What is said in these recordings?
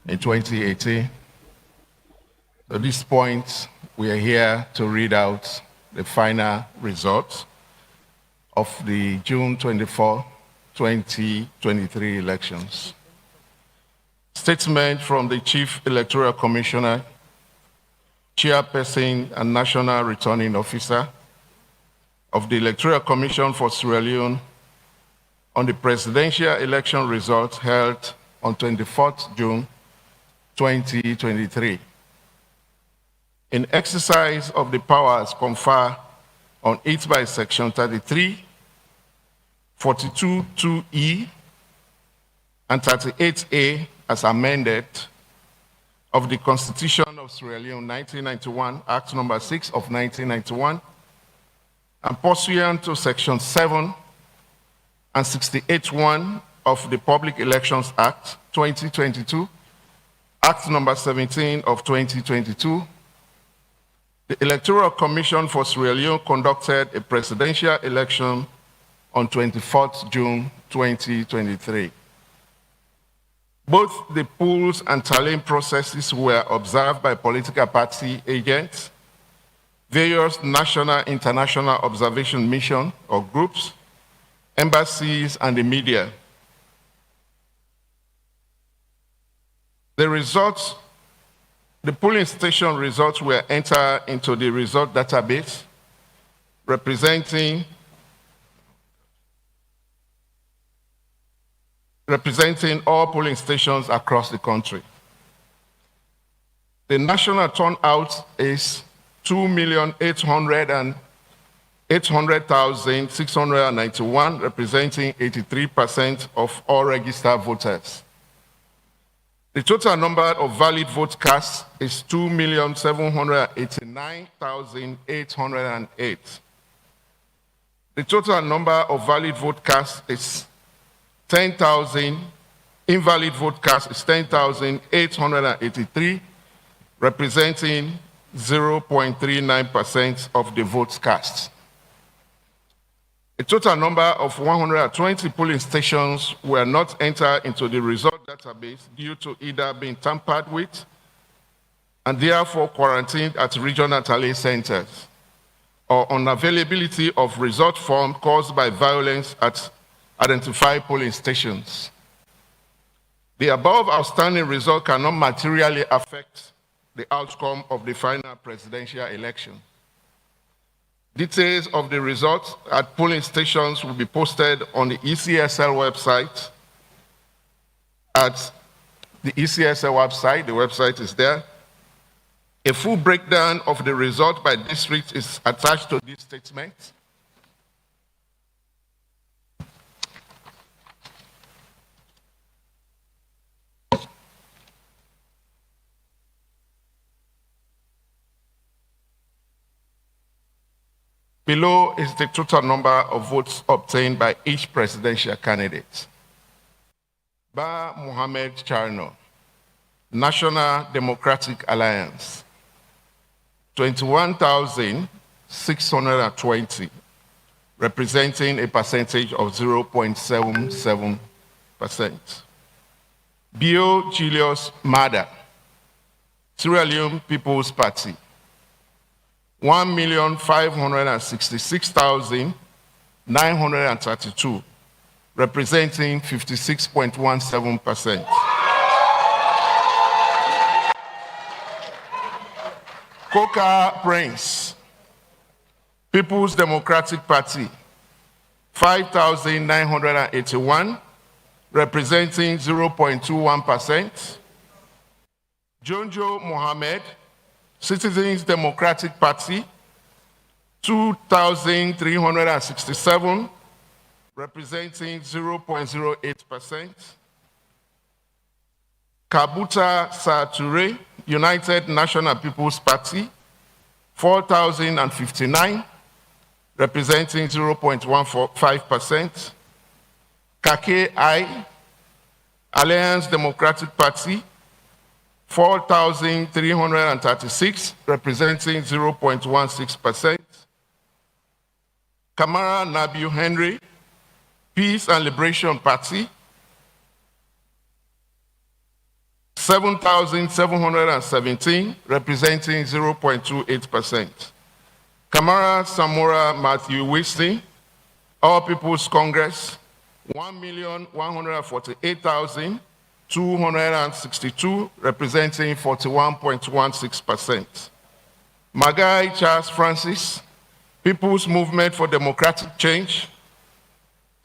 in 2018. At this point, we are here to read out the final results of the June 24, 2023 elections. Statement from the Chief Electoral Commissioner, Chairperson and National Returning Officer of the Electoral Commission for Sierra Leone on the presidential election results held on 24th June 2023. In exercise of the powers conferred on it by Section 33, 42(2)(e) and 38A as amended of the Constitution of Sierra Leone 1991, Act number 6 of 1991, and pursuant to Section 7 and 68(1) of the Public Elections Act 2022, Act number 17 of 2022, the Electoral Commission for Sierra Leone conducted a presidential election on 24th June 2023. Both the polls and tallying processes were observed by political party agents, various national and international observation missions or groups, embassies, and the media. The results, the polling station results were entered into the result database representing all polling stations across the country. The national turnout is 2,800,691, representing 83% of all registered voters. The total number of valid votes cast is 2,789,808. The total number of valid vote cast is 10,000, invalid vote cast is 10,883, representing 0.39% of the votes cast. A total number of 120 polling stations were not entered into the result database due to either being tampered with and therefore quarantined at regional tally centers or unavailability of result form caused by violence at identified polling stations. The above outstanding result cannot materially affect the outcome of the final presidential election. Details of the results at polling stations will be posted on the ECSL website. At the ECSL website, the website is there. A full breakdown of the result by district is attached to this statement. Below is the total number of votes obtained by each presidential candidate. Ba Mohamed Charno, National Democratic Alliance, 21,620, representing a percentage of 0.77%. Bio Julius Maada, Sierra Leone People's Party, 1,566,932, representing 56.17%. Coca Prince, People's Democratic Party, 5,981, representing 0.21%. Jonjo Mohamed, Citizens Democratic Party, 2,367, representing 0.08%. Kabuta Sature, United National People's Party, 4,059, representing 0.15%. Kake I, Alliance Democratic Party, 4,336, representing 0.16%. Kamara Nabiu Henry, Peace and Liberation Party, 7,717, representing 0.28%. Kamara Samora Matthew Wisty, All People's Congress, 1,148,262, representing 41.16%. Magai Charles Francis, People's Movement for Democratic Change,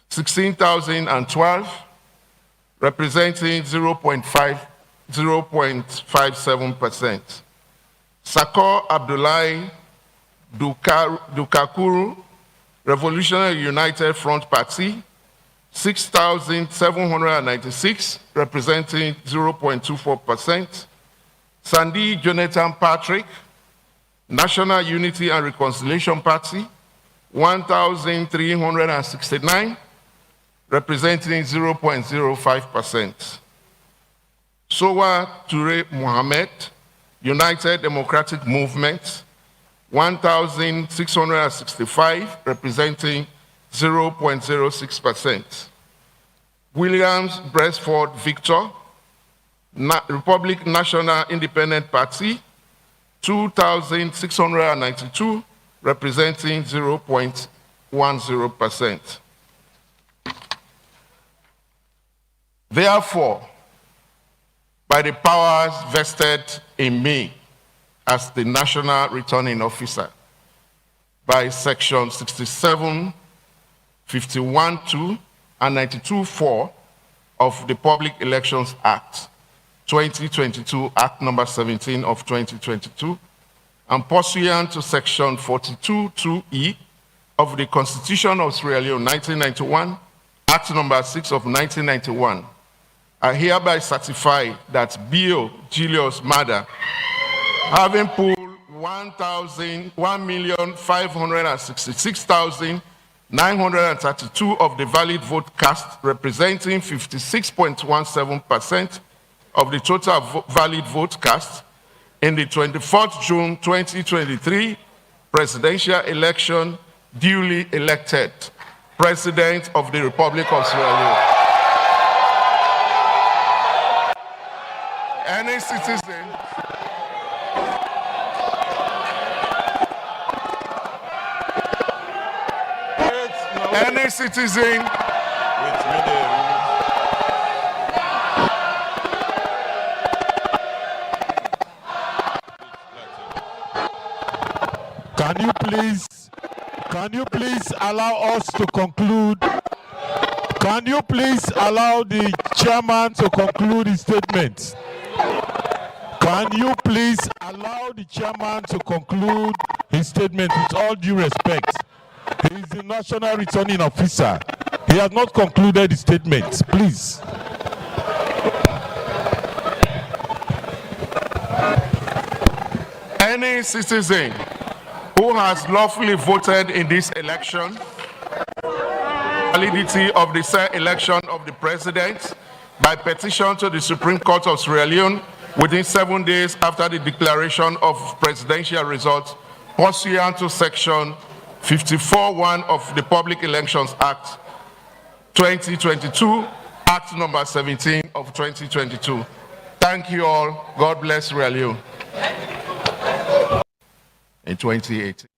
16,012, representing 0.57%. Sakor Abdullahi Dukakuru, Revolutionary United Front Party, 6,796, representing 0.24%. Sandy Jonathan Patrick, National Unity and Reconciliation Party, 1,369, representing 0.05%. Sowa Toure Mohammed, United Democratic Movement, 1,665, representing 0.06%. Williams Bresford Victor, Republic National Independent Party, 2,692, representing 0.10%. Therefore, by the powers vested in me as the National Returning Officer by Section 67, 51(2) and 92(4) of the Public Elections Act 2022, Act number 17 of 2022, and pursuant to Section 42(2)(e) of the Constitution of Sierra Leone 1991, Act number 6 of 1991, I hereby certify that Bio Julius Maada, having pooled 1,566,932 of the valid vote cast, representing 56.17% of the total valid vote cast in the 24th June 2023 presidential election, duly elected President of the Republic of Sierra Leone. Any citizen Can you please allow us to conclude? Can you please allow the chairman to conclude his statement? Can you please allow the chairman to conclude his statement with all due respect? He is the National Returning Officer. He has not concluded his statement. Please. Any citizen who has lawfully voted in this election, validity of the said election of the president by petition to the Supreme Court of Sierra Leone within 7 days after the declaration of presidential results pursuant to Section 54(1) of the Public Elections Act 2022, Act number 17 of 2022. Thank you all. God bless Sierra Leone. In 2018.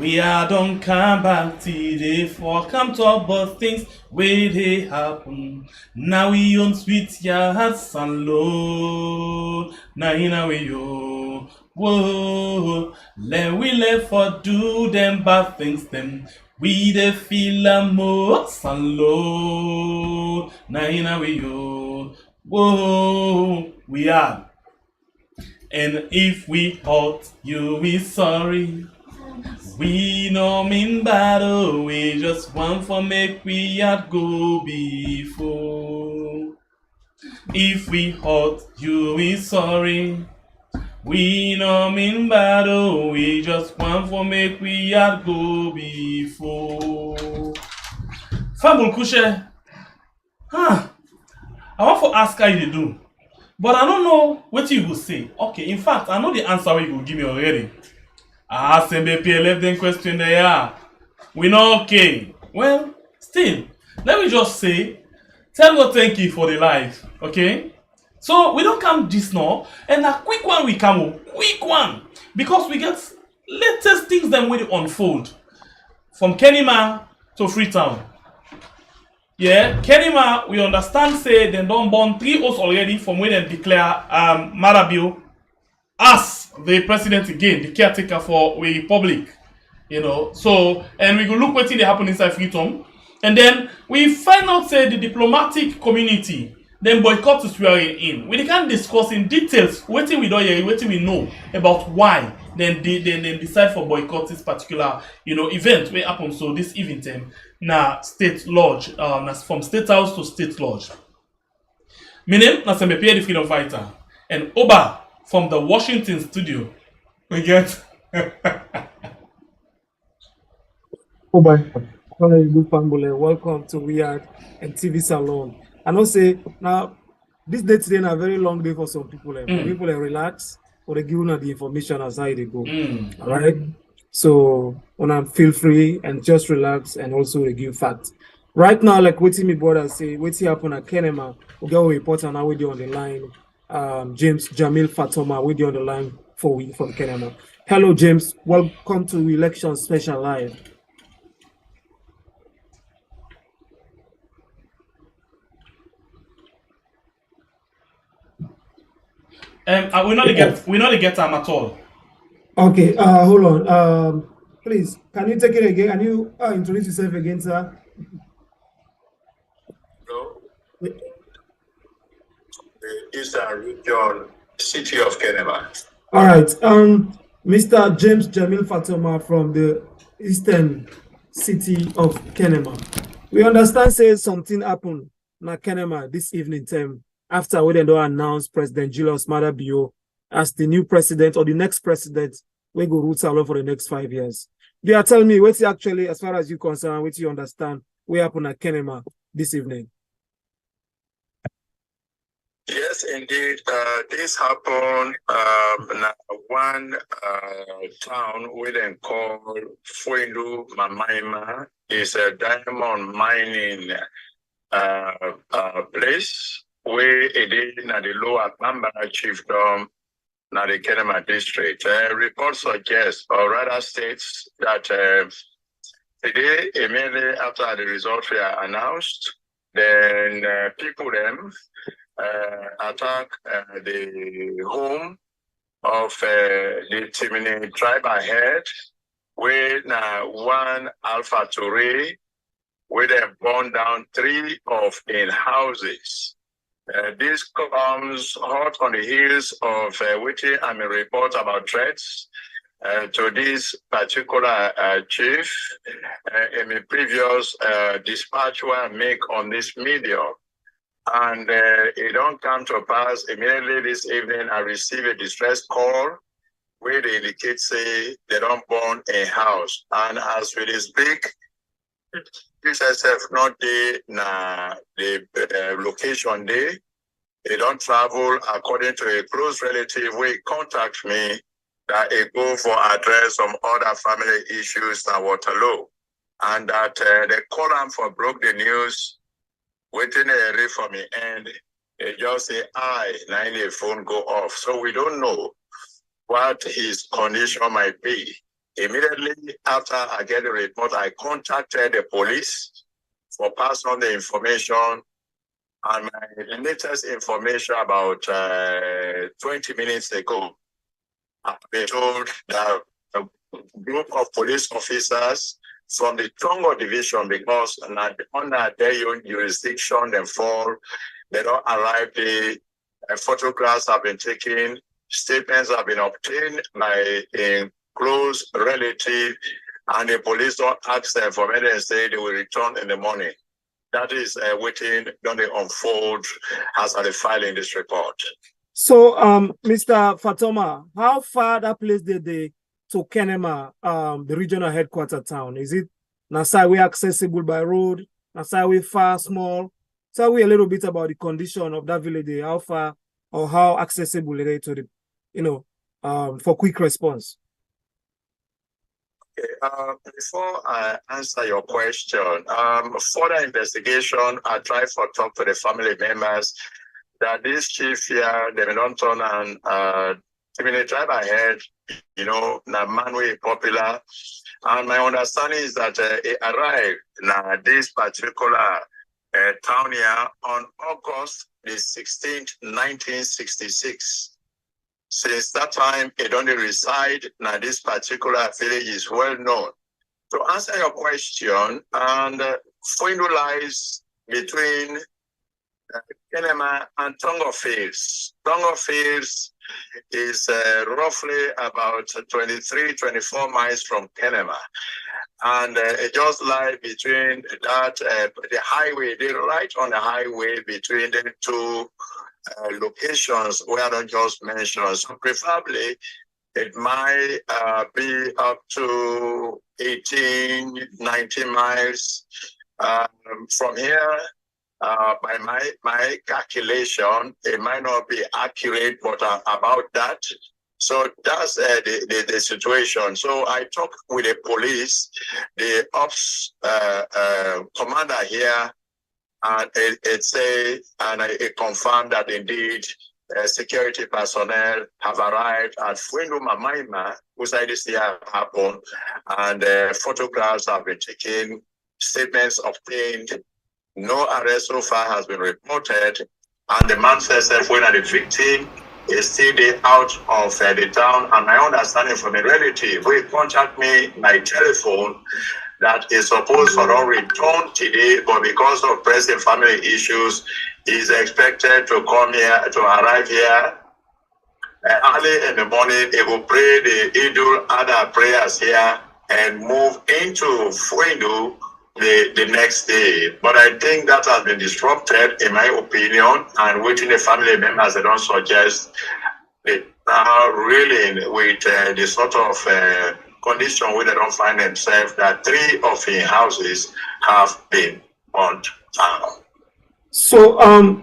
We are don't come back today for come talk about things where they happen. Now we on sweet your hearts and low. Now we yo. Whoa, we let for do them bad things them. We the feel a most and low. Now we yo. Whoa, we are. And if we hurt you, we sorry. We no mean battle, we just want for make we had go before. If we hurt you, we sorry. We no mean battle, we just want for make we had go before. Fabul Kushe, I want to ask how you do. But I don't know what you will say. Okay, in fact, I know the answer you will give me already. Ah, SMBP left them question there. We know okay. Well, still, let me just say, tell God thank you for the life. Okay? So we don't come this now, and a quick one we come, quick one. Because we get latest things that will unfold. From KONEH to Freetown. Yeah, KONEH, we understand say they don't born 3 hours already from when they declare Maada as the president again, the caretaker for the republic. You know, so and we go look what thing they happen inside Freetown. And then we find out say the diplomatic community then boycott is we are in. We can't discuss in details what we don't hear, what we know about why then they decide for boycott this particular event where happen. So this event na state lodge, from state house to state lodge. My name na Sembepe the freedom fighter and Oba from the Washington studio. We get Oba, welcome to Weird and TV Salon. And I'll say now this day today a very long day for some people. People relax or they give you the information as how they go. All right. So when I'm feel free and just relax and also they give facts. Right now, like what me brother say, what's happen at KONEH, we got a reporter now with you on the line. James Jamil Fatoma with you on the line from KONEH. Hello, James. Welcome to Election Special Live. we not get time at all. Okay, hold on. Please, can you take it again? Can you introduce yourself again, sir? No. The Eastern Region, city of KONEH. All right. Mr. James Jamil Fatoma from the Eastern city of KONEH. We understand say something happened na KONEH this evening time after we don't announce President Julius Maada as the new president or the next president, we go rule Salon for the next 5 years. They are telling me what's actually, as far as you concerned, what you understand, what happened at KONEH this evening. Yes, indeed. This happened in one town we then call Fuendu Mamaima. It's a diamond mining place where it is in the lower Bamba chiefdom, now the KONEH district. Reports suggest, or rather states, that today, immediately after the results were announced, then people them attack the home of the Timini tribal head, where now one Alpha Touré, where they burned down 3 of in houses. This comes hot on the heels of which I'm a report about threats to this particular chief in a previous dispatch where I make on this medium. And it don't come to pass. Immediately this evening, I received a distress call where they indicate say they don't burn a house. And as with this big, this SF not the location there. They don't travel according to a close relative. We contact me that they go for address some other family issues in Waterloo, and that they call them for broke the news waiting a read for me, and they just say now the phone go off. So we don't know what his condition might be. Immediately after I get the report, I contacted the police for pass on the information. And my latest information about 20 minutes ago, I've been told that a group of police officers from the Tongo division, because under their own jurisdiction and fall, they don't arrive. The photographs have been taken, statements have been obtained by a close relative, and the police don't ask them for me and say they will return in the morning. That is waiting, don't they unfold as I file in this report. So, Mr. Fatoma, how far that place did they to KONEH, the regional headquarters town? Is it Nassau accessible by road? Nassau far, small? Tell me a little bit about the condition of that village. How far or how accessible it is to the, for quick response? Before I answer your question, further investigation, I try to talk to the family members that this chief here, they don't turn and even the tribe ahead, na man way popular. And my understanding is that it arrived na this particular town here on August the 16th, 1966. Since that time, it only reside now. This particular village is well known. To answer your question, and Freetown lies between KONEH and Tongo Fields. Tongo Fields is roughly about 23, 24 miles from KONEH. And it just lies between that, the highway, right on the highway between the two locations where I don't just mention. So preferably, it might be up to 18, 19 miles from here. By my calculation, it might not be accurate, but about that. So that's the situation. So I talked with the police, the ops commander here, and it confirmed that indeed security personnel have arrived at Freetown Mamaima, whose this year happened, and photographs have been taken, statements obtained. No arrest so far has been reported, and the man says that when the victim is still out of the town. And my understanding from a relative who contact me by telephone that is supposed to not return today, but because of pressing family issues, is expected to come here, to arrive here early in the morning. He will pray the Idul Adha prayers here and move into Freetown the next day. But I think that has been disrupted, in my opinion, and within the family members, they don't suggest it now reeling with the sort of condition where they don't find themselves, that 3 of the houses have been burnt down. So,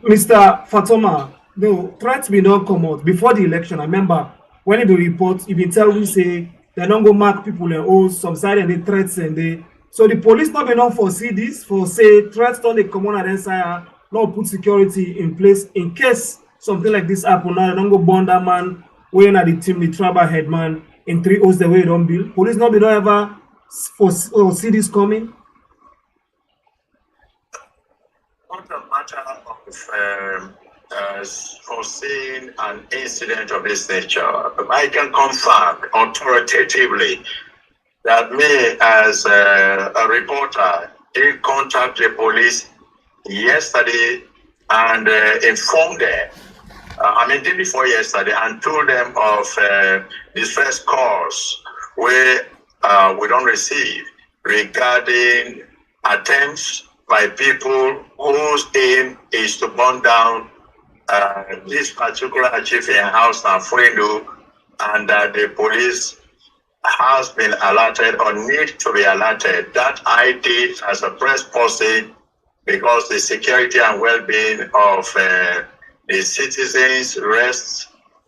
Mr. Fatoma, the threats be not come out before the election. I remember when it be report, you be tell we say they don't go mark people and all some side and the threats and they. So the police not be not foresee this, for say threats don't they come on and then say not put security in place in case something like this happen. Now they don't go burn that man when at the team, the tribal headman in 3 hours the way they don't build. Police not be not ever foresee this coming. Not a matter of foreseeing an incident of this nature. I can confirm authoritatively that me, as a reporter, did contact the police yesterday and informed them, day before yesterday, and told them of distress calls where we don't receive regarding attempts by people whose aim is to burn down this particular chief in house in Freetown, and that the police has been alerted or need to be alerted. That I did as a press person, because the security and well-being of the citizens rests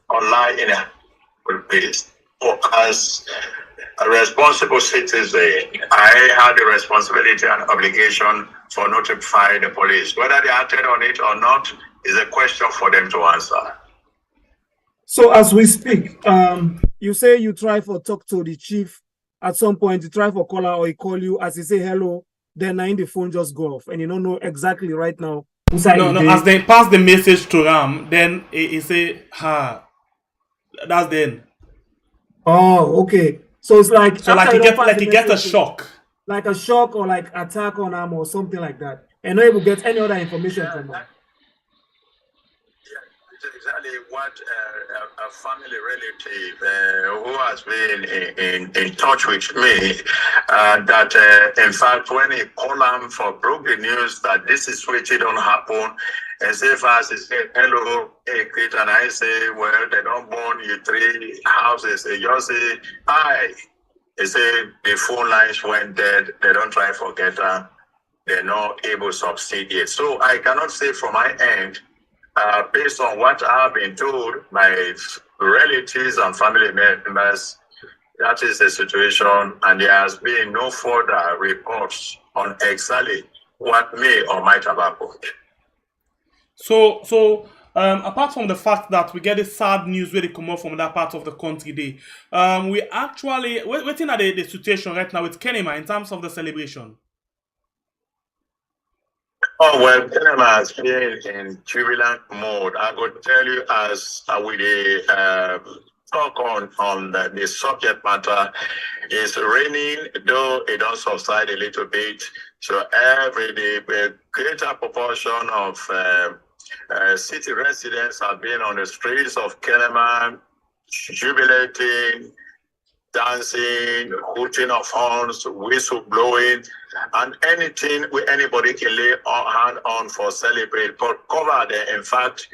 or lie in a good place. So as a responsible citizen, I had the responsibility and obligation for notifying the police. Whether they acted on it or not is a question for them to answer. So as we speak, you say you try for talk to the chief at some point, you try for call her or he call you, as he say hello, then the phone just go off and you don't know exactly right now. No, as they pass the message to Ram, then he say, that's then. Oh, okay. So it's like, so like he gets a shock. Like a shock or like attack on him or something like that. And not able to get any other information from him. Exactly what a family relative who has been in touch with me, that in fact when he called him for broke the news that this is which it don't happen, and say fast, he said hello, hey, Kate, and I say, well, they don't burn you 3 houses. They just say hi. He say the phone lines went dead. They don't try to forget her. They're not able to substitute. So I cannot say from my end based on what I've been told by relatives and family members, that is the situation, and there has been no further reports on exactly what may or might have happened. So apart from the fact that we get the sad news where they come up from that part of the country, we actually waiting at the situation right now with KONEH in terms of the celebration. Oh, well, KONEH has been in turbulent mode. I could tell you as we talk on the subject matter, is raining, though it does subside a little bit. So every day, a greater proportion of city residents have been on the streets of KONEH, jubilating, dancing, hooting of horns, whistle blowing, and anything anybody can lay a hand on for celebrate. But cover there, in fact,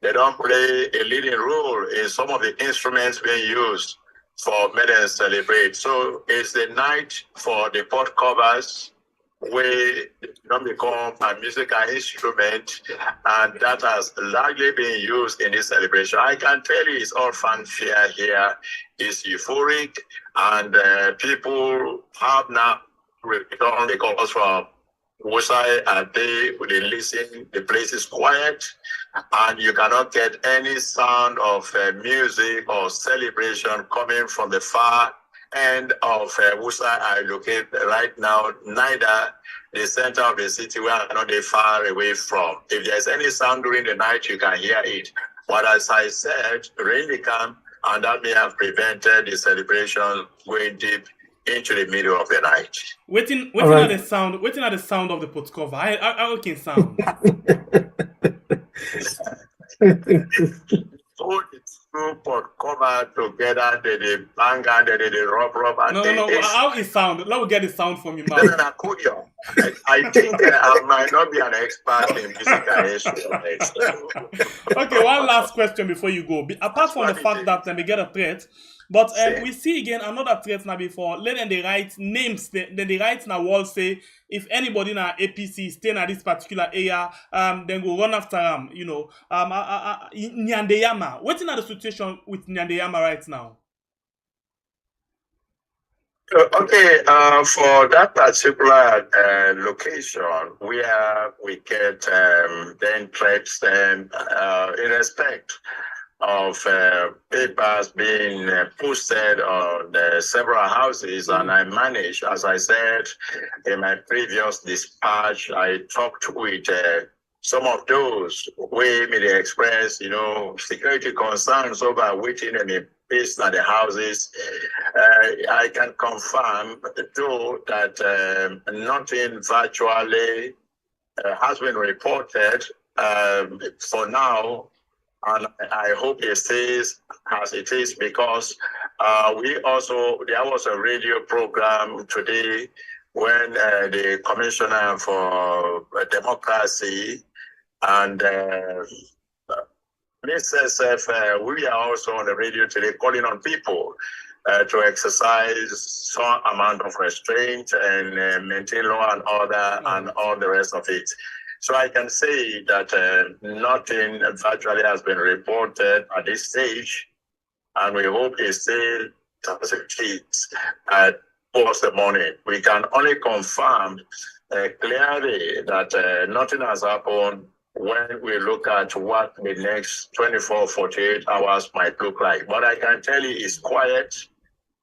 they don't play a leading role in some of the instruments being used for made and celebrate. So it's the night for the pot covers, where don't become a musical instrument, and that has largely been used in this celebration. I can tell you it's all fanfare here. It's euphoric, and people have now returned because from Wusai and they listen, the place is quiet, and you cannot get any sound of music or celebration coming from the far end of Wusai I locate right now, neither the center of the city where I'm not far away from. If there's any sound during the night, you can hear it. But as I said, rain will come, and that may have prevented the celebration going deep into the middle of the night. Waiting at the sound of the pot cover. How can sound? Put the two pot cover together, the bang and the rub, and no. How it sound? Let me get the sound from your mouth. I think I might not be an expert in musical instruments. Okay, one last question before you go. Apart from the fact that they get a threat, but we see again another threat now before. Let them they write names. Then they write in a wall say if anybody in our APC staying at this particular area, then go run after them. You know, Nyandeyama. What's in the situation with Nyandeyama right now? Okay, for that particular location, we get then threats in respect of papers being posted on several houses, and I managed, as I said in my previous dispatch, I talked with some of those who made the express, security concerns over waiting in a place at the houses. I can confirm, though, that nothing virtually has been reported for now. And I hope it stays as it is, because there was a radio program today when the Commissioner for Democracy and SSF, we are also on the radio today calling on people to exercise some amount of restraint and maintain law and order and all the rest of it. So I can say that nothing virtually has been reported at this stage, and we hope it still as it is post the morning. We can only confirm clearly that nothing has happened when we look at what the next 24, 48 hours might look like. But I can tell you it's quiet,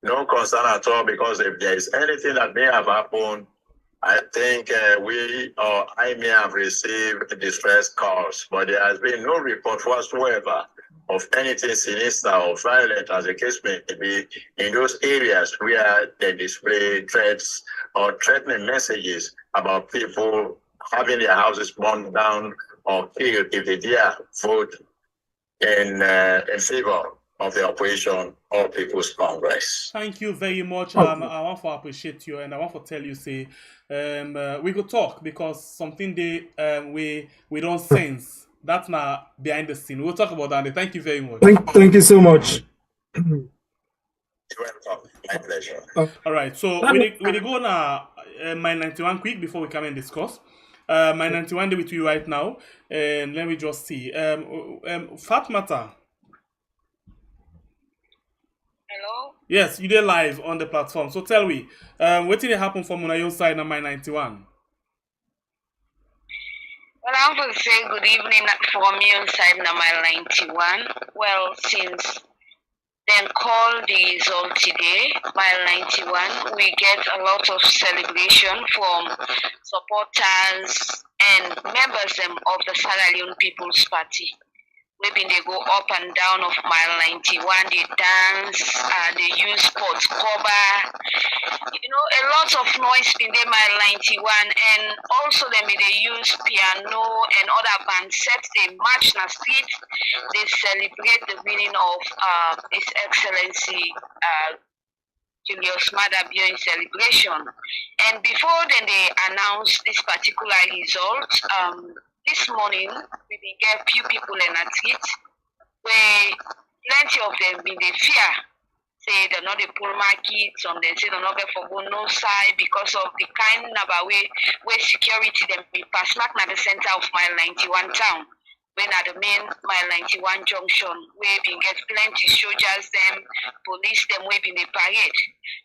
no concern at all, because if there is anything that may have happened, I think I may have received distress calls, but there has been no report whatsoever of anything sinister or violent, as the case may be, in those areas where they display threats or threatening messages about people having their houses burned down or killed if they dare vote in favor of the operation of People's Congress. Thank you very much. I want to appreciate you, and I want to tell you, say, we could talk, because something we don't sense. That's not behind the scene. We'll talk about that. Thank you very much. Thank you so much. You're welcome. My pleasure. All right. So we go now. My 91 quick before we come and discuss. My 91 day with you right now, and let me just see. Fatmata. Hello? Yes, you did live on the platform. So tell me, what did happen from on your side on my 91? Well, I want to say good evening from me inside Mile 91. Well, since then call the result today, Mile 91, we get a lot of celebration from supporters and members of the Sierra Leone People's Party. Maybe they go up and down of Mile 91, they dance, they use sports cover, a lot of noise in the Mile 91, and also they use piano and other bands set they march in the street, they celebrate the winning of His Excellency Julius Maada Bio's celebration. And before then they announced this particular result, this morning, we will get few people in a street where plenty of them be the fear. Say they're not the poor market, some they say they're not there for go no side because of the kind of way where security them be pass back na the center of Mile 91 town. When at the main Mile 91 junction, where we get plenty soldiers them, police them where be the parade.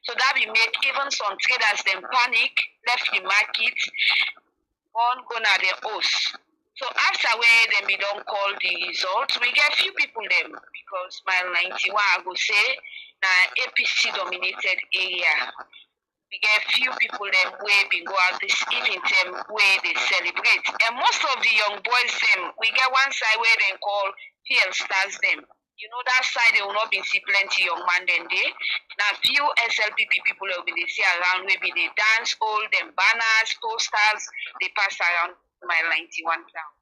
So that will make even some traders them panic, left the market, one go na the house. So after where then we don't call the results, we get few people them because Mile 91 I go say na APC dominated area. We get few people them where we go out this evening them where they celebrate. And most of the young boys them, we get one side where they call PL stars them. That side they will not be see plenty young man then they. Now few SLPP people will be they see around maybe they dance all them banners, posters, they pass around Mile 91 town.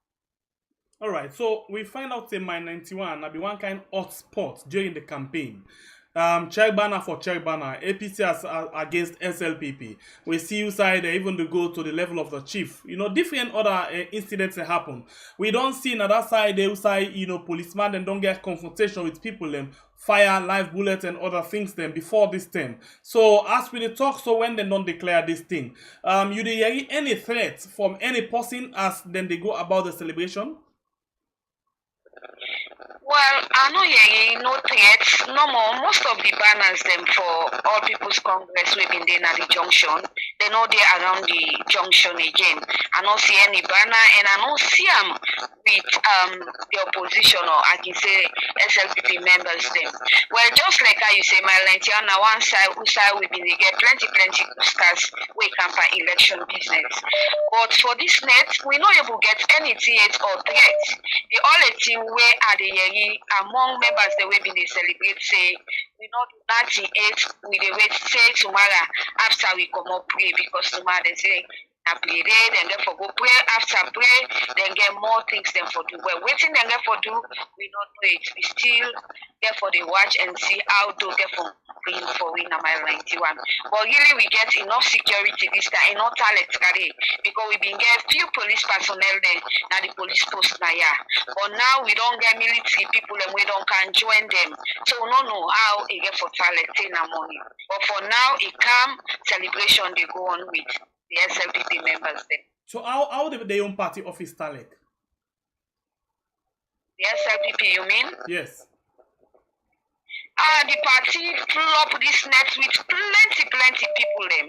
All right, so we find out in Mile 91 will be one kind of hot spot during the campaign. Check banner for check banner, APC against SLPP. We see you side even to go to the level of the chief. Different other incidents that happen. We don't see another side, they side, policemen and don't get confrontation with people them fire live bullets and other things then before this time. So as we talk, so when they don't declare this thing, you hear any threats from any person as then they go about the celebration? Well, I know no threats, no more. Most of the banners them for All People's Congress we've been there at the junction. They know they're around the junction again. I don't see any banner and I don't see them with the opposition or I can say SLPP members them. Well, just like how you say, my Lentian, on one side, whose side we've been get plenty boosters we come for election business. But for this net, we not able to get any threat or threat. The only thing where are the among members the way they celebrate say we not do nothing else we the wait say tomorrow after we come up pray because tomorrow they say na pray then therefore go pray after pray then get more things than for do. Well waiting then therefore do we not do it. We still therefore they watch and see how do therefore praying for we na Mile 91. But really we get enough security this time, enough talent because we been get few police personnel there now the police post na yeah. But now we don't get military people and we don't can join them. So we don't know how it get for talent in the morning. But for now it calm celebration they go on with the SLPP members there. So how did they own party office talent? The SLPP you mean? Yes. The party flop this net with plenty people them.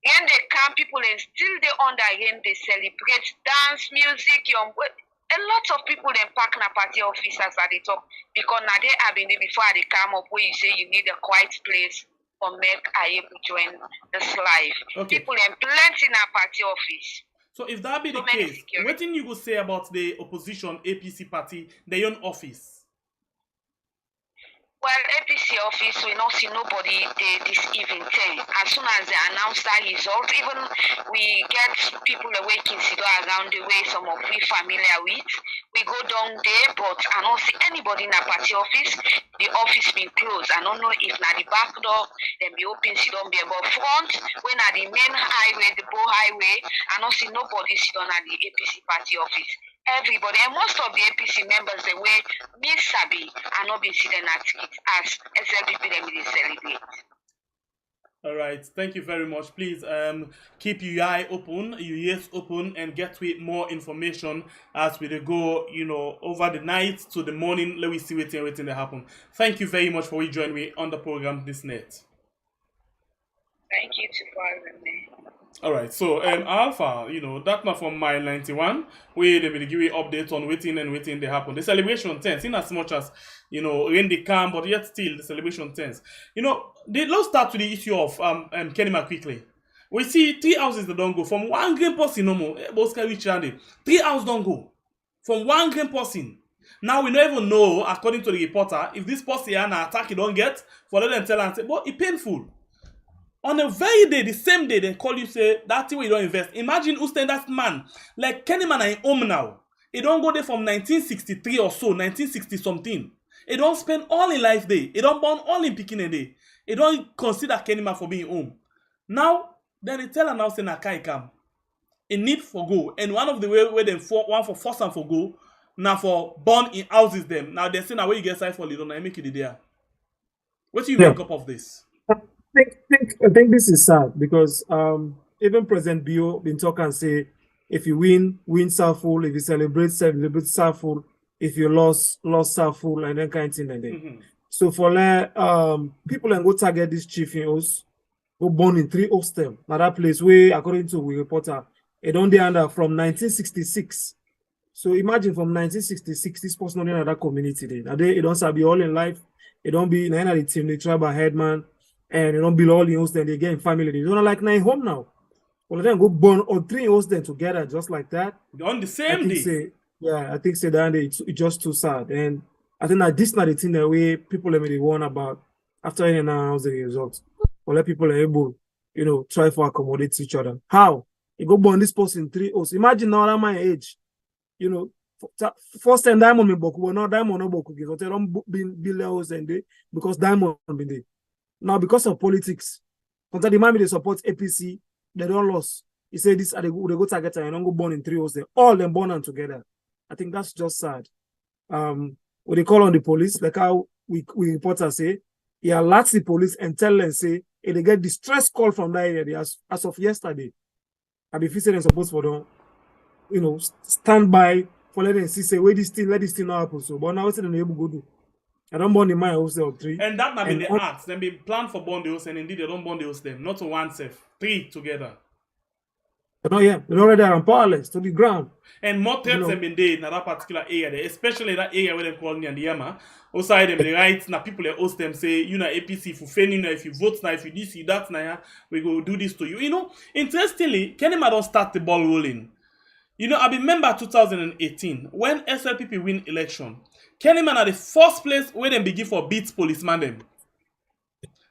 Then they come people and still they on the end they celebrate dance, music, young boy. A lot of people then pack na party officers at the top because now they have been there before they come up where you say you need a quiet place for make I able to join this life. Okay. People then plenty na party office. So if that be the case, what thing you would say about the opposition APC party, their own office? Well, APC office, we not see nobody there this evening. As soon as they announce that result, even we get people waking around the way some of we familiar with. We go down there, but I don't see anybody in the party office. The office been closed. I don't know if na the back door, then be open, sit on there. But front, when at the main highway, the Bow Highway, I don't see nobody sit on at the APC party office. Everybody and most of the APC members the way me sabi are not been sitting at it as SLPP them they celebrate. All right, thank you very much. Please keep your eye open, your ears open, and get with more information as we go, over the night to the morning. Let me see waiting to happen. Thank you very much for joining me on the program this night. Thank you for having me. All right, so Alpha, that now from Mile 91, where they will give you updates on waiting they happen. The celebration tense, in as much as rain they come, but yet still the celebration tense. Let's start with the issue of Kenema quickly. We see 3 houses that don't go from 1 green person no more. Boska reach 3 houses don't go from 1 green person. Now we don't even know, according to the reporter, if this person an attack he don't get, for let them tell and say, but it's painful. On the very day, the same day, they call you, say, that thing where you don't invest. Imagine who stand that man. Like Kenny Man are in home now. He don't go there from 1963 or so, 1960 something. He don't spend all in life day. He don't born all in picking a day. He don't consider Kenny Man for being home. Now, then they tell her now, say, Nakai come. A need for go. And one of the way where them one for force and for go, now for born in houses them. Now they say, now where you get side for little, now make it there. What do you make up of this? I think this is sad because even President Bio been talking and say if you win Southful, if you celebrate Southful, if you lost Southful, and then kind of thing like that. So for people and go target this chief in us, go born in 3 hostel. Now that place where according to we reporter, it on the under from 1966. So imagine from 1966, this person not in that community then. Now they don't be all in life. It don't be none of the team, the tribal headman. And they don't build all the hosts, then they get in family. They don't like 9 home now. Well, then go born on 3 hosts then together just like that. On the same day. I think that it's just too sad. And I think that this not the thing that way people are really warn about after any announce the results. Or let people are able, try for accommodate each other. How? You go born this person 3 hosts. Imagine now at my age, first time diamond me boku, but now diamond no boku. Because they don't build hosts and they because diamond been there. Now, because of politics, contact the man they support APC, they don't lose. He said this, they go target and don't go born in 3 hosts. All them born and together. I think that's just sad. When they call on the police, like how we reporters say, he alerts the police and tell them, say, if they get distress call from that area, as of yesterday, I be featured and supposed for them, stand by for letting them see, say, wait, let this thing not happen. So, but now what's the able to do? I don't born in my house or 3. And that might be the acts. Then be planned for born the host, and indeed they don't born the host them. Not to one self. 3 together. No, yeah. They're already are powerless to the ground. And more threats have been there in that particular area there, especially that area where they call Nyandiyama. Outside them, the rights, now people that host them say, APC, if you fail, if you vote now, if you this, you that, now, we go do this to you. Interestingly, Kenema don't start the ball rolling. I remember 2018, when SLPP win election, Kenema are the first place where they begin for beat policeman them.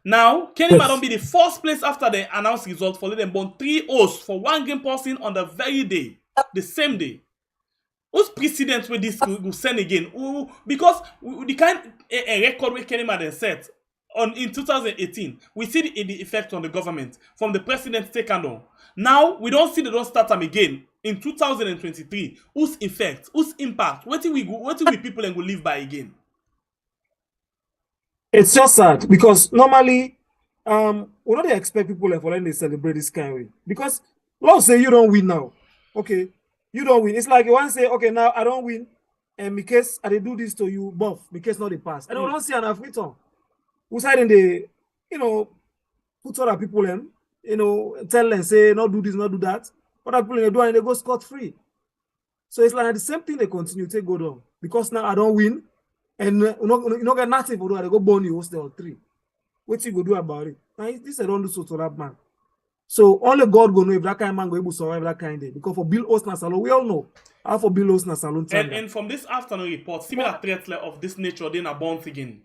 Now, Kenema don't be the first place after they announce results for let them born 3 hosts for 1 game person on the very day, the same day. Who's precedent with this will send again? Because the kind a record where Kenema then set in 2018, we see the effect on the government from the president taken on. Now we don't see they don't start them again. In 2023, whose effect, whose impact, what do we people and will live by again? It's just sad because normally, we don't expect people like when they celebrate this kind of way. Because let's say you don't win now, okay, you don't win. It's like you want to say, okay, now I don't win, and because I do this to you, buff, because not the pass. And we don't see enough return. Who's hiding the, put other people in, tell them say, not do this, not do that. Other people they do and they go scot-free. So it's like the same thing they continue to go down. Because now I don't win, and you don't get nothing for do, they go burn you hostel or 3. What you go do about it? Now this I don't do so to that man. So only God go know if that kind of man go able to survive that kind of day. Because for Bill Osna Salon, we all know how for Bill Osna Salon. And from this afternoon report, similar threats of this nature, they are born again.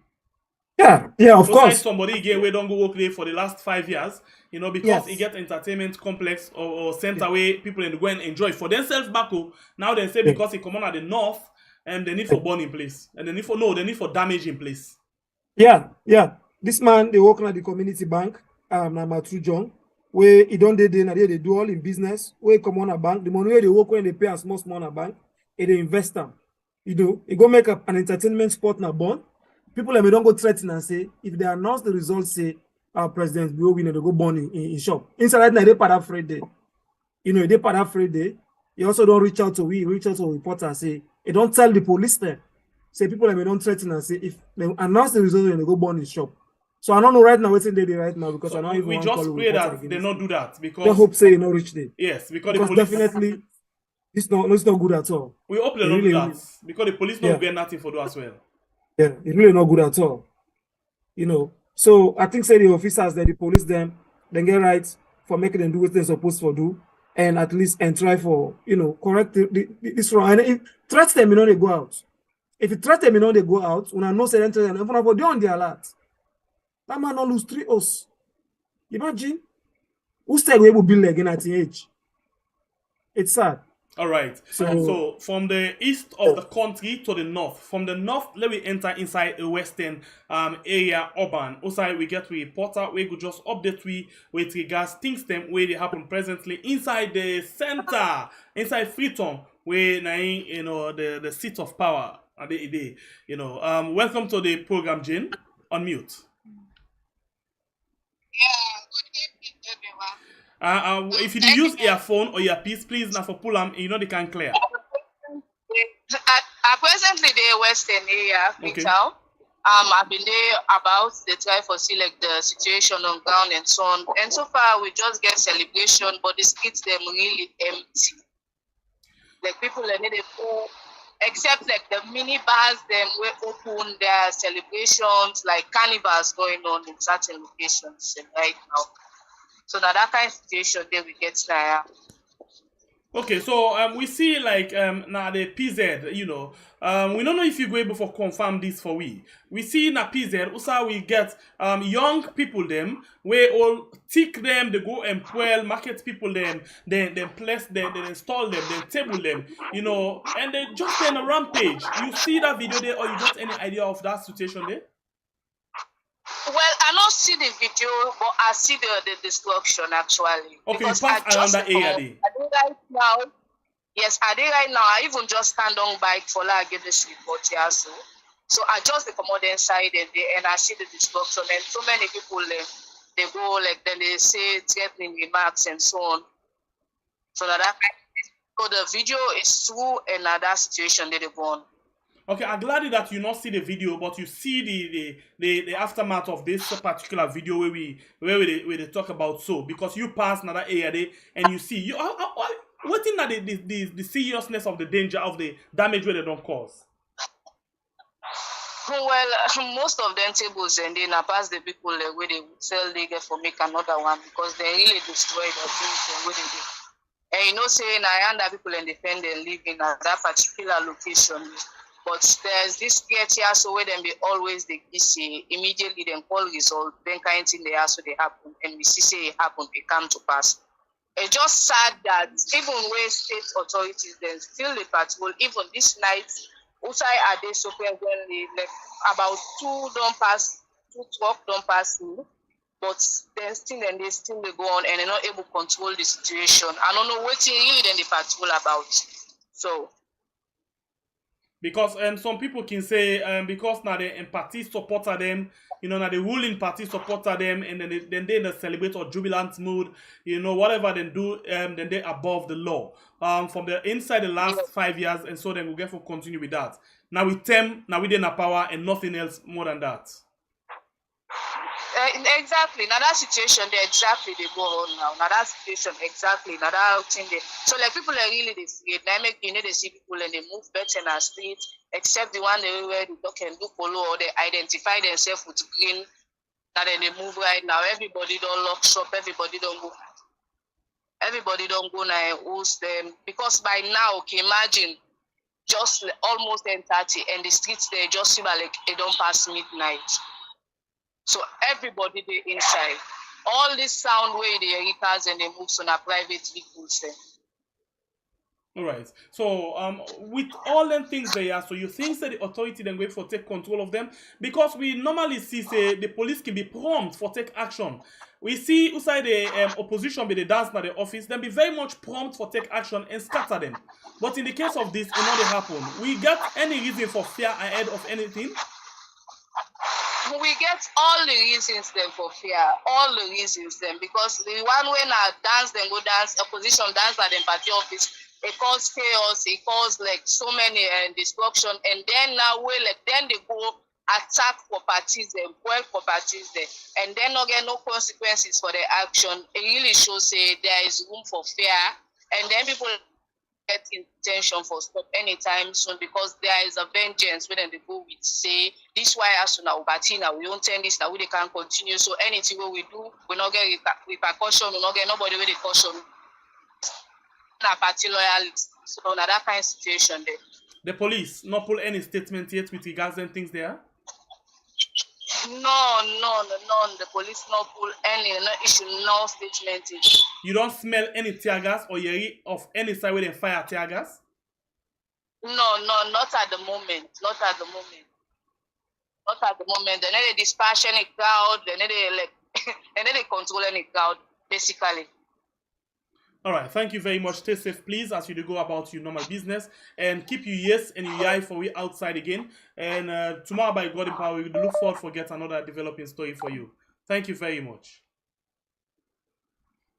Yeah, of course. Somebody again we don't go work there for the last 5 years, because he get entertainment complex or center where people go and enjoy for themselves back home. Now they say because he come on at the north and they need for burn in place. And they need for damage in place. Yeah. This man they work at the community bank, Matru John, where he don't they do all in business, where he come on a bank, the money where they work when they pay a small on a bank, and they invest them. He go make up an entertainment spot na born. People don't go threaten and say, if they announce the results, say, our president will win, they go born in shop. Inside right now, they part of Friday. You know, they part of Friday. You also don't reach out to reporters and say, they don't tell the police there. Say people that may don't threaten and say if they announce the result, they go burn in shop. So I don't know right now what's in there right now because so I don't even we want just to pray that they not do that because they hope say you not reach there. Yes, because the police, definitely it's not good at all. We hope they don't do that because the police don't get nothing for do as well. Yeah, it's really not good at all. You know, so I think say the officers that the police them then get right for making them do what they're supposed to do and at least and try for correct this wrong. And if threats them, they go out. If you threat them, they go out. When I know say them, they on the alert. That man don't lose 3 us. Imagine who said we will build again at the age. It's sad. All right. So from the east of the country to the north. From the north, let me enter inside a western area, urban. Also, we get a reporter we could just update we with regards things them where they happen presently inside the center, inside Freetown, where the seat of power. Welcome to the program, Jane. Unmute. Yeah, good evening, everyone. If you use earphone or earpiece, please now for pull them, they can clear. Presently the western area, Freetown. I've been there about the try for see like the situation on ground and so on. And so far we just get celebration, but the streets them really empty. Like people are needed to except like the mini bars them will open their celebrations, like carnivals going on in certain locations right now. So now that kind of situation there we get there. Okay, so we see like now the PZ, we don't know if you go able to confirm this for we. We see in a PZ also we get young people them where all tick them, they go and well market people them, then place them, then install them, then table them, and they just in a rampage. You see that video there or you got any idea of that situation there? Well, I don't see the video, but I see the destruction actually. Okay, because you pass around that area there. I did right now. I even just stand on bike for like get this report here so I just come out inside and I see the destruction and so many people they go like then they say threatening remarks and so on. So that the video is true and that situation they go on. Okay, I'm glad that you not see the video, but you see the aftermath of this particular video where they talk about because you pass another area there and you see you what in the seriousness of the danger of the damage where they don't cause. Well, most of them tables and then I pass the people where they sell they get for make another one because they really destroy the things where they do. And saying I under people independent live in that particular location. But there's this get here so where them be always the say immediately then call result, then kind of thing they also they happen and we see say it happen, it come to pass. It's just sad that even where state authorities then still they patrol, even this night, outside are they so when they like about 2 truck don't pass through, but then still they go on and they're not able to control the situation. I don't know what really then they patrol about. So because some people can say because now the party supporter them, now the ruling party supporter them, and then they celebrate or jubilant mood, whatever they do, then they above the law. From the inside the last 5 years, and so then we'll get to continue with that. Now we in a power and nothing else more than that. Exactly. Now that situation they go on now. Now that situation exactly. Now that thing they so like people are really afraid. Now make they see people and they move better in the street, except the one they wear the dog and do polo or they identify themselves with green. Now then they move right now. Everybody don't lock shop. Everybody don't go now and host them because by now, okay, imagine just almost 10:30 and the streets they just seem like they don't pass midnight. So everybody they inside. All this sound way the Ericas and they move on a private vehicles then. All right. So with all them things there, so you think that the authority then wait for take control of them? Because we normally see say the police can be prompt for take action. We see outside the opposition be the dance by the office, then be very much prompt for take action and scatter them. But in the case of this, it not happen. We got any reason for fear ahead of anything? we get all the reasons then for fear, all the reasons then, because the one when I dance, then go dance, opposition dance at the party office, it causes chaos, it causes like so many destruction, and then now we like then they go attack for parties then, well for parties then, and then not get no consequences for the action. It really shows there is room for fear, and then people get intention for stop anytime soon because there is a vengeance when they go with say this why as soon now but now we don't turn this now we can't continue. So anything what we do, we not get repercussion, we not get nobody with the caution. Na party loyalty. So now that kind of situation there. The police not pull any statement yet with regards and things there? No. The police not pull any, no issue, no statement. You don't smell any tear gas or you hear of any side where they fire tear gas? No, not at the moment. Not at the moment. They need to dispatch any crowd. They need to control any crowd, basically. All right, thank you very much. Stay safe, please, as you do go about your normal business. And keep your ears and your eye for we outside again. And tomorrow, by God in power, we look forward for get another developing story for you. Thank you very much.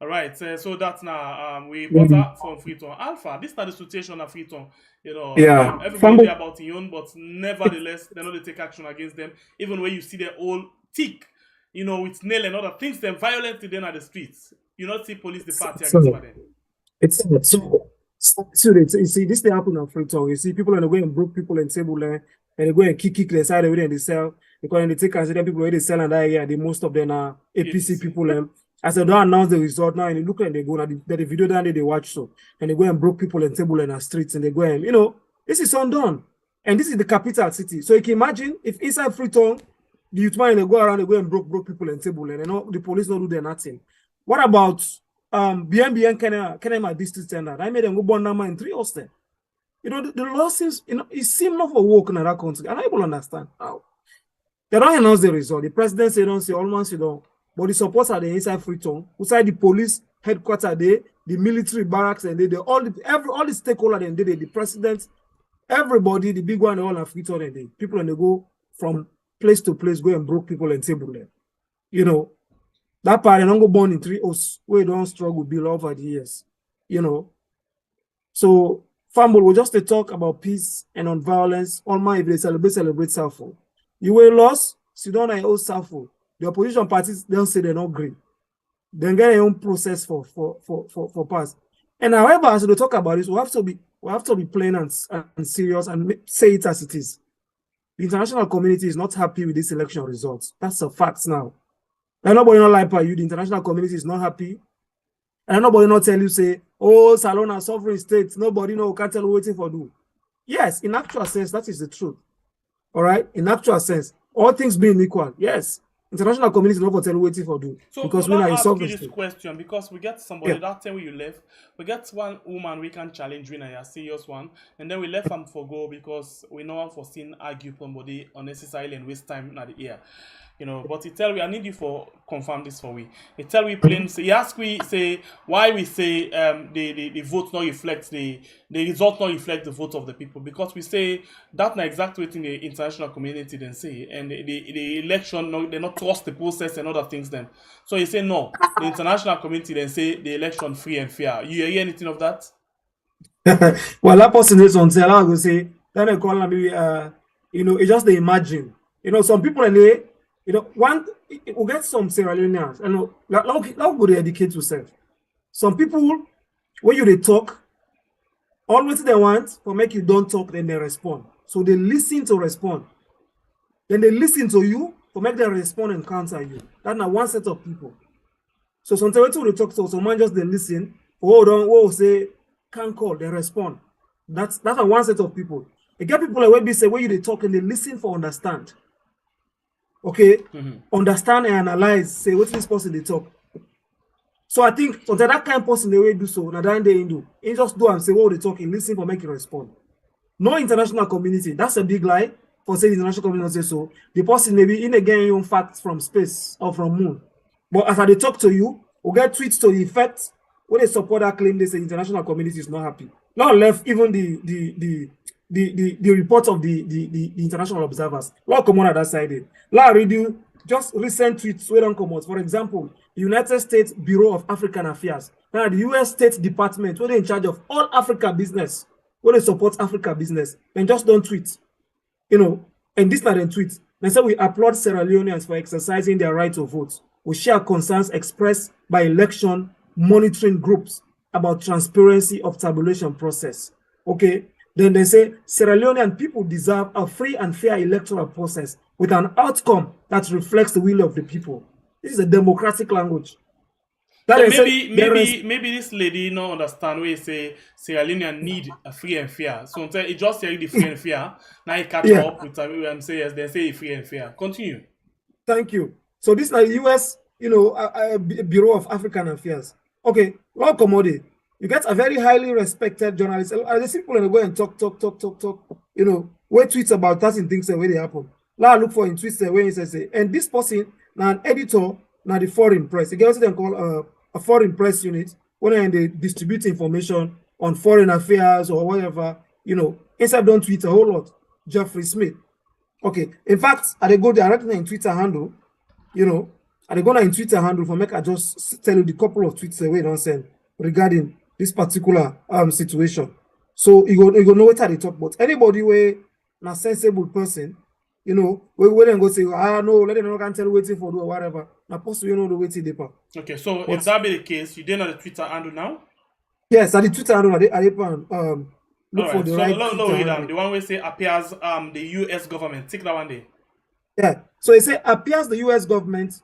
All right, so that's now we brought up from Freetown. Alpha, this is the situation of Freetown. You know, everybody about your own, but nevertheless, they know they take action against them. Even when you see their old tick, you know, with nail and other things, them violently then at the streets. You not see police the party against them. It's so you see this thing happen on Freetown. You see people are going and broke people in table and they go and kick the side of it and they sell because they take consider people where they sell and that area. The most of them are APC people. As they don't announce the result now, and they look and they go now the video down there they watch so and they go and broke people in table in the streets and they go and this is undone and this is the capital city. So you can imagine if inside Freetown the youth man they go around they go and broke people in table and the police don't do their nothing. What about BNB and KONEH district standard? I made them go burn number in 3 hostel. The law seems, it seems not for work in that country. And I don't understand how. They don't announce the result. The president say don't say almost don't. But the supporters are the inside Freetown, outside the police headquarters there, the military barracks and all the stakeholders and the president, everybody, the big one, all are Freetown and people and they go from place to place, go and broke people and table there. That part don't go born in 3 hosts where don't struggle build over the years, So Fumble will just talk about peace and non-violence. All my if they celebrate Southall. You will lost, sit down and host Southall. The opposition parties don't say they don't agree. Then get their own process for pass. And however, as we talk about this, we have to be plain and serious and say it as it is. The international community is not happy with this election results. That's a fact now. And nobody not lie by you. The international community is not happy. And nobody not tell you, say, oh, Salona, sovereign states. Nobody can't tell you waiting for do. Yes, in actual sense, that is the truth. All right? In actual sense, all things being equal, yes. International community is not going to tell you waiting for do. So because we are ask sovereign you this state. question because we get somebody that time where you left, we get one woman we can challenge when a serious one, and then we left them for go because we know unforeseen argue somebody unnecessarily and waste time at the ear. But he tell we I need you for confirm this for we. He tell we plain he ask we say why we say the vote not reflect the result not reflect the vote of the people because we say that not exactly what the international community then say and the election they not trust the process and other things then. So he say no, the international community then say the election free and fair. You hear anything of that? Well, that person is on tell I go say then they call me it's just they imagine. Some people and they we get some Sierra Leoneans, and how would they educate yourself? Some people, when they talk, always they want for make you don't talk, then they respond. So they listen to respond. Then they listen to you for make them respond and counter you. That's not one set of people. So sometimes when they talk to someone, just they listen. Say can't call, they respond. That's a one set of people. You get people like when say when they talk and they listen for understand. Okay, understand and analyze, say what this person they talk. So I think so that kind of person they will do so, now they do. He just do and say what they talking, listen for make you respond. No international community, that's a big lie for saying the international community say so. The person may be in again your own facts from space or from moon. But as they talk to you, we get tweets to the effect when they support that claim, they say international community is not happy. Not left even the the report of the international observers. What come on at that side? La read you just recent tweets where don't come out. For example, United States Bureau of African Affairs. Now the U.S. State Department, where they're in charge of all Africa business, where they support Africa business, and just don't tweet. You know, and this not in tweet. They say we applaud Sierra Leoneans for exercising their right to vote. We share concerns expressed by election monitoring groups about transparency of tabulation process. Okay. Then they say Sierra Leonean people deserve a free and fair electoral process with an outcome that reflects the will of the people. This is a democratic language. So maybe this lady don't understand where you say Sierra Leonean need a free and fair. So it just say the free and fair. Now you catch up with say yes, they say free and fair. Continue. Thank you. So this is the U.S. Bureau of African Affairs. Okay, well, commodity. You get a very highly respected journalist. The people go and talk. Where tweets about that and things where they happen. Now I look for in tweets where he says, and this person now an editor now the foreign press. They get what call a foreign press unit when they distribute information on foreign affairs or whatever. Inside don't tweet a whole lot. Jeffrey Smith. Okay. In fact, I go directly in Twitter handle. I go in Twitter handle for make I just tell you the couple of tweets we don't send regarding this particular situation. So you go know what they talk about. Anybody where a sensible person, we then go say, no, let them not tell waiting for do or whatever. Now post the waiting paper. Okay, so if that be the case, you didn't know the Twitter handle now? Yes, at the Twitter handle look for the right. The one where say appears the U.S. government. Take that one day. Yeah. So it say appears the U.S. government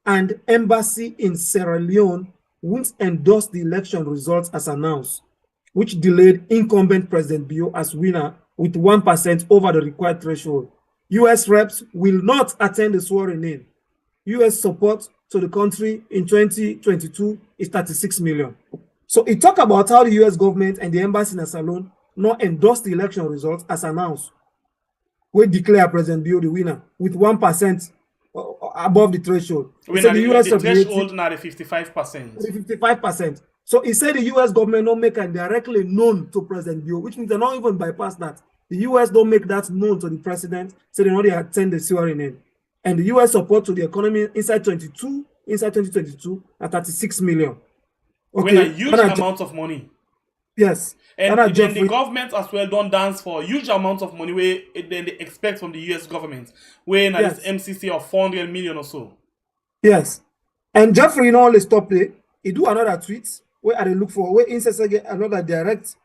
and embassy in Sierra Leone won't endorse the election results as announced, which delayed incumbent President Bio as winner with 1% over the required threshold. U.S. reps will not attend the swearing-in. U.S. support to the country in 2022 is 36 million. So it talk about how the U.S. government and the embassy in Sierra Leone not endorse the election results as announced. We declare President Bio the winner with 1% above the threshold. So the U.S. threshold now the 55%. The 55%. So he said the U.S. government don't make it directly known to President Bio, which means they don't even bypass that. The U.S. don't make that known to the president, so they only attend the swearing-in. And the U.S. support to the economy inside 2022 at 36 million. Okay. When a huge amount of money. Yes. And then the government as well don't dance for huge amounts of money where then they expect from the U.S. government, where now this MCC of 400 million or so. Yes. And Jeffrey only stop there. He do another tweet where I look for where insert get another direct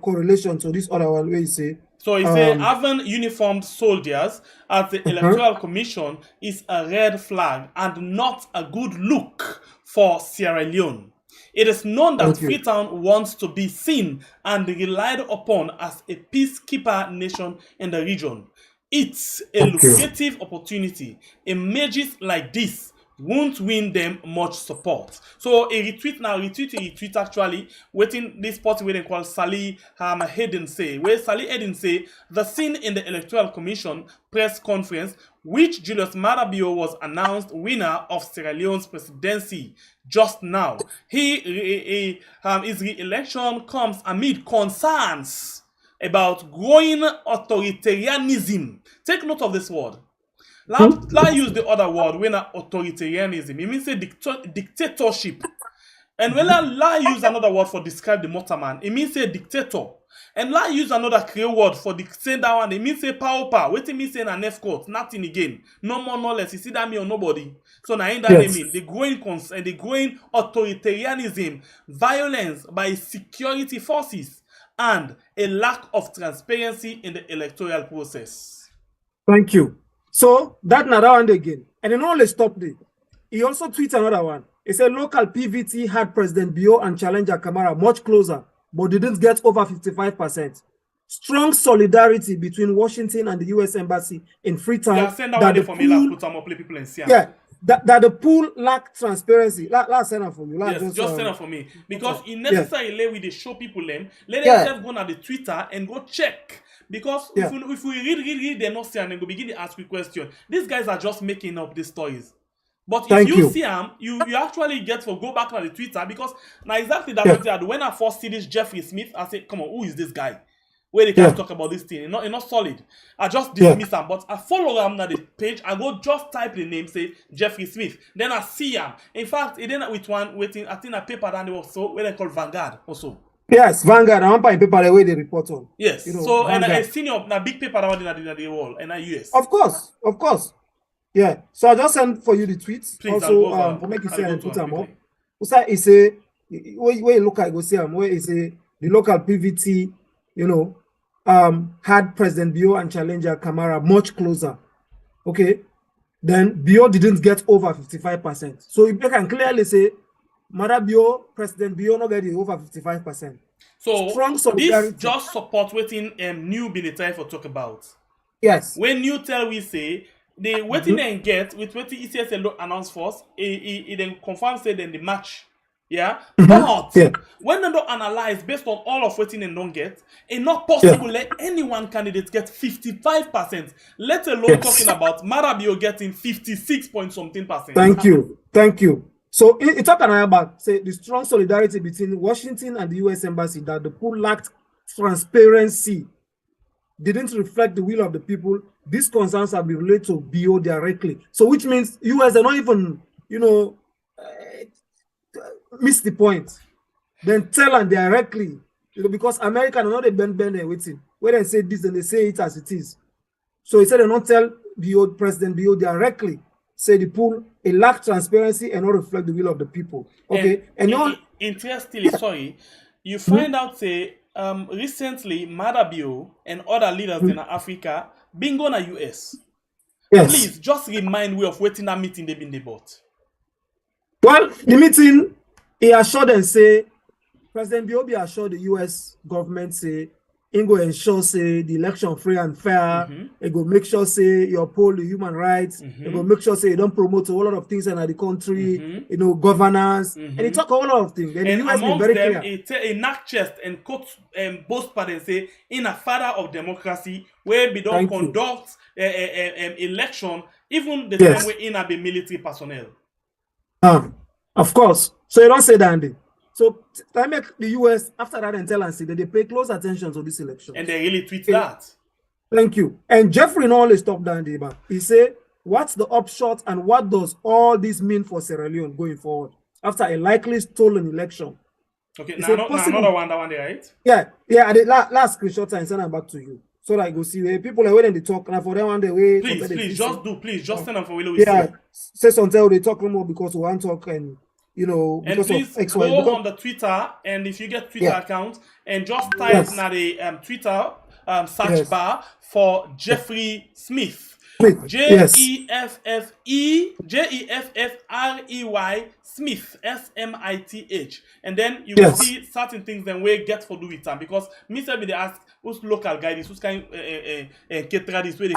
correlation to this other one where he say. So he say having uniformed soldiers at the Electoral Commission is a red flag and not a good look for Sierra Leone. It is known that Freetown wants to be seen and relied upon as a peacekeeper nation in the region. It's a lucrative opportunity. Images like this won't win them much support. So a retweet actually, waiting this party where they call Sally Hayden say, where Sally Hayden say, the scene in the Electoral Commission press conference, which Julius Maada Bio was announced winner of Sierra Leone's presidency just now. His re-election comes amid concerns about growing authoritarianism. Take note of this word. Let's use the other word when authoritarianism. It means a dictatorship. And when I use another word for describe the motorman, it means a dictator. And I use another Creole word for say that one, it means a power. What it means in an F court, nothing again. No more, no less. You see that me or nobody. So now in that mean the growing concern, the growing authoritarianism, violence by security forces, and a lack of transparency in the electoral process. Thank you. So that another one again. And then only stop there. He also tweets another one. He said local PVT had President Bio and challenger Kamara much closer, but didn't get over 55%. Strong solidarity between Washington and the U.S. Embassy in Freetown. Yeah, send that one for me, put some more people in Siam. Yeah, that the pool lacked transparency. Let's send that for you. Yes, just send that for me. Because it necessarily with the show people them, let themselves go on the Twitter and go check. Because if we read, they're not saying and go begin to ask you questions. These guys are just making up these stories. But if you see them, you actually get to go back on the Twitter because now exactly that what when I first see this Jeffrey Smith, I say, come on, who is this guy? where they can talk about this thing. It's not solid. I just dismiss them, but I follow them on the page. I go just type the name, say Jeffrey Smith. Then I see him. In fact, it didn't with one waiting. I think a paper that they also where they call Vanguard also. Yes, Vanguard. I want to paper the way they report on. Yes. So Vanguard. And I senior a big paper that in the wall and US. Of course. Yeah. So I just send for you the tweets. Please, also, for make you see and put them up. Also, it's a where you look at go see them where it's a the local PVT, had President Bio and challenger Kamara much closer. Okay. Then Bio didn't get over 55%. So you can clearly say Maada Bio, President Bio not getting over 55%. So strong solidarity. This just support waiting new military for talk about. Yes. When you tell we say the waiting and get with waiting ECSL announce first, it then confirm say then the match. Yeah, but when they don't analyze based on all of waiting and don't get, it's not possible let any one candidate get 55%, let alone talking about Maada Bio getting 56 point something percent. Thank you. So it's talking about say the strong solidarity between Washington and the US Embassy that the pool lacked transparency, didn't reflect the will of the people. These concerns have been related to Bio directly. So which means US are not even, miss the point. Then tell them directly, because America are not a bend and waiting. When they say this, then they say it as it is. So he said they don't tell President Bio directly. Say the pool, it lack transparency and not reflect the will of the people. Okay. And interestingly, sorry, you find out say recently Maada Bio and other leaders in Africa being gone to US. Yes. Please just remind me of waiting that meeting they've been debated. Well, the meeting he assured and say President Bio assured the US government say he go ensure say the election free and fair. He go make sure say you uphold the human rights. He go make sure say you don't promote a whole lot of things in the country, governance, and he talk a whole lot of things. And the US be very clear. He knock chest and quote both parties say in a father of democracy where we don't conduct election even the same way in a be military personnel. Of course. So you don't say that, Andy. So I make the US after that and tell and say that they pay close attention to this election. And they really tweet that. Thank you. And Jeffrey not only stopped down the back. He said, what's the upshot and what does all this mean for Sierra Leone going forward after a likely stolen election? Okay, now another one, right? Yeah. I did last screenshot and send them back to you. So that I go see where people are waiting to talk and for them one day way. Please just send them for Willow. Say something they talk more because we want to talk and because and please of go on the Twitter, and if you get Twitter account, and just type in the Twitter search bar for Jeffrey Smith. Jeffrey Smith, SMITH, and then you will see certain things then we get for do with them because me say they ask who's local guidance, who's kind cater this way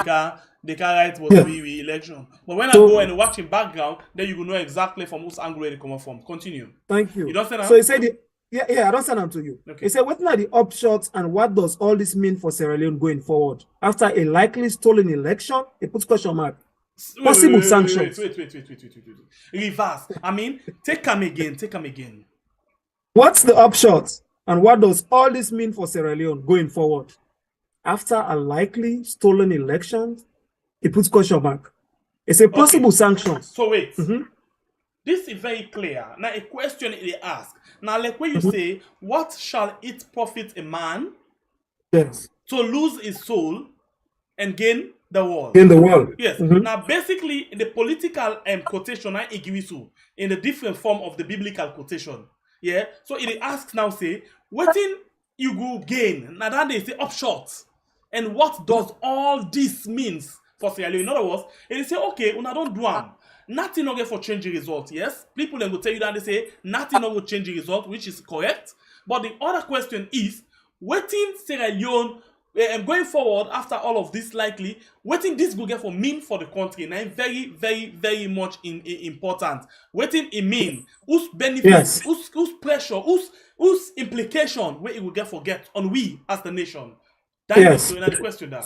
they can write what we election. But when I go and watch in background, then you will know exactly from whose angle they come from. Continue. Thank you. You don't say that? So he said I don't send them to you. Okay. He said, what are the upshots and what does all this mean for Sierra Leone going forward? After a likely stolen election, he puts question mark. Possible sanctions. Wait. Reverse. I mean, take them again. What's the upshot and what does all this mean for Sierra Leone going forward? After a likely stolen election, he puts question mark. It's a possible sanctions. So wait. This is very clear. Now a question they ask. Now like when you say, what shall it profit a man to lose his soul and gain the world? In the world. Yes. Now basically in the political quotation I give you in the different form of the biblical quotation. Yeah. So it asks now say, what in you go gain? Now that they say upshot. And what does all this means for Sierra Leone? In other words, they say, okay, una don't do am. Nothing not get for changing result. Yes, people then will tell you that they say nothing not will change the result, which is correct. But the other question is, waiting Sierra Leone going forward after all of this likely, waiting this will get for mean for the country. Now very, very, very much important. Waiting it mean whose benefits, whose pressure, whose implication where it will get on we as the nation. That is the question that.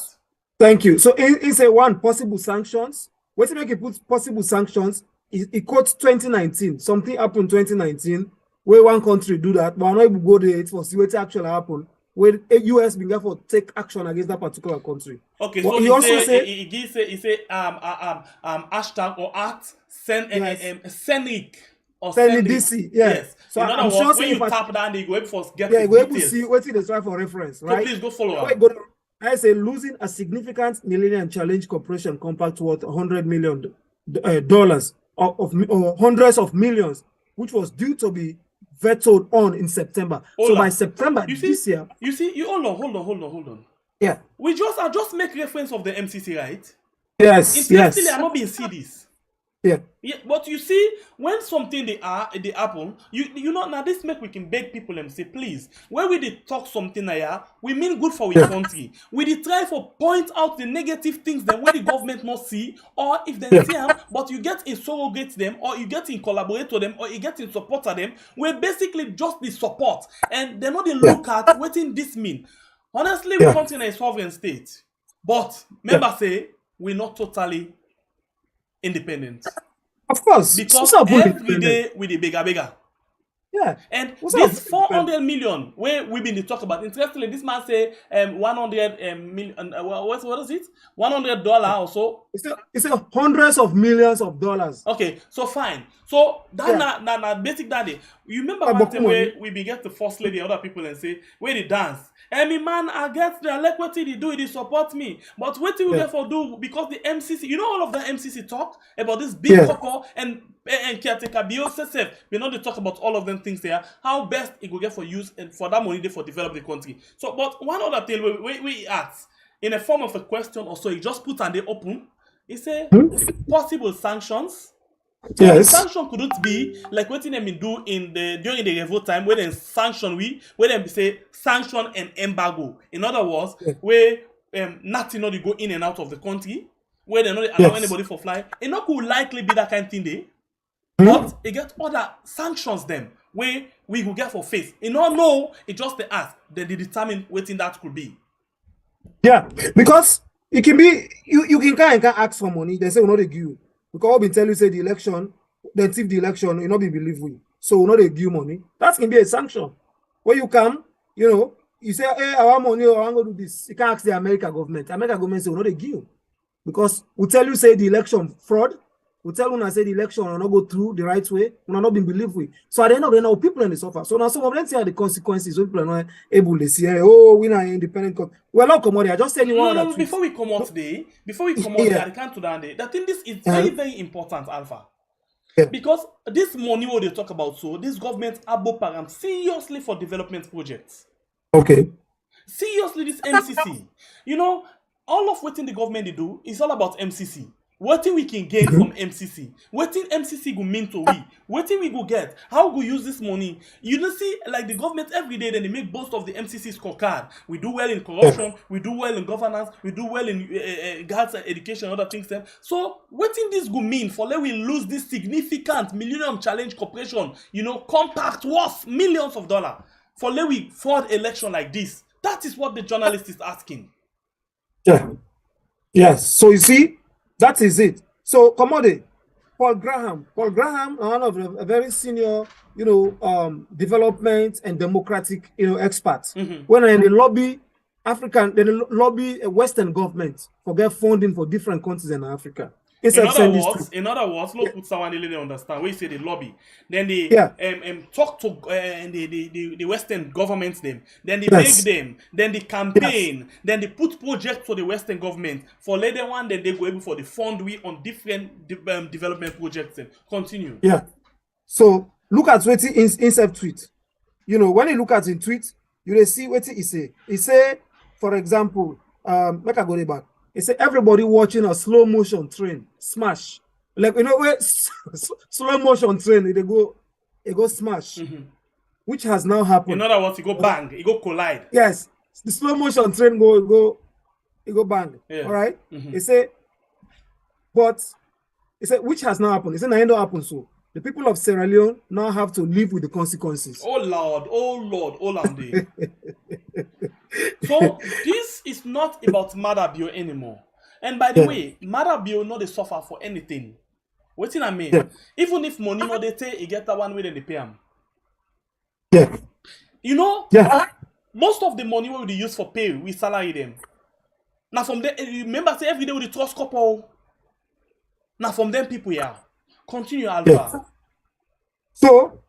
Thank you. So it's a one possible sanctions. What to make it put possible sanctions? It quotes 2019. Something happened 2019 where one country do that, but I'm not able to go there for see what actually happened. when a US began for take action against that particular country. Okay, But so he also said, he say hashtag or at send Senic or send Senic. DC, yeah. Yes. So In I'm other sure words, when say you if tap down, they go able for get yeah, the we're able to details. see what they try for reference, So right? please go follow Now, up. I say losing a significant Millennium Challenge Corporation compact worth $100 million dollars or hundreds of millions, which was due to be vetoed on in September. So by September this year, you hold on. yeah. I just make reference of the MCC, right? Yes, Interestingly, yes. I'm not being see this. Yeah. Yeah, but you see, when something they happen, you know now this make we can beg people and say, please, when we did talk something here, we mean good for our country. We did try for point out the negative things that where the government not see, or if they see them, but you get in surrogate them, or you get in collaborate with them, or you get in support of them, we're basically just the support, and they're not the look at what in this mean. Honestly, we come in a sovereign state, but remember say we're not totally independent. Of course. Because every day we the bigger. Yeah. And this 400 million where we've been talk about. Interestingly, this man say 100 million. What is it? $100 or so. It's hundreds of millions of dollars. Okay, so fine. So that na basic daddy. You remember one time where we begin to first lady other people and say where they dance. Me man, I get the like what they do, they support me. But what do we get for do because the MCC, you know all of the MCC talk about this big cocoa and caretaker BOSSF. We know they talk about all of them things there. How best it will get for use and for that money they for develop the country. So, but one other thing we ask in a form of a question or so, he just put and they open. He say possible sanctions. So the sanction couldn't be like what them do in during the revolt time where they sanction where them say sanction and embargo. In other words, where nothing not go in and out of the country, where they not allow anybody for fly. It not could likely be that kind of thing there. But it get other sanctions them where we will get for face. You know, it just the ask that they determine what thing that could be. Yeah, because it can be you can ask for money. They say we're not they give you. Because what we tell you say the election, then if the election, you not be believe we. So we're not they give you money. That can be a sanction. Where you come, you know, you say, hey, I want money or I want to do this. You can't ask the American government. American government say we're not they give you. Because we tell you say the election fraud. We tell you say the election will not go through the right way, will not be believed with. So at the end of the day, now people in the suffer. So now some of them see the consequences. So people are not able to see, oh, we are independent. We're not commodity. I just tell you one. No, before we come out today, I can't do that. I think this is very, very important, Alpha. Yeah. Because this money what they talk about, so this government abo param seriously for development projects. Okay. Seriously, this MCC. You know, all of what the government they do is all about MCC. What we can gain from MCC? What MCC go mean to we? What we go get? How we use this money? You don't see like the government every day. Then they make boast of the MCC scorecard. We do well in corruption. We do well in governance. We do well in girls education and other things. So what this go mean for let we lose this significant Millennium Challenge Corporation? You know, compact worth millions of dollars for let we fraud election like this. That is what the journalist is asking. Yeah. Yes. So you see. That is it. So, commodity, Paul Graham, one of a very senior, you know, development and democratic, you know, experts. When they lobby they lobby a Western government for get funding for different countries in Africa. In other words, look put someone really understand. We say they lobby, then they talk to the Western governments them, then they beg them, then they campaign, then they put projects for the Western government for later one. Then they go able for the fund we on different development projects. Then continue. Yeah. So look at what he insert tweet. You know when you look at in tweet, you will see what he say. He say, for example, make I go back. He said everybody watching a slow motion train smash, like you know where slow motion train it go smash, which has now happened. In other words, it go bang, it go collide. Yes, the slow motion train go bang. Yeah. All right. He said, which has now happened. He said, now it don't happen. So the people of Sierra Leone now have to live with the consequences. Oh Lord. So this is not about Maada Bio anymore. And by the way, Maada Bio not they suffer for anything. What I mean? Yeah. Even if money not they take, you get that one way then they pay them. Yeah. You know? Yeah. most of the money we dey use for pay, we salary them. Now from them, remember say every day we dey trust couple. Now from them people here. Continue, Alpha. Yeah. So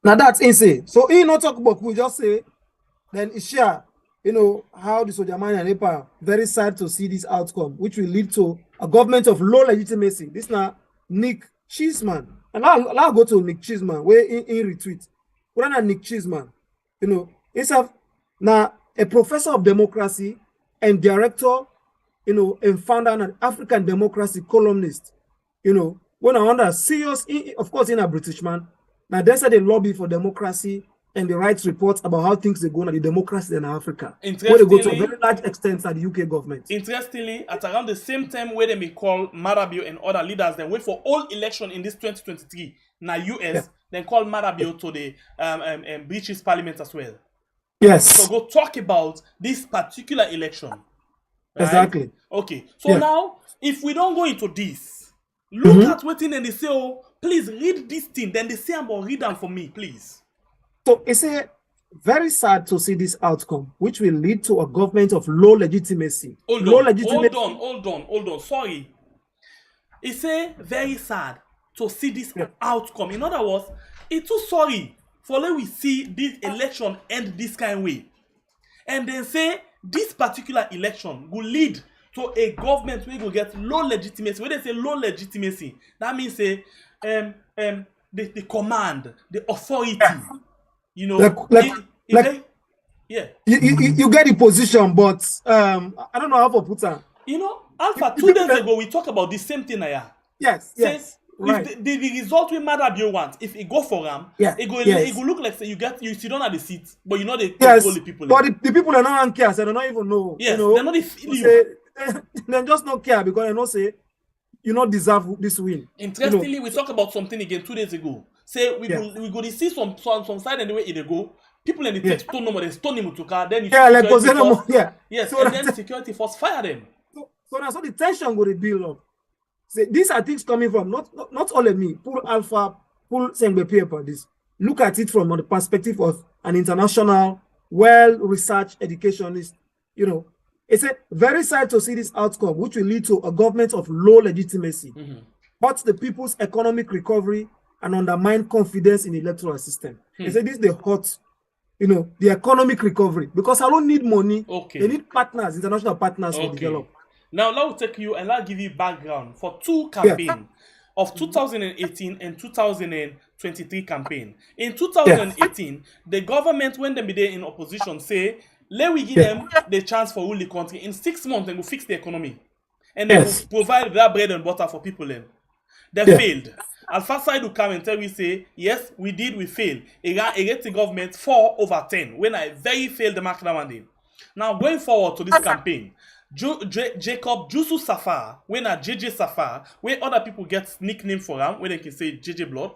now that's insane. So he not talk about, we just say then it's share, you know, how the Sojamani and EPA very sad to see this outcome, which will lead to a government of low legitimacy. This now Nick Cheeseman. And I'll go to Nick Cheeseman, where in retweet. What are Nick Cheeseman? You know, it's now a professor of democracy and director, you know, and founder and an African democracy columnist. You know, when I wonder serious, of course, in a British man. Now they said they lobby for democracy and the rights reports about how things they go on the democracy in Africa. Where they go to a very large extent at the UK government. Interestingly, at around the same time where they may call Maada and other leaders, then wait for all election in this 2023. Now US, then call Maada to the British Parliament as well. Yes. So go talk about this particular election. Right? Exactly. Okay. So now, if we don't go into this, look at what thing and they say, oh, please read this thing. Then they say about read them for me, please. So it's very sad to see this outcome, which will lead to a government of low legitimacy. Hold on. Sorry. It's very sad to see this outcome. In other words, it's too sorry for let we see this election end this kind of way. And then say this particular election will lead to a government where will get low legitimacy. When they say low legitimacy, that means the command, the authority. You know, you get the position, but I don't know how to put that. You know, Alpha, 2 days ago we talked about the same thing. Yes. Right. If the result we Maada want, if it go for him, it go look like say you sit down at the seat, but you know they control the people. But the people are not care, so they don't even know. Yes, you know, they're not they feel you. They just don't care because they know say you not deserve this win. Interestingly, you know, we talked about something again 2 days ago. Say we go to see some side and the way it go. People in the text stone number, they stone him to car. Then yes, so and then the security force fire them. So that's how the tension go to build up. See, these are things coming from not only me. Pull Alpha, pull Sengbe paper. This look at it from the perspective of an international, well-researched educationist. You know, it's very sad to see this outcome, which will lead to a government of low legitimacy, hurt the people's economic recovery, and undermine confidence in the electoral system. They say this is the hot, you know, the economic recovery, because I don't need money. They need partners, international partners to develop. Now let me take you and I'll give you background for two campaigns of 2018 and 2023 campaign. In 2018, the government, when they be there in opposition, say, let we give them the chance for rule the country. In 6 months, they will fix the economy. And they will provide that bread and butter for people. They failed. Alpha side will come and tell me, say, yes, we did, we failed. Against the government 4/10, when I very failed the market one day. Now, going forward to this campaign, Jacob Jusu Safar, when a JJ Safar, where other people get nickname for him, where they can say JJ Blood,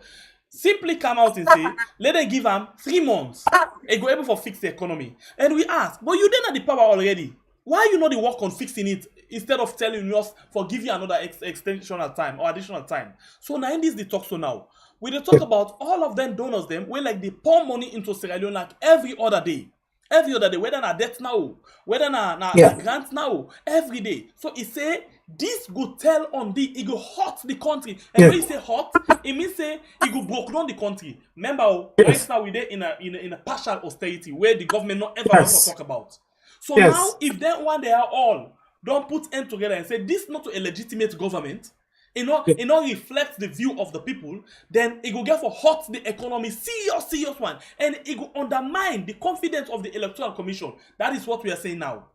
simply come out and say, let them give him 3 months. They go able for fix the economy. And we ask, but you didn't have the power already. Why you not the work on fixing it instead of telling us for give you another extensional time or additional time? So now in this they talk so now. We they talk about all of them donors them where like they pour money into Sierra Leone like every other day. Every other day, whether na debt now, whether na grant now, every day. So he say this go tell on it go hurt the country. And when you say hurt, it means say it go broke down the country. Remember, right now we're there in a partial austerity where the government not ever want to talk about. So now, if that one they are all don't put end together and say this not a legitimate government, it not reflects the view of the people, then it will get for hurt the economy, serious one, and it will undermine the confidence of the Electoral Commission. That is what we are saying now.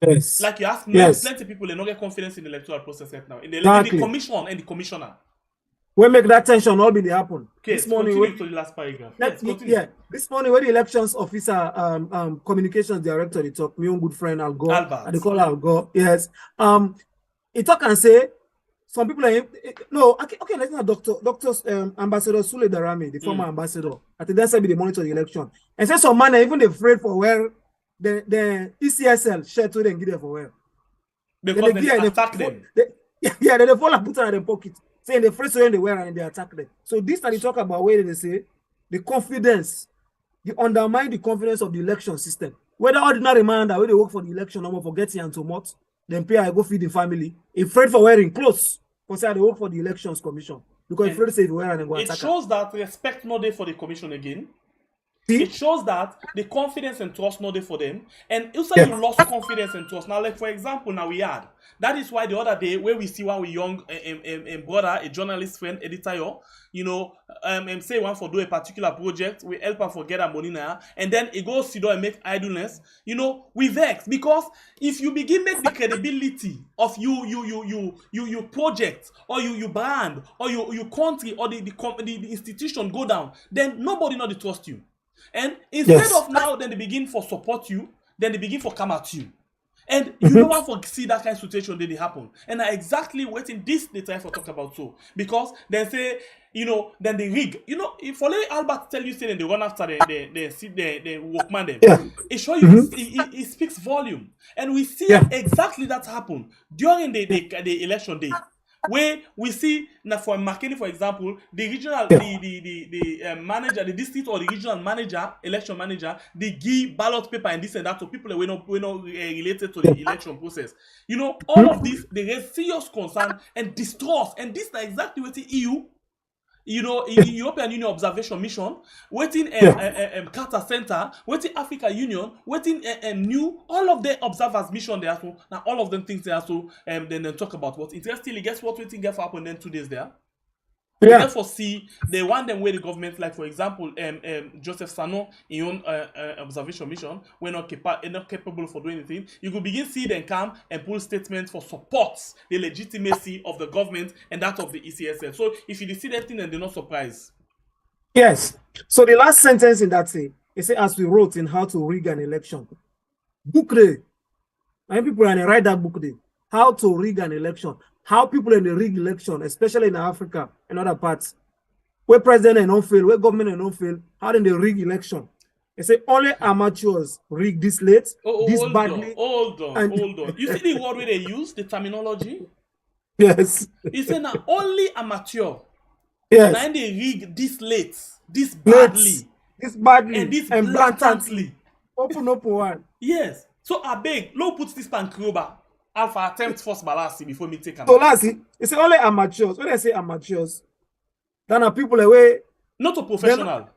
Yes. Like you ask me, plenty of people they don't get confidence in the electoral process right now, in the commission and the commissioner. We make that tension all be the happen. Okay, this morning to the last paragraph. This morning when the elections officer, communications director, they talk, my own good friend Al Gore, and they call Al Gore. Yes. He talk and say some people are okay. Let's not Ambassador Sule Darami, the former ambassador. I think that's why they monitor the election. And say some man even afraid for where the ECSL share to them give them for where. Because they attack them. They fall and put it in their pocket. Saying the first way they wear and they attack them. So this that they talk about where they say the confidence they undermine the confidence of the election system. Whether ordinary man that when they work for the election, no more forgetting and to mot, then pay I go feed the family. Afraid for wearing clothes, because they work for the elections commission. Because afraid to say if you wear and go it shows that respect not there for the commission again. See? It shows that the confidence and trust not there for them. And also you lost confidence and trust. Now, like for example, now we had. That is why the other day, where we see one we young brother, a journalist friend, editor, you know, say one for do a particular project, we help her for get her money now, and then it goes to do and make idleness. You know, we vex because if you begin make the credibility of you project or you brand or you country or the institution go down, then nobody not to trust you. And instead of now, then they begin for support you, then they begin for come at you. And you don't want to see that kind of situation that they happen. And I exactly waiting this they try to talk about so. Because they say, you know, then they rig. You know, if only Albert tell you say then they run after the workman them. It show you it speaks volume. And we see exactly that happen during the election day. Where we see now for McKinney, for example, the regional the manager, the district or the regional manager, election manager, they give ballot paper and this and that to people that were not related to the election process. You know, all of this they raise serious concern and distrust, and this is exactly what the EU, you know, European Union Observation Mission, waiting Carter Center, waiting Africa Union, waiting new, all of the observers mission there. So now all of them things there. So then they talk about what interestingly, guess what waiting get for happen then 2 days there. Therefore, see they want them where the government, like for example, Joseph Sano in own observation mission, we're not capable for doing anything. You could begin see them come and pull statements for support the legitimacy of the government and that of the ECSL. So if you see that thing, then they're not surprised. Yes. So the last sentence in that thing, it says, as we wrote in How to Rig an Election, book day. And people are write that book day. How to rig an election. How people in the rig election, especially in Africa and other parts, where president and not fail, where government and not fail, how do they rig election? They say only amateurs rig this late, this badly. Hold on. You see the word where they use, the terminology? Yes. It's saying now only amateur. Yes. And they rig this late, this badly. This badly. And this blatantly. Open one. Yes. So I beg, low put this pancroba. Alpha attempt first balasi before me take. So last, it's only amateurs. When I say amateurs, then are people away. Not a professional.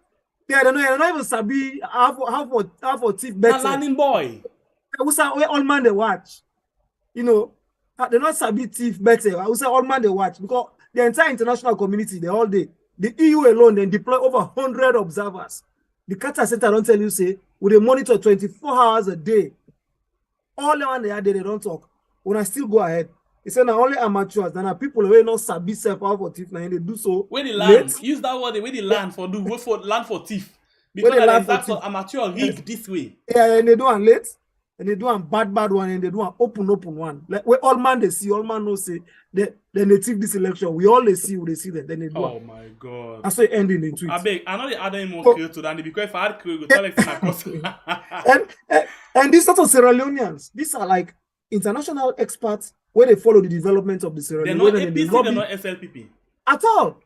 They're not even sabi how for thief better. Learning boy. We say all man they watch. You know, they're not sabi thief better. I will say all man they watch because the entire international community they all day. The EU alone then deploy over 100 observers. The Carter Center don't tell you say with a monitor 24 hours a day. All the one they are there, they don't talk. When I still go ahead, it's not only amateurs, then are people who not sabi self out for thief, and they do so. When they land, use that word. When they land for do go for land for thief, because that's amateur rig this way. Yeah, and they do one late, and they do one bad one, and they do one open one. Like where all man they see, all man no say. Then they take this election. We all they see them. Then they do. Oh my God! That's why ending in tweet. I beg. I know the other more clear to that because if I had clear, go tell and these sort of Sierra Leoneans, these are like international experts where they follow the development of the Sierra Leone. They're not APC, they're not SLPP. At all.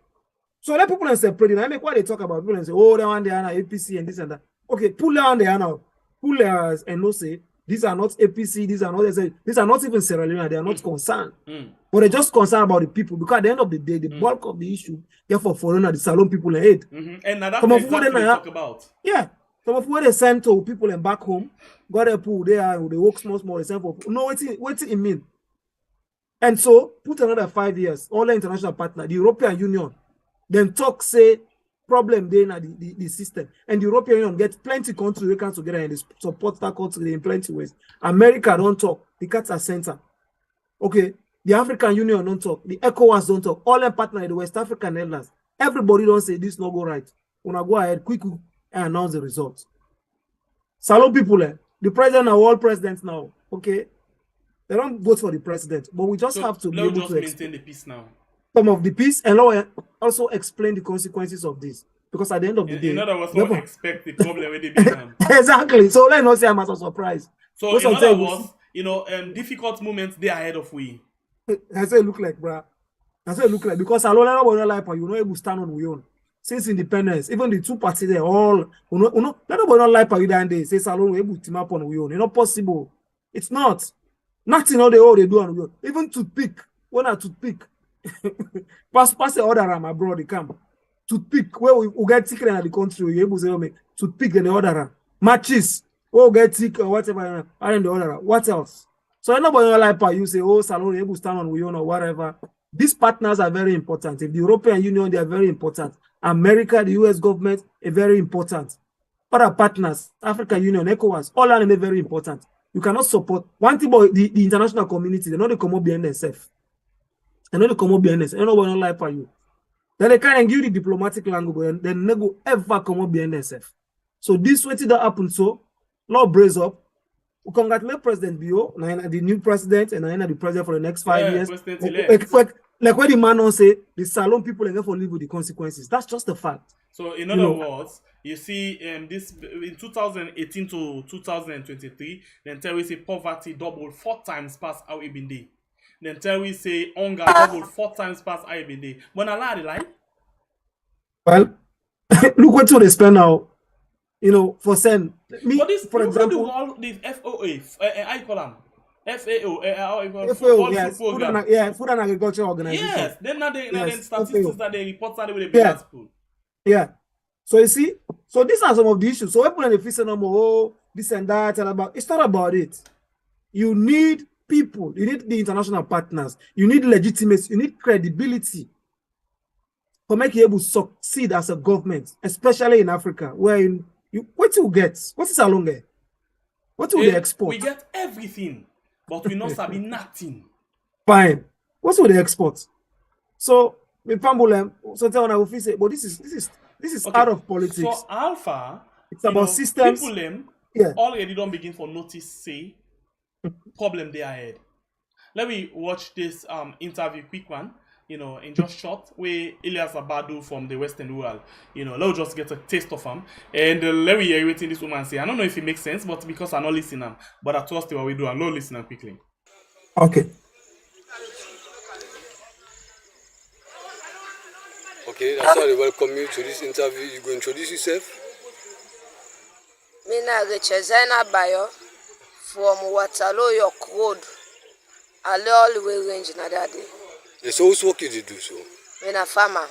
So let people separate. I make why they talk about people and say, oh, they want the APC and this and that. Okay, pull down the now. Pull theirs and no say, these are not APC, these are not even Sierra Leone, they are not concerned. But they're just concerned about the people because at the end of the day, the bulk of the issue, therefore, foreigner, the Salon people aid. And now that's exactly what they talk about. Yeah. Some of what they send to people and back home, got a pool there, they work small, they send for no, what it mean? And so put another 5 years, all the international partner, the European Union, then talk, say, problem there in the system. And the European Union gets plenty countries they come together and they support that country in plenty ways. America don't talk, the Carter Center. Okay, the African Union don't talk, the ECOWAS don't talk, all the partners, the West African Netherlands, everybody don't say this no go right. When I go ahead, quick and announce the results. Salon people, the president are all presidents now. Okay, they don't vote for the president, but we just have to be able to maintain the peace now. Some of the peace and also explain the consequences of this. Because at the end of the day, in other words, don't expect the problem where they begin. Exactly. So let's not say I'm a surprise. So in other words, you know, difficult moments they ahead of we. That's what it look like, bruh. That's what it look like because I don't know life, you know, able to stand on we own. since independence, even the two parties, they all, nobody not like you that day. Say Salon, we able to team up on we own. It's not possible. It's not. Nothing all they do on we own. Even toothpick, when I toothpick, pass the order ram abroad the camp. Toothpick, where we get ticket in the country, we able to say, me toothpick in the order ram. Matches, we get ticket or whatever, and in the order ram. What else? So nobody not like you say, oh Salon, we able to stand on we own or whatever. These partners are very important. If the European Union, they are very important. America, the US government, are very important. Other partners, African Union, ECOWAS, all are very important. You cannot support one thing about the international community. They know they come up behind themselves. They know they come up behind themselves. They know what not like for you. Then they can't give the diplomatic language, and they never ever come up behind themselves. So this way that happened. So, Lord brace up. We congratulate President Bio, the new president, and the president for the next 5 years. Like what the man on say, the Salon people are going to live with the consequences. That's just a fact. So in other words, you see, this in 2018 to 2023, then tell we say poverty doubled 4 times past how it been day. Then tell we say hunger doubled 4 times past how it been day. But a lot like. Well, look what they spend now. You know, for send me, but this, for example, all these FOA, I call them FAO, yes, Food and Agriculture Organization. Yes, then now they statistics FAO. that they report that with the school. Yeah. So you see, so these are some of the issues. So people in the face no more, oh, this and that, and about it's not about it. You need people, you need the international partners, you need legitimacy, you need credibility for make you able to succeed as a government, especially in Africa, where what you get? What is Alonge? What will they export? We get everything, but we not sabi nothing. Fine. What will they export? So with Pambulem, sometimes I will say, but this is okay. Out of politics. So Alpha, it's about systems. People yeah. Already don't begin for notice say problem they ahead. Let me watch this interview, quick one. In just short, where Elias Abadu from the Western World, let's just get a taste of him. And let me hear everything this woman say. I don't know if it makes sense, but because I'm not listening, but I trust what we do, I'm not listening quickly. Okay. Okay, that's how they welcome you to this interview. You go introduce yourself. Mina Rechezena Bayo from Waterloo, York Road. I all the way range na that day. Yes, so whose work did you do so? I'm a farmer.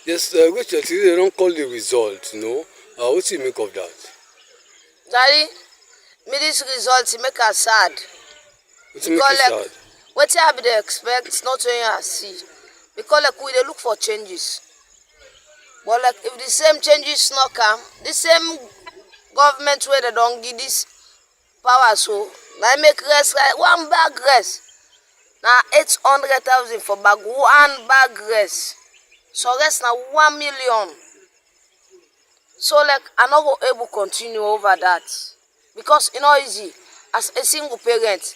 Yes, which they don't call the result, what do you make of that? Daddy, this result make us sad. What do you make sad? What you they expect is not what you see. Because we they look for changes. But if the same changes not come, the same government where they don't give this power, so they make rest like one bag rest. Now 800,000 for bag, one bag rest. So rest now 1 million. So I'm not able to continue over that. Because it's not easy. As a single parent,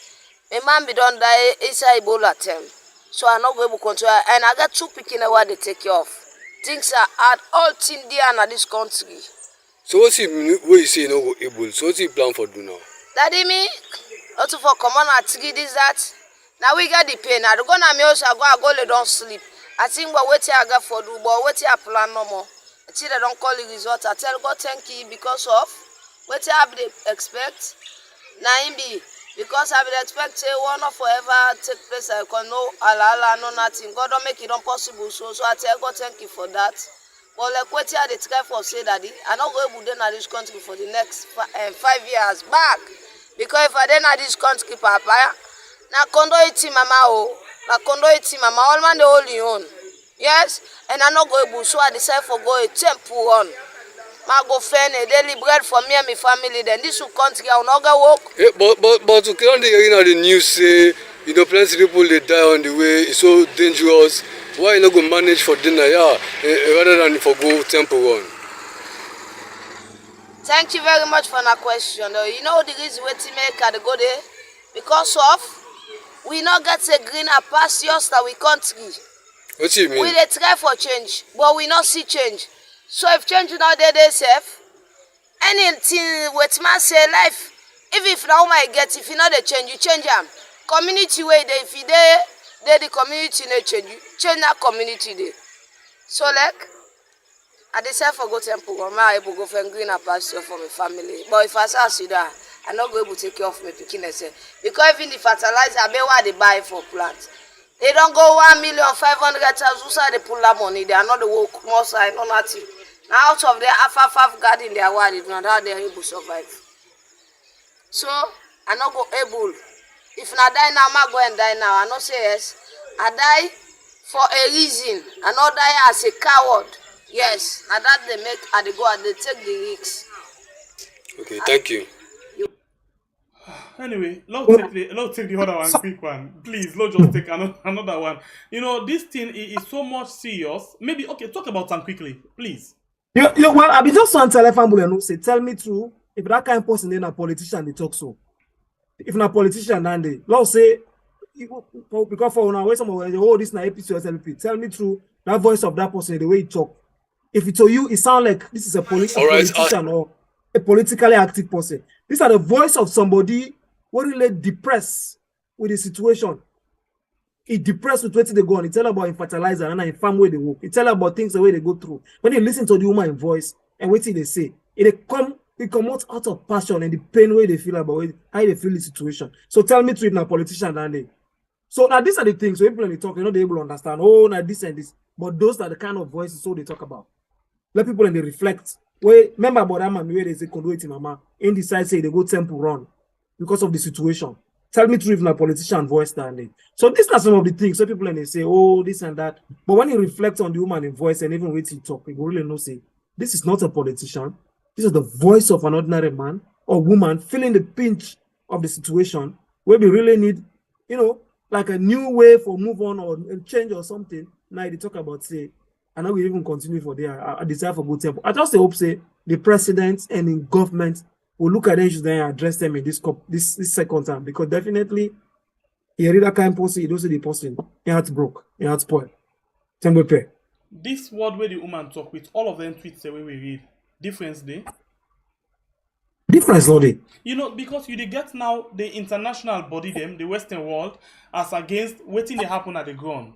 my man be done die inside Ebola term. So I'm not able to continue. And I got 2 picking where they take you off. Things are hard all in there in this country. So what you say no go able? So what you plan for do now? Daddy me, not for come on at this that. Now we got the pain. I don't go na me also go they don't sleep. I think what I got for do, but what I plan no more. Until they don't call the result. I tell God thank you because of what I expect. Now be because I will expect say one of forever take place. I can no Allah no nothing. God don't make it impossible. So I tell God thank you for that. But like what I try for say daddy, I not go able to in this country for the next 5 years back. Because if I then at this country, Papa, na kondo iti mama, all man the only own. Yes, and I not go able, so I decide for go a temple on. I go find a daily bread for me and my family. Then this will country I will not go work. But you can't hear the news say plenty people they die on the way. It's so dangerous. Why you not go manage for dinner, rather than for go temple on? Thank you very much for that question. You know the reason why to make I go there because of we not get a greener pastures that we country. What do you mean? We dey try for change, but we not see change. So if change not there, they safe. Anything with man say life. If now my get, if you know the change, you change them. Community way they if you they the community they change that community there. So I decide for go temple, or I able go for green a pasture for my family. But if I say that, I not go able to take care of my picking because even the fertilizer, I bet what they buy for plants. They don't go 1,500,000. Who say they pull that money? They are not the work more side, no nothing. Now out of their half garden, they are worried. If not how they are able to survive. So I not go able. If I die now, I go and die now. I not say yes. I die for a reason. I not die as a coward. Yes, and that they make and they go and they take the risks. Okay, thank you. Anyway, let's take the other one, quick one. Please, let's just take another one. You know, this thing is so much serious. Maybe, okay, talk about them quickly, please. Well, I be just on telephone and say, tell me true, if that kind of person then a politician, they talk so. If not a politician, then they, let's say, because for now, some of oh, this is not APC. Tell me true, that voice of that person, the way he talk. If it's to you, it sounds like this is a politician or a politically active person. These are the voice of somebody who really depressed with the situation. He depressed with what they go on. He tell about fertilizer and in farm where they work. He tell about things the way they go through. When you listen to the woman voice and what they say, it come out of passion and the pain way they feel about it, how they feel the situation. So tell me to if not politician and they. So now these are the things. So people when they talk, they able to understand. Oh, now this and this. But those are the kind of voices so they talk about. Let people and they reflect. Remember about that man where they say conduit mama in the side say they go temple run because of the situation. Tell me true if not politician voice standing. So these are some of the things. So people and they say, oh, this and that. But when you reflect on the woman in voice and even wait to talk, you really know say this is not a politician. This is the voice of an ordinary man or woman feeling the pinch of the situation where we really need, like a new way for move on or change or something. Now they talk about say. And I will even continue for there. I desire for good temple. I just hope say the president and in government will look at the issues and address them in this second time because definitely he read that kind of person, he don't see the person. He heart broke, he heart spoiled. Temple pay. This word where the woman talk with all of them tweets the way we read. Difference day. Difference no day. Because you get now the international body them, the Western world, as against waiting they happen at the ground.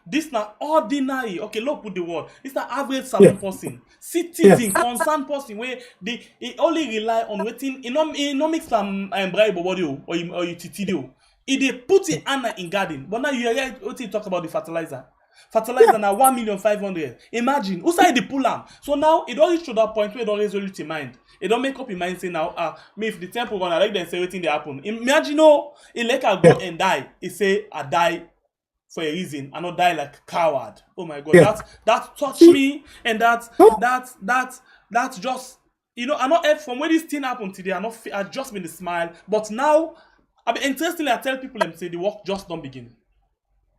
This not ordinary. Okay, look, put the word. This not average salon person, citizen, concerned person where they only rely on waiting. It no mix some bribe or you titidio. They put it in garden. But now you hear what you talk about the fertilizer. Fertilizer now 1,500,000. Imagine who say the pull am. So now it don't reach to that point where it don't resolve your mind. It don't make up your mind say now me if the temple gonna like them say waiting they happen. Imagine it like I go and die. It say I die for a reason and not die like a coward. Oh my God, that touched me, and that's just I not from when this thing happened today. I just been the smile, but now interestingly I tell people them say the work just don't begin.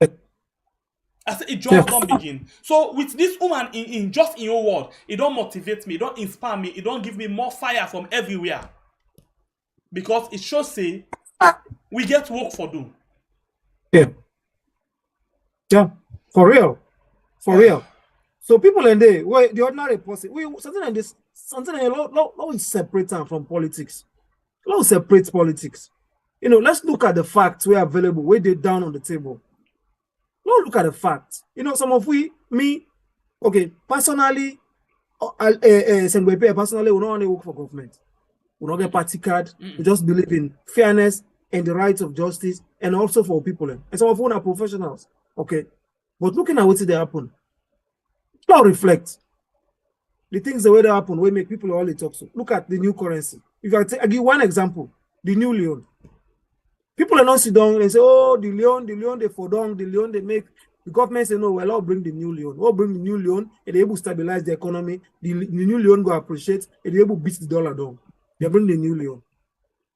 I say it just don't begin. So with this woman in your word, it don't motivate me, it don't inspire me, it don't give me more fire from everywhere because it shows say we get work for do. Yeah, for real. So people in there, the ordinary person, something we separate them from politics. Let's separate politics. Let's look at the facts we are available, where they down on the table. Let's look at the facts. Some of me, okay, personally, personally, we don't want to work for government. We don't get party card. We just believe in fairness and the rights of justice, and also for people. And some of us are professionals. Okay, but looking at what they happen, now reflect the things the way they happen, we make people only talk so. Look at the new currency. If I give one example, the new Leon. People are not sit down and say, oh, the Leon, they fall down, the Leon they make. The government say, no, well, I'll bring the new Leon. We'll bring the new Leon, and they're able to stabilize the economy. The new Leon go appreciate, and they're able to beat the dollar down. They bring the new Leon.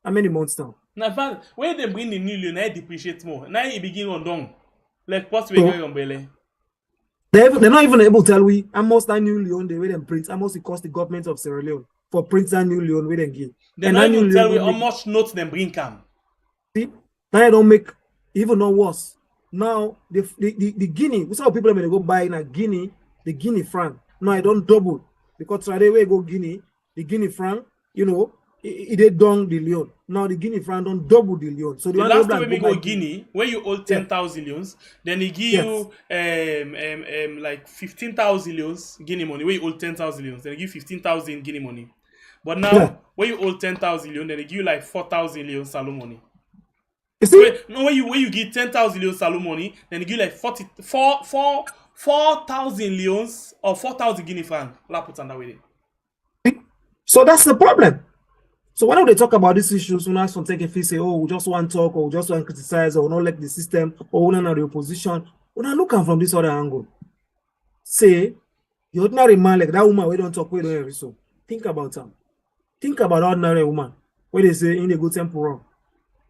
How many months now? Now, when they bring the new Leon, I depreciate more. Now it begin on down. Like what's we going on belly? They're not even able to tell we how much that new Leon they them print, how much it cost the government of Sierra Leone for print that new Leon we then give. They're not even tell we how much notes them bring come. See, now I don't make even no worse. Now the Guinea, we saw people when they go buy in a Guinea, the Guinea franc. Now I don't double because today we go Guinea, the Guinea franc, it it did down the Leon. Now the Guinea franc don't double the Leon. So the last time we go Guinea, when you hold 10,000 leons, then they give you like 15,000 leons Guinea money. When you hold 10,000 leons, then they give 15,000 Guinea money. But now when you hold 10,000 leons, then they give you like 4,000 leons salon money. You see? When you give 10,000 leons salon money, then they give you like 4,000 leons or 4,000 Guinea franc. So that's the problem. So when they talk about these issues, when some take a fee say, oh, we just want to talk, or we just want to criticize, or we don't like the system, or we don't know the opposition. When I look at from this other angle, say, the ordinary man like that woman, we don't talk, we don't hear so. Think about them. Think about ordinary woman, where they say in the good temporal.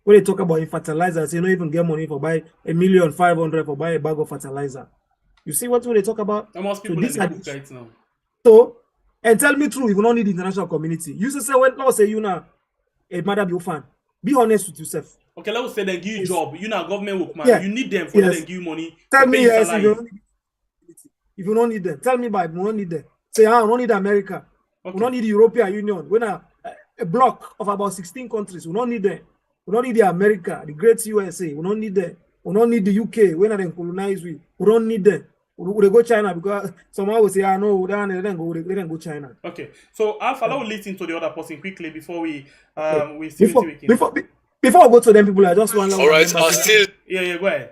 When they talk about fertilizers, you don't even get money for buy 1,500,000 for buy a bag of fertilizer. You see what they talk about? Almost people in the book right now. So, and tell me true, you don't need the international community. You say, when let's say you now a Maada be fan, be honest with yourself. Okay, let's say they give you job. You know, government workman. Yeah. You need them for them to give you money. Tell me yes, if you don't need them. Tell me by we don't need them. Say, we don't need America. Okay. We don't need the European Union. We're a block of about 16 countries. We don't need them. We don't need the America, the great USA. We don't need them. We don't need the UK. We're not colonized. We don't need them. We go China because someone will say, "I know." We then go China. Okay, so Alpha, let's listen to the other person quickly before we before I go to them people, I just want. All right, I'll still. Yeah, go ahead.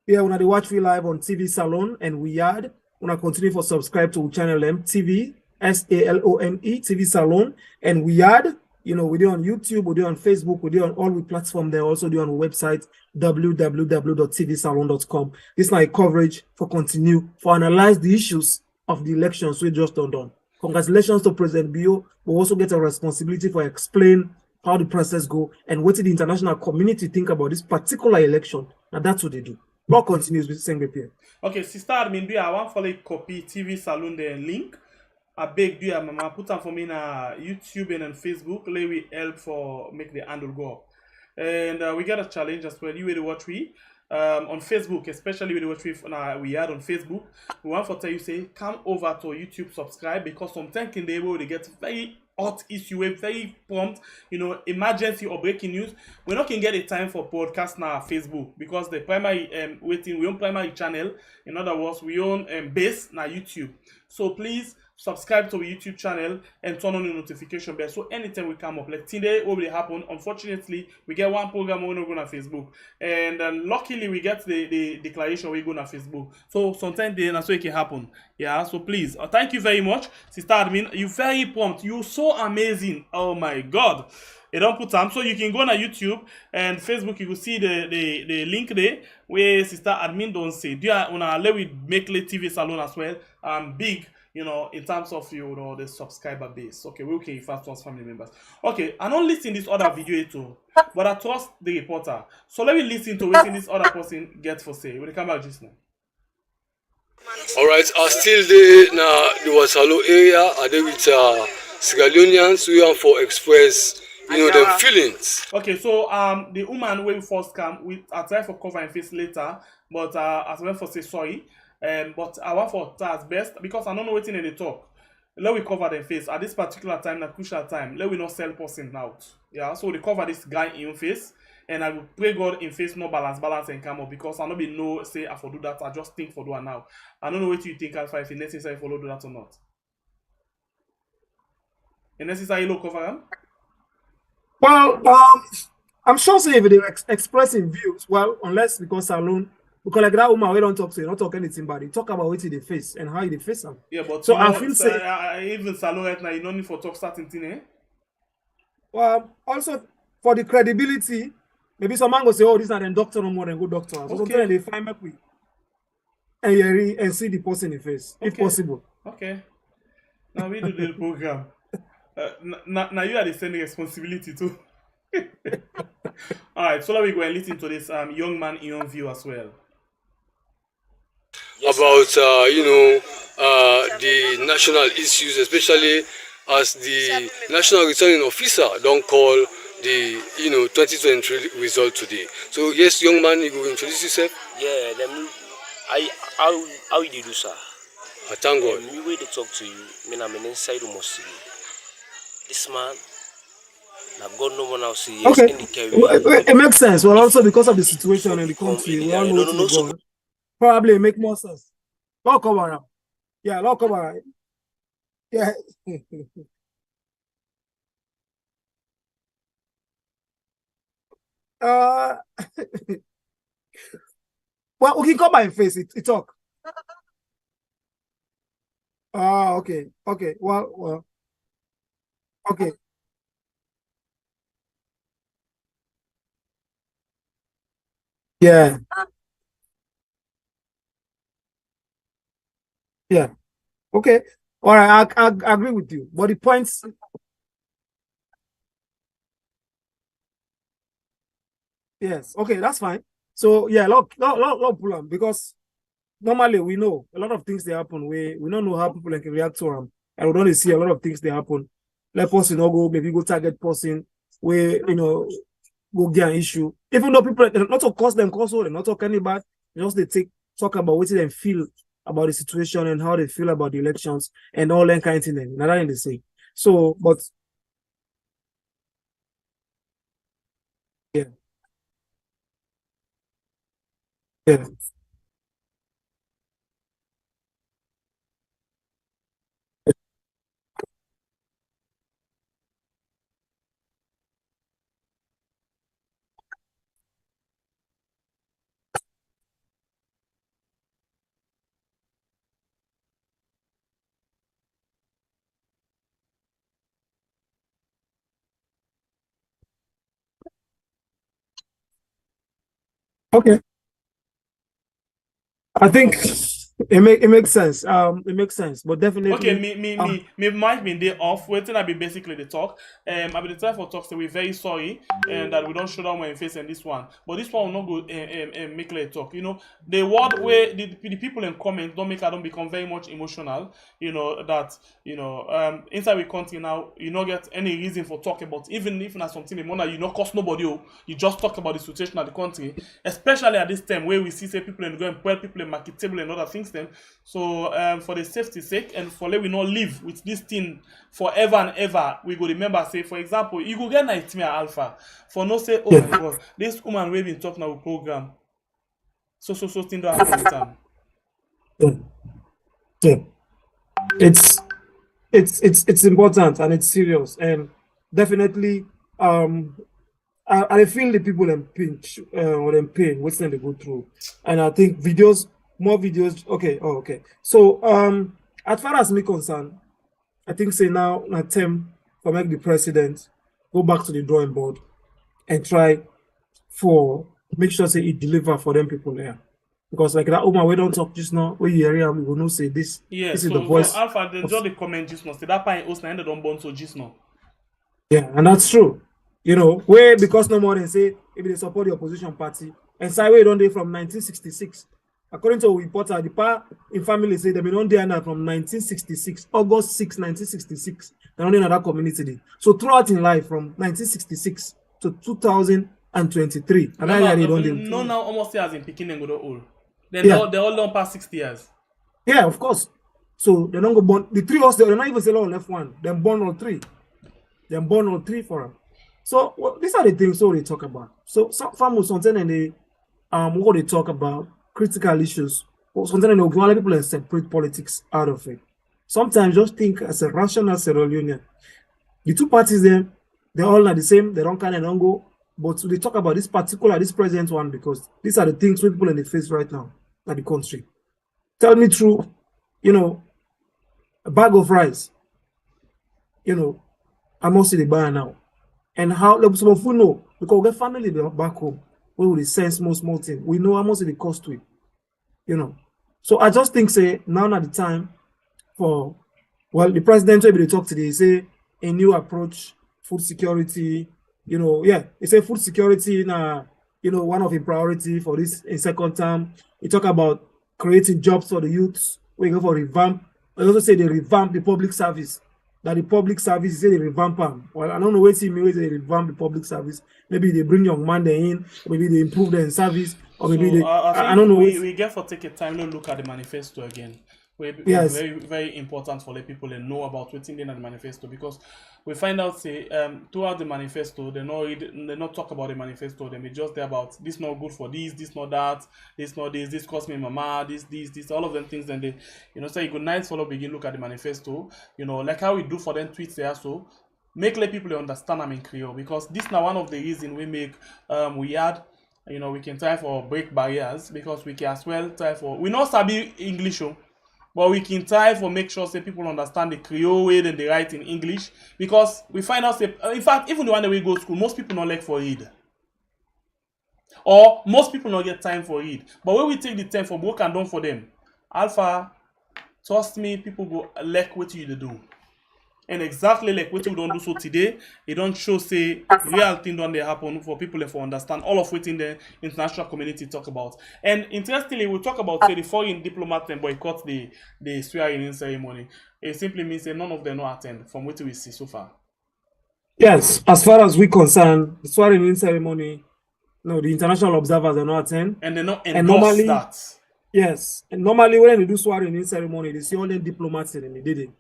Yeah. When they watch me live on TV Salon and Weird, when I continue for subscribe to channel M TV SALONE TV Salon and Weird. You know, we do on YouTube, we do on Facebook, we do on all the platforms there. Also do on our website www.tvsalon.com. This is my coverage for continue for analyze the issues of the elections we just done. Congratulations to President Bio. We also get a responsibility for explain how the process go and what did the international community think about this particular election. Now that's what they do. What continues with the same repair. Okay, sister admin, do I want follow copy TV Salon the link? I beg you, mama, put them for me na YouTube and on Facebook. Let we help for make the handle go up. And we got a challenge as well. You will watch we on Facebook, especially with the watch we had on Facebook. We want to tell you say come over to YouTube, subscribe because sometimes in the able they get very hot issue, very prompt, you know, emergency or breaking news. We're not gonna get a time for podcast now Facebook because the primary we own primary channel. In other words, we own base now YouTube. So please subscribe to our YouTube channel and turn on the notification bell. So anytime we come up, like today, what will happen? Unfortunately, we get one program we're not going on Facebook, and luckily we get the declaration we go on Facebook. So sometimes that's what it can happen. Yeah. So please, thank you very much, sister admin. You very prompt. You so amazing. Oh my God. You don't put time, so you can go on YouTube and Facebook. You will see the link there where sister admin don't say. Do you wanna let we make the TV Salon as well? Big. You know, in terms of the subscriber base. Okay, we okay first one's family members. Okay, I don't listen this other video too, but I trust the reporter. So let me listen to what this other person gets for say. When they come back just now. All right, I still there now. The Wasalo area. I there with Sierra Leoneans who want for express them feelings. Okay, so the woman when we first come, I try for cover and face later, but as well for say sorry. But I want for as best because I don't know what's in the talk. Let we cover the face at this particular time, that crucial time. Let we not sell person out. Yeah, so they cover this guy in face, and I will pray God in face no balance and come up because I don't be no say I for do that. I just think for do it now. I don't know what you think Alpha if it's necessary follow do that or not. Is necessary low cover them? Well, I'm sure say if they're expressing views, well, unless because alone. Because like that woman, we don't talk to you, don't talk anything about it. Talk about what they face and how they face them. Yeah, but so I feel say even Salon right now, you don't need for talk certain thing, eh? Well, also for the credibility, maybe someone go say, "Oh, this is not a doctor no more than good doctor." So sometimes they find back with and see the person in the face, if possible. Okay. Now we do the program. Now you are the same responsibility too. All right, so let me go and listen to this young man in your view as well. About the national issues, especially as the national returning officer don't call the 2023 result today. So yes, young man, you will introduce yourself. Yeah, how you do, sir? I thank God. Me way to talk to you, I'm inside the mosque. This man, Okay, it makes sense. Well, also because of the situation in the country, we all know what's going on. Probably make more sense. Lock cover up. Yeah, lock cover up. Yeah. Well, we can come by face it talk. Okay. Okay. Well. Okay. Yeah. Yeah. Okay. All right. I agree with you. But the points. Yes. Okay. That's fine. So yeah, look, pull because normally we know a lot of things they happen. We don't know how people can react to them, and we don't see a lot of things they happen. Let person not go, maybe go target person where go get an issue. Even though people not to cause them cause, they're not talk any bad, just they talk about what they feel about the situation and how they feel about the elections and all that kind of thing. Nothing they say. So, but yeah, yeah. Okay. I think it makes sense. It makes sense, but definitely. Okay, me might be day off. Waiting, I be basically the talk. I be the time for talk. So we're very sorry, and that we don't show down when facing this one. But this one will not go make a talk. The word where the people in comments don't make I don't become very much emotional. That inside we country now, you not get any reason for talk about even if not something you not cost nobody. You just talk about the situation of the country, especially at this time where we see say people and go and put people in market table and other things. Them so for the safety sake and for let we not live with this thing forever and ever, we go remember say for example you go get nightmare alpha for no say oh my god this woman we been talking about program so thing don't happen with them. Yeah. It's important and it's serious and definitely I feel the people in pinch or in pain what's they go through, and I think more videos. Okay. So as far as me concerned, I think say now an attempt for make the president go back to the drawing board and try for make sure say it deliver for them people there. Because like that woman we don't talk just now, where you hear we will not say this. Yeah, this so, is the voice. So Alpha, they just the comment just now. Say that pine host na don't born so just now. Yeah, and that's true. Where because no more than say if they support the opposition party and say we don't dey from 1966. According to a reporter, the power in family say they been on there now from 1966, August 6, 1966. They're only in that community day. So throughout in life from 1966 to 2023. And they don't no now almost as in picking and go old. Then they all don't pass 60 years. Yeah, of course. So they don't go born the three of they're not even say left one. Then born all three. Then born all three for them. So these are the things we talk about. So some famous something and they what they talk about critical issues. Sometimes they want people and separate politics out of it. Sometimes just think as a rational Sierra Leonean. The two parties they're all not the same, they don't go. But they talk about this present one because these are the things we people in the face right now at the country. Tell me true, a bag of rice, I must see the buy now. And how some of you know, because we get family back home, where we sense small thing. We know how much it cost to it. So I just think say now at the time for the president will be talk today, say a new approach, food security, he say food security now, one of the priority for this in second term. He talk about creating jobs for the youths. We go for revamp. I also say they revamp the public service. That the public service is a revamp them. Well, I don't know what they revamp the public service. Maybe they bring young man in, maybe they improve their service, or maybe I don't know. We get for take a time to look at the manifesto again. Yes. very, very important for the people to know about what's in the manifesto, because we find out say throughout the manifesto they not talk about the manifesto, they may just say about this not good for this not that, this not this cost me mama, this all of them things. Then they say good night follow begin look at the manifesto, like how we do for them tweets there, so make let people understand I'm in Creole, because this now one of the reasons we make we add we can try for break barriers, because we can as well try for we not sabi English, but we can try for make sure say people understand the Creole way then they write in English, because we find out say in fact even the one that we go to school, most people not like for read, or most people not get time for read, but when we take the time for work and done for them, Alpha, trust me, people go like what you do. And exactly like what we don't do so today, it don't show say real thing don't they happen for people to understand all of what in the international community talk about. And interestingly, we talk about say the foreign diplomats and boycott the swearing-in ceremony. It simply means that none of them no attend from what we see so far. Yes, as far as we concern, the swearing-in ceremony, no, the international observers are not attend. And they not And endorse normally, that. yes, and normally when they do swearing-in ceremony, they see all the diplomats and they did it.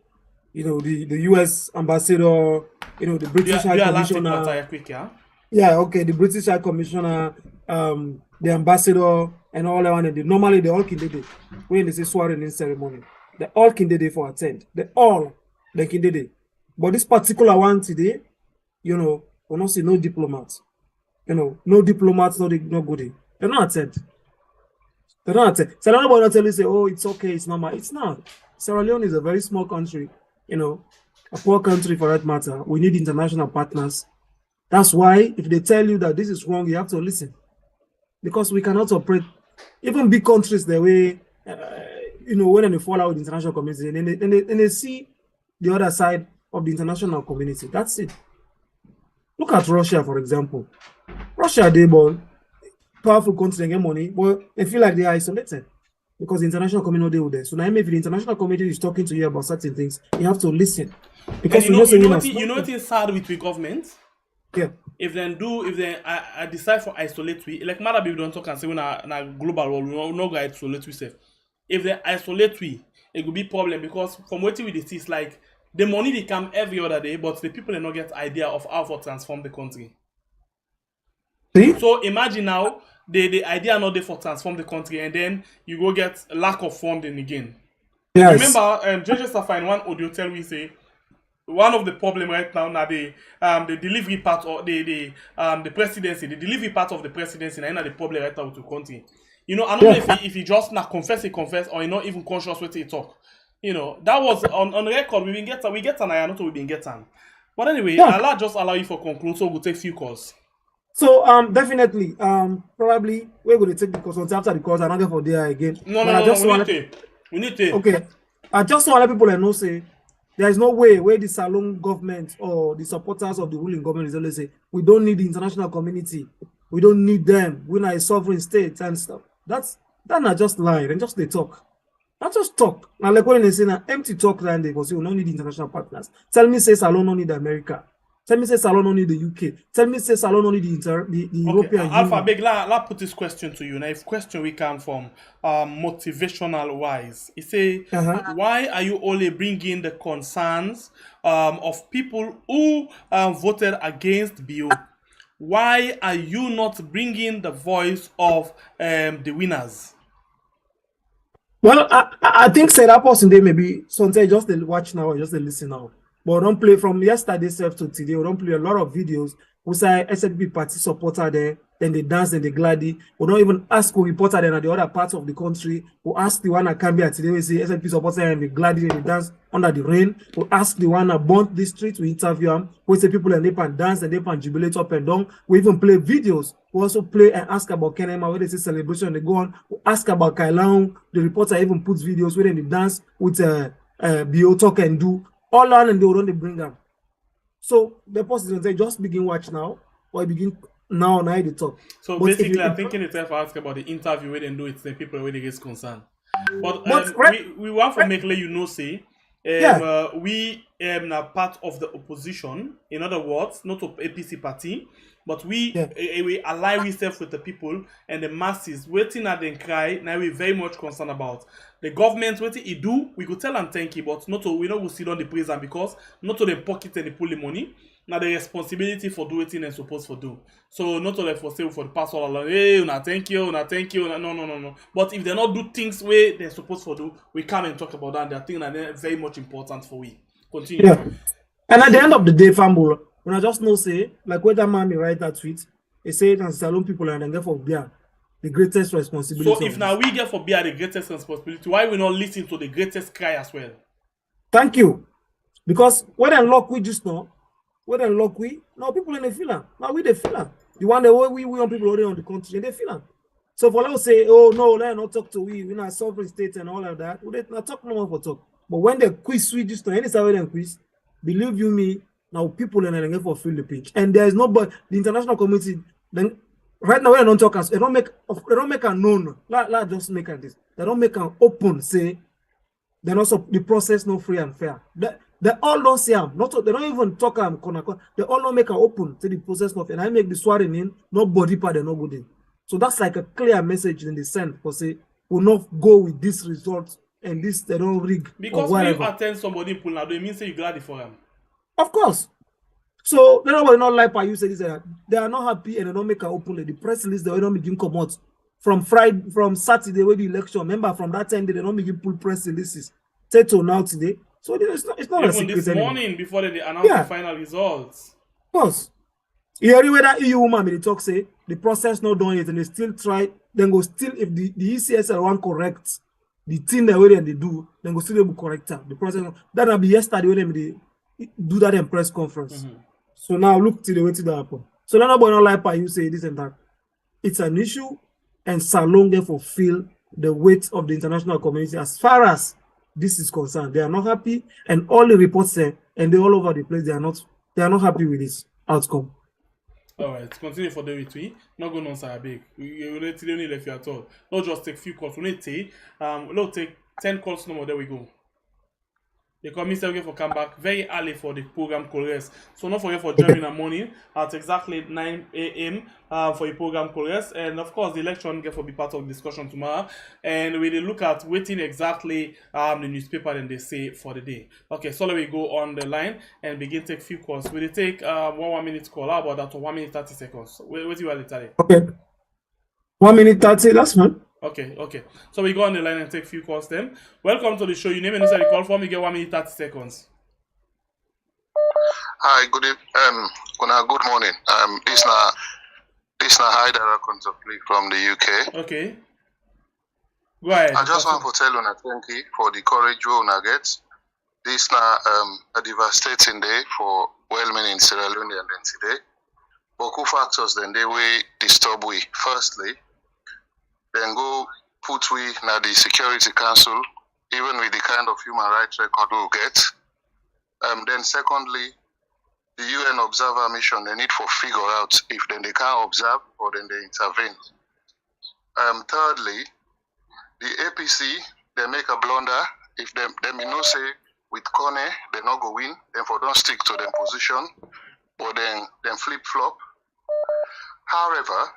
The U.S. ambassador, the British High Commissioner. Yeah, okay, the British High Commissioner, the ambassador, and all that one. Normally, they all can do it when they say swearing-in ceremony. They all can do it for attend. They can do it. But this particular one today, we not see no diplomats. No diplomats, no goodie. They're not attend. They're not attend. So nobody not tell you say, oh, it's okay, it's normal. It's not. Sierra Leone is a very small country. A poor country for that matter. We need international partners. That's why if they tell you that this is wrong, you have to listen. Because we cannot operate, even big countries, the way, when they fall out with the international community, and they see the other side of the international community. That's it. Look at Russia, for example. Russia, they powerful country, they get money, but they feel like they are isolated. Because the international community with them. So now if the international community is talking to you about certain things, you have to listen. Because you know what is sad with the government? Yeah. If they decide for isolate we, like Maada people don't talk and say when a global world, we no go isolate we safe. If they isolate we, it could be problem, because from what we see, it's like the money they come every other day, but the people they not get idea of how to transform the country. See? So imagine now the idea not there for transform the country, and then you go get lack of funding again. Yes. Remember, JJ Safa in one audio tell we say one of the problem right now the delivery part of the presidency, the delivery part of the presidency, and the problem right now with the country. I don't know if he just not confess, or not even conscious what he talk. That was on record. We get an I not we been getting. But anyway, Allah just allow you for conclude, so we'll take few calls. So definitely probably we're going to take the calls after the calls. I'm not for there again. No, we need to. Okay, I just want people to know say there is no way where the Salon government or the supporters of the ruling government is always say we don't need the international community, we don't need them, we're not a sovereign state and stuff. That's not just lie and just they talk. Not just talk. Now like when they say now empty talk and they go say we don't need international partners. Tell me say Salon don't need America. Tell me say Salon don't need the UK. Tell me say Salon don't need the European Union. Alpha Big, let put this question to you. Now, if question we come from motivational wise, it say, why are you only bringing the concerns of people who voted against bill? Why are you not bringing the voice of the winners? Well, I think say that person they maybe sometimes just they watch now or just they listen now. But don't play from yesterday self to today. We don't play a lot of videos. We say SNP party supporter there, then they dance, then they gladdy. We don't even ask who reporter then at the other parts of the country. We ask the one that can be at today. We say SNP supporter and they gladdy, and they dance under the rain. We ask the one that burnt this street. We interview them. We say people and they can dance and they can jubilate up and down. We even play videos. We also play and ask about KONEH where they say celebration. They go on. We ask about Kailaung. The reporter even puts videos where they dance with BO talk and do. All on and they will bring them. So the person say just begin watch now or begin now they talk. So but basically I'm thinking it's if I ask about the interview where they do it, the people where they get concerned. But we want to make you say we are part of the opposition. In other words, not of APC party. But we Yeah. we ally ourselves with the people and the masses waiting at them cry. Now we very much concerned about the government. Waiting it do, we could tell them thank you, but not to we know we sit on the prison because not to the pocket and they pull the money. Now the responsibility for doing what they're supposed to do. So not only for say for the past all along, hey, una thank you, no. But if they not do things where they're supposed to do, we come and talk about that. They're things that are very much important for we. Continue. Yeah. And at the end of the day, Fambul, when I just know say, like when that man may write that tweet, he said and Salon people and then therefore bear the greatest responsibility. So if now we get for bear the greatest responsibility, why we not listen to the greatest cry as well? Thank you. Because when I lock we just know, when I lock we, now people in the feeling. Now we the feeling. The one that we on people already on the country, they feeling. So for us say, oh no, let not talk to we not sovereign state and all of that. We not talk no more for talk. But when they quiz we just know any side them quiz, believe you me, now people in the for feel the pinch. And there is nobody, the international community, then right now they don't talk us, they don't make a known, let just make this. They don't make an open say they're not so the process no free and fair. They all don't say they don't even talk they all don't make an open to the process of and I make the swearing in, nobody part they no good in. So that's like a clear message in the send for say we'll not go with this result and this they don't rig. Because when you attend somebody pull now, they mean say you glad for them. Of course. So they don't not like you say this. They are not happy and they don't make an open. The press release they don't begin come out from Saturday where the election. Remember from that time they don't begin pull press releases. Say to now today. So it's not a secret this morning anymore. before they announce the final results. Of course. You hear where that EU woman they talk say the process not done yet and they still try. Then go still if the ECSL one correct the thing that way they do, then go still able to correct them. The process that will be yesterday when they do that in press conference. So now look to the way to that happen. So now nobody not like you say this and that. It's an issue, and Salon therefore feel the weight of the international community as far as this is concerned. They are not happy, and all the reports say, and they're all over the place. They are not happy with this outcome. All right, continue for the retweet. Not going on side big. We only left you at all. Not just take few calls. We need to take 10 calls no more. There we go. The committee for come back very early for the program Colores. So don't forget for joining in the morning at exactly 9 a.m. For the program Colores. And of course the election get for be part of the discussion tomorrow. And we will look at waiting exactly the newspaper and they say for the day. Okay, so let me go on the line and begin take few calls. We will take 1 minute call. How about that? 1 minute 30 seconds. Wait you are later. Okay. 1 minute 30, that's fine. Okay. So we go on the line and take few calls then. Welcome to the show. You name and inside the call form, you get 1 minute 30 seconds. Hi, good morning. This na Haidara Contemplate from the UK. Okay. Go ahead. I just want to tell you thank you for the courage you una get. This na a devastating day for well-meaning Sierra Leone and then today. Boku factors then they way disturb we. Firstly, then go put we na the Security Council, even with the kind of human rights record we'll get. Then secondly, the UN observer mission, they need to figure out if then they can't observe or then they intervene. Thirdly, the APC, they make a blunder. If them say with KONEH, they not go win, then for don't stick to their position, but then flip-flop. However,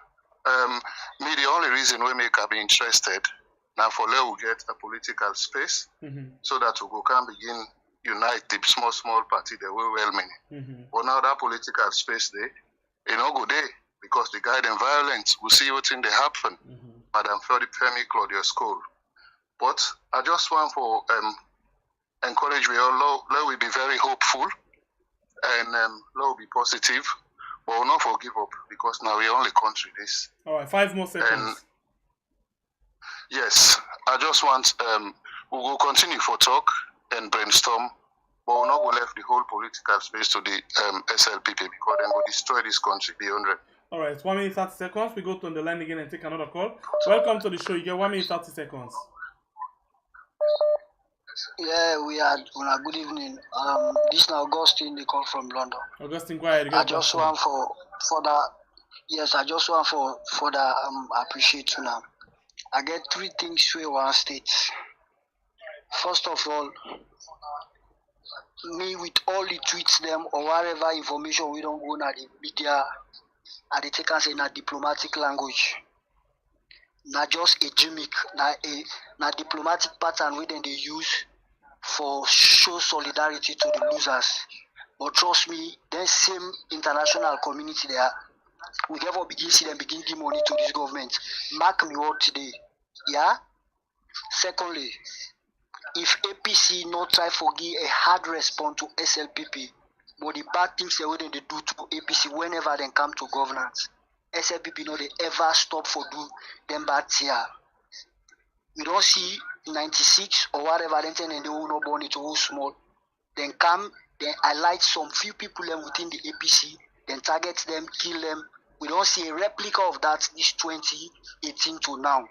me the only reason we make be interested now for let we get a political space so that we can begin unite the small party that we well meaning. But now that political space there, it not go there because the guide and violence, we see what's in the happen. Madam Femi Claudia School. But I just want for encourage we all let we be very hopeful and let we be positive. But we'll not forgive up because now we only country this. All right, 5 more seconds. And yes, I just want we will continue for talk and brainstorm, but we'll not go left the whole political space to the SLPP because then we'll destroy this country beyond it. All right, 1 minute 30 seconds. We go to the line again and take another call. Welcome to the show. You get 1 minute 30 seconds. Yeah, we are on a good evening. This is Augustine, they call from London. Augustine, go ahead. I just want for that. Yes, I just want for that. Appreciate you now. I get 3 things we want state. First of all, me with all the tweets them or whatever information we don't go na the media I dey take am say na diplomatic language. Na just a gimmick, na diplomatic pattern wey dem dey use for show solidarity to the losers. But trust me, then same international community there, we never begin see them begin give money to this government. Mark me word today. Yeah? Secondly, if APC not try for give a hard response to SLPP, but the bad things they do to APC whenever they come to governance, SLPP no they ever stop for do them bad here. We don't see 96 or whatever then and they will not born it all small. Then come, then highlight some few people within the APC, then target them, kill them. We don't see a replica of that this 2018 to now.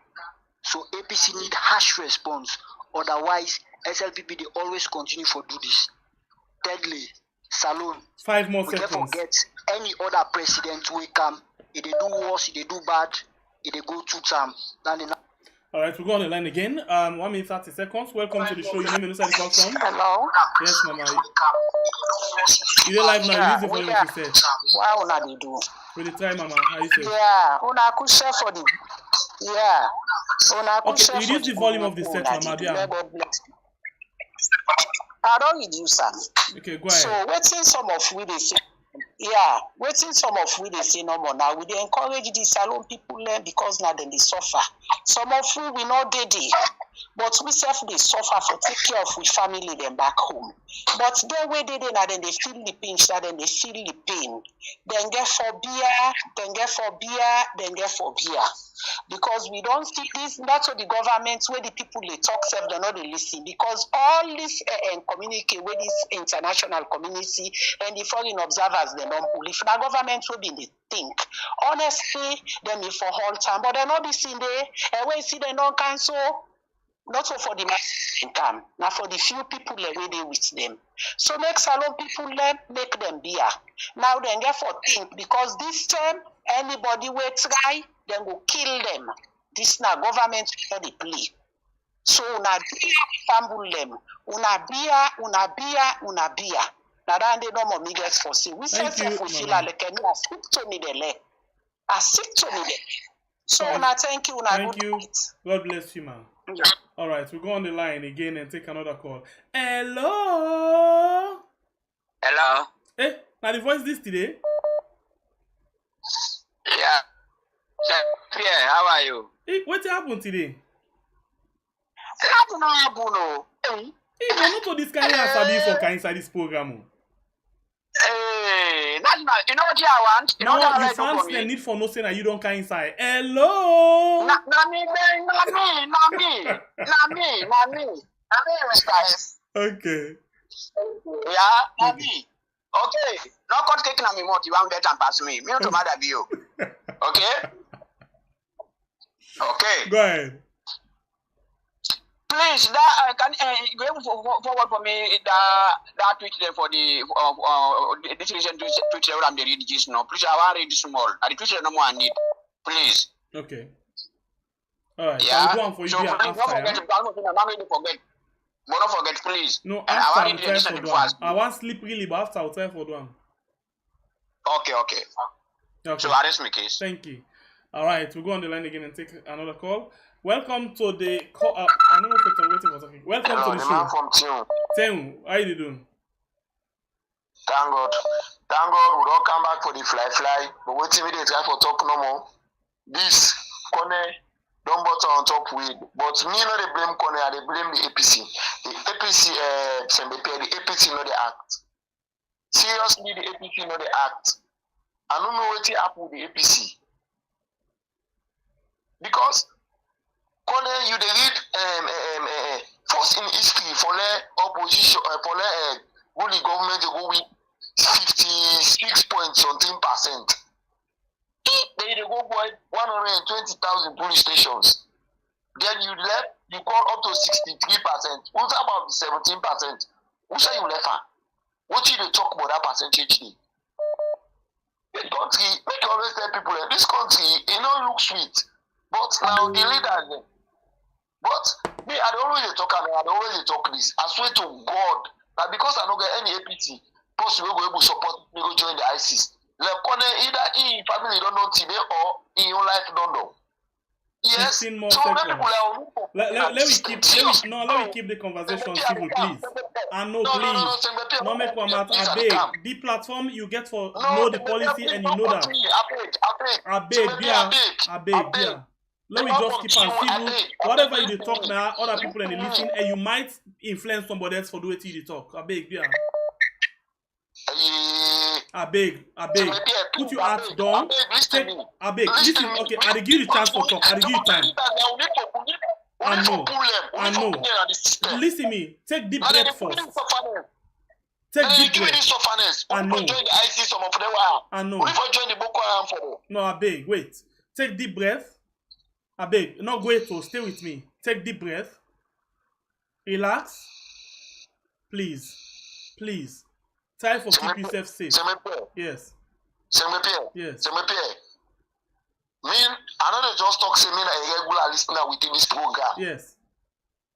So APC need harsh response. Otherwise, SLPP they always continue for do this. Thirdly, Salon. 5 more we seconds. We forget any other president will come. If they do worse, if they do bad, if they go 2 terms. All right, we'll go on the line again. 1 minute 30 seconds. Welcome to the show. Your name and where you call from? Hello. Yes, Mama. You're live now. Use the volume of the set. Wow, una dey do. With the time, Mama. How you say? Yeah, una could share for the. Yeah. Una could share okay, for reduce the volume of the set, Mama. I don't reduce am. Okay, go ahead. So, waiting some of we dey say. Yeah, waiting some of we dey say no more now. We dey encourage the salon people learn because now then they suffer. Some of we not dey there, but we self they suffer for take care of we family them back home. But then way they now then they feel the pinch, now then they feel the pain. Then get for beer, then get for beer, then get for beer. Because we don't see this, that's what the government, where the people they talk self, they not they listen. Because all this communicate with this international community and the foreign observers, they don't pull. If the government will be in the think. Honestly, they may for whole time, but they're not this in there. And when you see they don't cancel, not so for the mass income, now for the few people that way they with them. So make salon people make them beer. Now then get for think because this time anybody will try, then go kill them. This now government for the play. So una beer fumble them. Una beer. Now then they no more niggas for see. We say we feel like I speak to me the leg. I speak to me the. So una thank you. Thank you. God bless you, man. Yeah. All right, we'll go on the line again and take another call. Hello. Hello. Hey, now the voice this today. Yeah. Pierre, how are you? Hey, what happened today? Nothing happened. Hey, you're not to this kind of answer for inside this program. Hey, that's not. You know what I want? You know what you fans they need for no saying that you don't come inside. Hello. Not me, Mr. S. Okay. Yeah, not me. Okay. No cut cake na me mouth. You want better and pass me. Me not to matter be you. Okay. Okay. Go ahead. Please, that can go forward for me that tweet there for the this recent tweet there I'm reading this now. Please, I want to read this small. I the tweet no more I need. Please. Okay. All right. Yeah. So go on for you. So don't forget. Don't forget, please. No, after I'll try for one. I want sleep really, but after I'll try for one. Okay. So arrest me, case. Thank you. All right, we'll go on the line again and take another call. Welcome to the call. I don't know if you're waiting for something. Welcome to the show. Man from Teun, how you doing? Thank God, we don't come back for the fly. But wait till we try for talk no more. This KONEH don't butter on top with. But me no they blame KONEH, they blame the APC. The APC, the APC no they act. Seriously, the APC no they act. I don't know what happened with the APC. Because KONEH, you read first in history for the opposition for the bully government to go with 56.something%. They go boy 120,000 police stations. Then you call up to 63%. What about the 17%? Who say you left her? What did you talk about that percentage? This country, make you always tell people that this country, it don't look sweet. But now the leaders, but me, I always talk this. I swear to God that because I don't get any APT, post we go able to support me go join the ISIS. Le KONEH either in family don't know today or in your life don't know. Yes. 15 more Some of them seconds. people are Let me keep the conversation civil, please. And no, please. No make one out. I beg. The platform you get for know the policy and you know that. I beg, dear. Let me just keep on civil. Whatever you talk now, other people and they listen, and you might influence somebody else for do it you talk. I beg, dear. I beg. Put your heart down. I beg. Listen, okay, I give you the chance for talk. I give you time. I know. Listen me. Take deep breath first. Take deep breath. I know. No, I beg. Wait. Take deep breath. I beg. No, wait. So stay with me. Take deep breath. Relax. Please. Try for keep yourself safe. Yes. Yes. Me, I know they just talk to me like a regular listener within this program. Yes.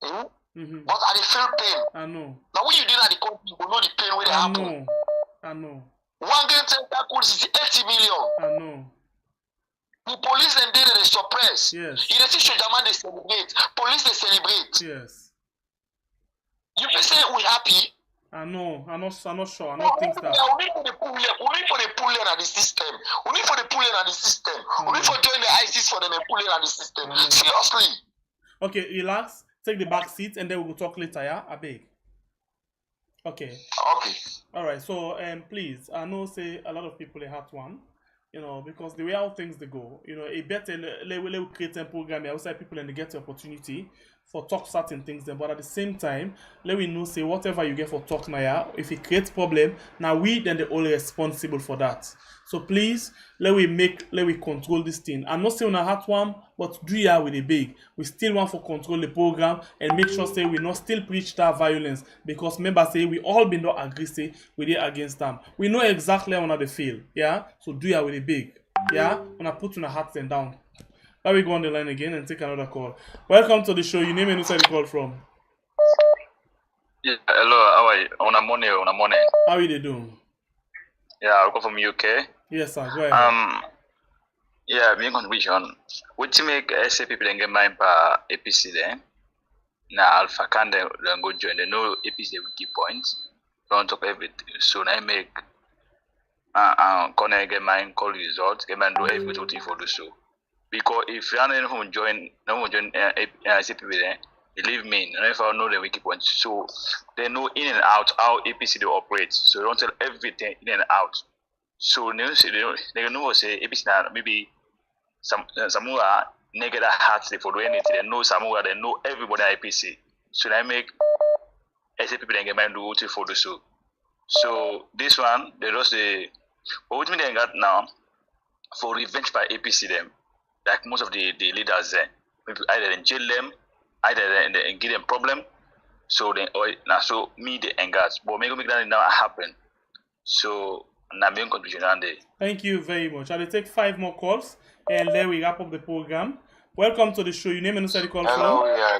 But I feel pain. I know. Now when you did at the company, you will know the pain where they happen. I know. One game tentacles is 80 million. I know. The police and they suppress. Yes. In the situation, they celebrate. Police they celebrate. Yes. You can say we happy. I know. I'm not sure. I don't think that. We need for the pulling at the system. We need for the pulling at the system. We need for join the ISIS for them and pulling at the system. Seriously. Okay, relax. Take the back seat and then we will talk later, yeah? I beg. Okay. Alright, so please, I know say a lot of people they have one, you know, because the way how things they go, you know, it better let create a program outside people and they get the opportunity for talk certain things then, but at the same time, let we know say whatever you get for talk now, yeah, if it creates problem, now we then the only responsible for that. So please, let we control this thing. I'm not saying on a hard one, but do ya with a big. We still want to control the program and make sure say we not still preach that violence because members say we all been not agree say we did against them. We know exactly how they feel, yeah. So do ya with a big, yeah. When I put on a hat then down. Let me go on the line again and take another call. Welcome to the show. Your name and who side you call from? Yeah, hello, how are you? On a morning. How are you doing? Yeah, I come from UK. Yes, sir. Go ahead. Yeah, me contribution. What to make SA people get mine per APC then? Now Alpha can then go join. They know APC wiki points. Don't talk everything. So I make KONEH get mine call results. Get mine do everything for the show. Because if you don't join ACPB there, believe me, if I know the wiki points, so they know in and out how APC they operate. So they don't tell everything in and out. So they know say APC now maybe some who are negative hearts they follow anything. They know some who are they know everybody at APC. So they make ACPB then get mind do what for the show. So this one they just say, what me they got now for revenge by APC them. Like most of the leaders there, either in jail them, either in give them problem. So then, so me they engage, but make that now happen. So now main contribution on there. Thank you very much. I will take 5 more calls and then we wrap up the program. Welcome to the show. Your name and who side you call from? Yeah.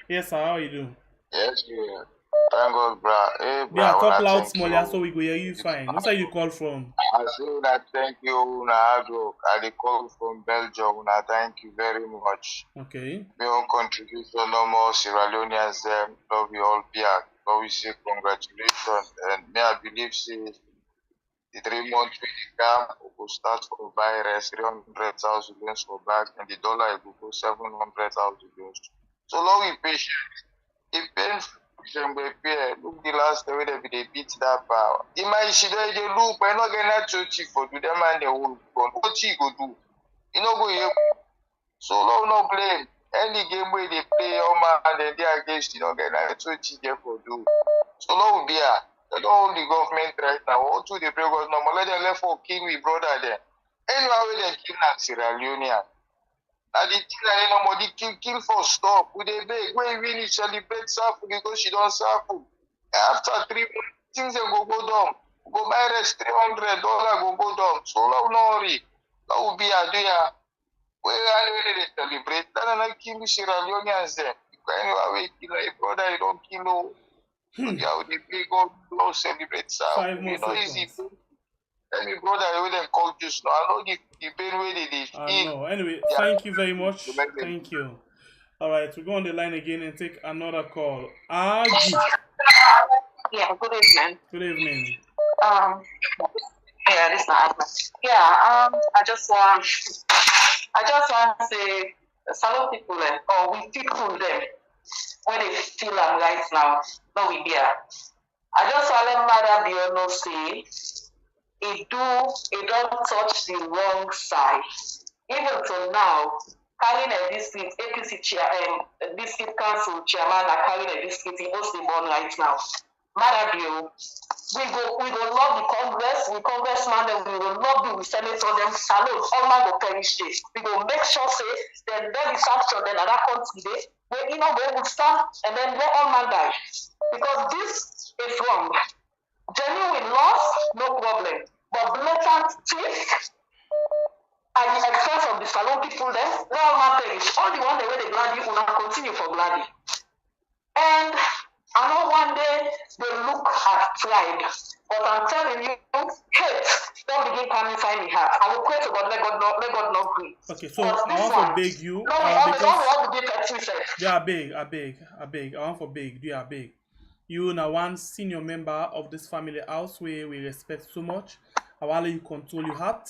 Yes, sir. How are you doing? Yes, yeah. Thank God, bro. Hey, bro. Yeah, talk loud, small, so we go hear you fine. Who side you call from? I say that thank you, Naado. I call from Belgium. Thank you very much. Okay. My own contribution, no more Sierra Leoneans, love you all back. So we say congratulations. And me, I believe, see, the 3 months we come, we will start for virus, 300,000 euros for back, and the dollar will go 700,000 euros. So long we patient. If painful. Look the last way they beat that power. The man she they look, but not getting that church for do them and they will go. What she go do? You know go here. So long no blame. Any game where they play all man and they against you know get that church there for do. So long be here. They don't hold the government right now. What do they pray God no more? Let them left for king we brother there. Anyway they kill that Sierra Leonean. And the thing that nobody kill for stop. With a beg, when we really celebrate Safu because she don't Safu. After 3 months, things go down. Go buy rest $300, go down. So long, no hurry. That will be a day. Where are they celebrate? That and I kill Sierra Leoneans there. Anyway, kill a brother, you don't kill. Yeah, the big God don't celebrate Safu. 5 more seconds. Easy. Let me brother wey dem call juice now. I know the pain wey dey feel. No. Anyway, thank you very much. Thank you. All right, we go on the line again and take another call. Agi. Yeah, good evening. Good evening. Yeah, this is not Yeah, I just want to say, salute people or we people them when they feel I'm right now. No, we there. I just want to let Maada be no say it don't touch the wrong side. Even till now, carrying a district APC district council chairman are carrying a district in Ostimon right now. Maada we go love the Congress, we congressman, and we will love the senator, them salute, all man go perish this. We will make sure say then the sanction then other country day, where we will stand and then let all man die. Because this is wrong. Genuine loss, no problem. But blatant thief at the expense of the salon people then, let all man perish. All the one the way they glad you will not continue for glad. And I know one day they look at pride, but I'm telling you, hate don't begin coming inside my heart. I will pray to God, let God not agree. Okay, so I want to beg you. Because I beg. I want to beg. Do you beg? You now one senior member of this family house where we respect so much. I want you control your heart.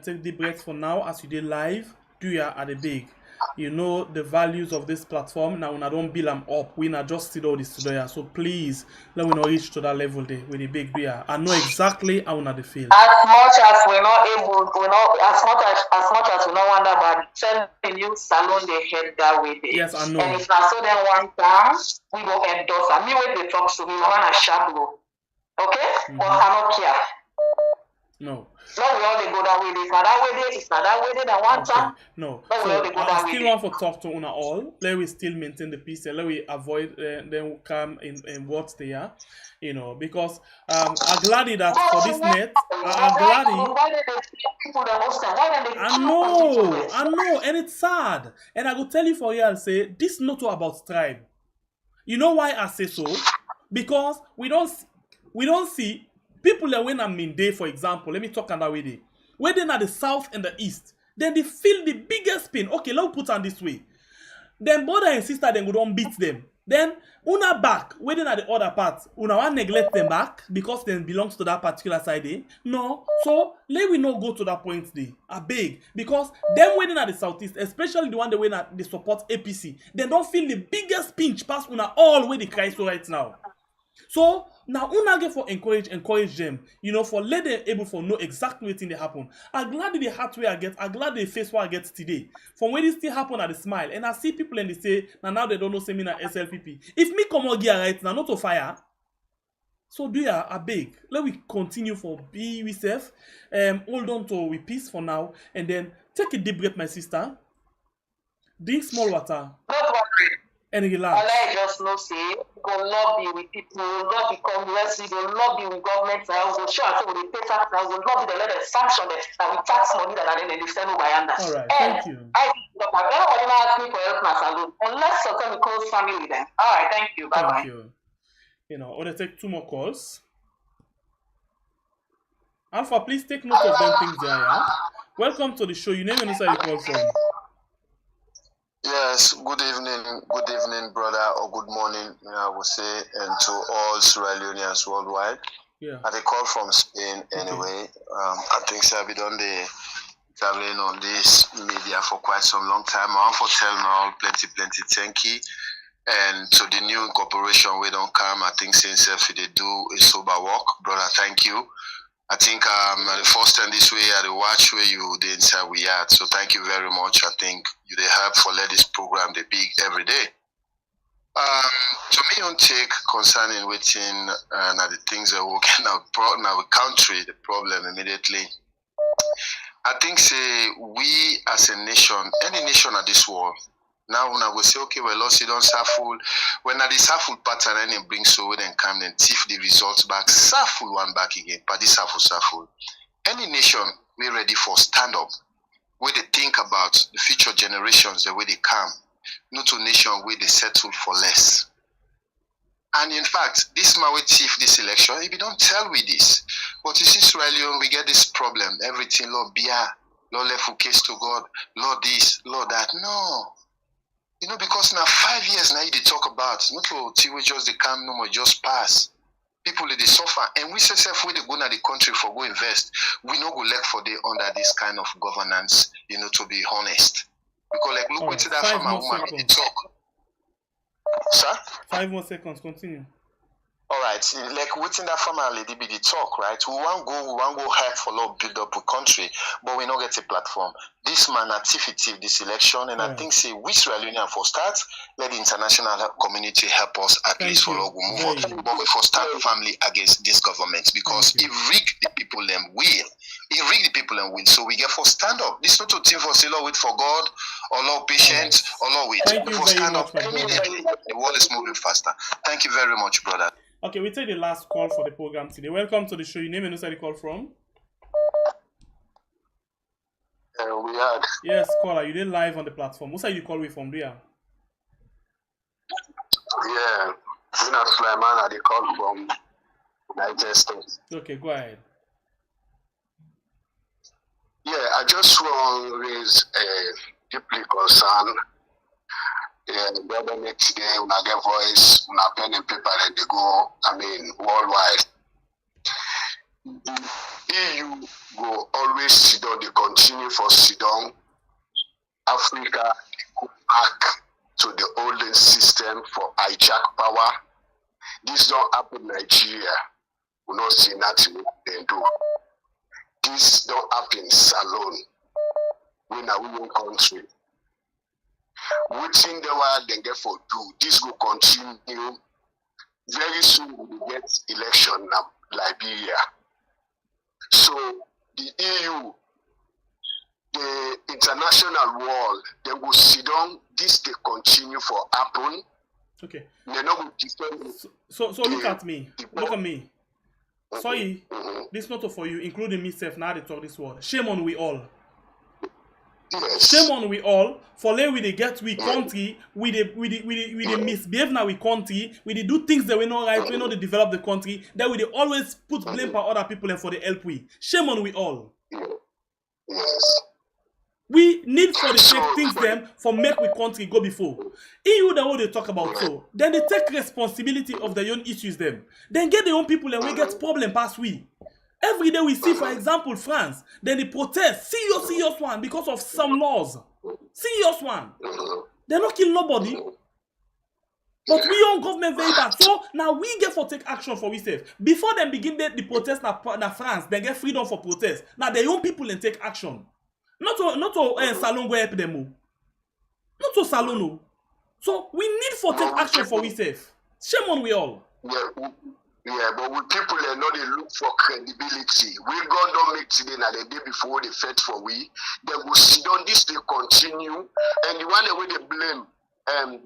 Take deep breath for now as you did live. Do you at the beg? You know the values of this platform. Now, when I don't build them up, we not just all this today. So please, let me not reach to that level there with the big beer. I know exactly how we feel. As much as we're not able, as much as we not wonder about telling you salon they head that way there. Yes, I know. And if not so then one time, we go endorse. And me when they talk to me, we want a shablo. Okay? But I don't care. No. No, we all they go that way. It's not that way there. It's not that way there. That one time. No. So I still want to talk to una all. Let we still maintain the peace. Let we avoid them come in what they are. You know, because I'm glad that for this net, I'm glad. I know, and it's sad. And I will tell you for you, I'll say this not all about tribe. You know why I say so? Because we don't see. People that when I'm in day, for example, let me talk on that way day. When they're at the south and the east, then they feel the biggest pain. Okay, let's put on this way. Then brother and sister then go don't beat them. Then una back, when they're at the other part, una want neglect them back because they belongs to that particular side day. No, so let we not go to that point there. I beg. Because them when they're at the southeast, especially the one that when they support APC, they don't feel the biggest pinch past una all where they cry so right now. So now una get for encourage them, you know, for let them able for know exactly what thing they happen. I'm glad the heart way I get, I'm glad the face what I get today. From when this still happen at the smile, and I see people and they say, now they don't know say me na SLPP. If me come out here right now, not to fire. So do ya I beg. Let we continue for be we safe. Hold on to we peace for now, and then take a deep breath, my sister. Drink small water. And relax. All I just know say, we go lobby with people, we go lobby Congress, we go lobby with government, we go show us we pay tax, we go lobby the let them sanction them, and we tax money that then they send over yonder. All right, thank you. Everybody now ask me for help my salute, unless something close family then. All right, thank you. Bye bye. Thank you. You know, I'll take 2 more calls. Alpha, please take note of them things there. Yeah? Welcome to the show. You name and where you call from. Yes, good evening, brother, or good morning, I would say, and to all Sierra Leoneans worldwide. Yeah. I call from Spain anyway. I think I've been on the traveling on this media for quite some long time. I want to tell now plenty thank you. And to the new incorporation we don't come, I think since if they do a sober work, brother, thank you. I think the first time this way I watch where you the inside we at. So thank you very much. I think you they help for let this program the big every day. To me on take concerning within the things that we can brought in our country the problem immediately. I think say we as a nation, any nation of this world, now when I will say, okay, well, lost you don't suffer. When I suffer pattern and it brings so then come then thief the results back, suffer one back again, but this suffer. Any nation we ready for stand up, where they think about the future generations, the way they come, not a nation where they settle for less. And in fact, this man will thief this election, if you don't tell me this, But you see, Sierra Leone, we get this problem. Everything, Lord, beer, Lord, left for case to God, Lord, this, Lord, that. No. You know, because now 5 years now, they talk about, not till we just they come, no more, just pass. People, they suffer. And we say, if we they go to the country for go invest, we no go left for the under this kind of governance, you know, to be honest. Because, like, look what's that from a woman, they talk. Sir? 5 more seconds, continue. All right, like within that family, they be the talk, right? We want go help for Lord build up a country, but we not get a platform. This man activity, this election, and I think say we Sierra Leonean for start, let the international community help us at least for Lord move on. But we for start family against this government because it rig the people them will. It rig the people them will. So we get for stand up. This not a thing for say Lord wait for God or Lord patience or Lord wait. Thank you for very stand much, up immediately. The world is moving faster. Thank you very much, brother. Okay, we take the last call for the program today. Welcome to the show. Your name and who's the call from? We had. Yes, caller. You did live on the platform. Who's you call me from there? Yeah, Zina Sulaiman, I call from United States. Okay, go ahead. Yeah, I just want to raise a deeply concern. Yeah, the government today, when I get voice, when I pen and paper, and they go, I mean, worldwide. The EU go always sit down, they continue for sit down. Africa go back to the olden system for hijack power. This don't happen in Nigeria. We don't see nothing they do. This don't happen in Salon. When are we in country? Waiting the while they get for do. This will continue. Very soon we will get election in Liberia. So the EU, the international world, they will sit down. This they continue for happen. Okay. They not defend. So look at me. Look at me. Sorry, this not for you, including myself. Now they talk this word. Shame on we all. Yes. Shame on we all for let we they get we country, we they misbehave now we country, we they do things that we not right, we know they develop the country, that we they always put blame for other people and for the help we. Shame on we all. Yes. We need for the take things them for make we country go before. EU the way they talk about so, then they take responsibility of their own issues them. Then get their own people and we get problem past we. Every day we see, for example, France, then they protest, serious one, because of some laws. Serious one. They're not killing nobody. But we own government very bad. So now we get for take action for ourselves. Before them begin the protest na France, they get freedom for protest. Now their own people and take action. Not to Salon go help them. Not to Salon. So we need for take action for ourselves. Shame on we all. Yeah, but with people they know they look for credibility. We God don't make today na the day before they fight for we. They will sit on this, they continue. And the one way they blame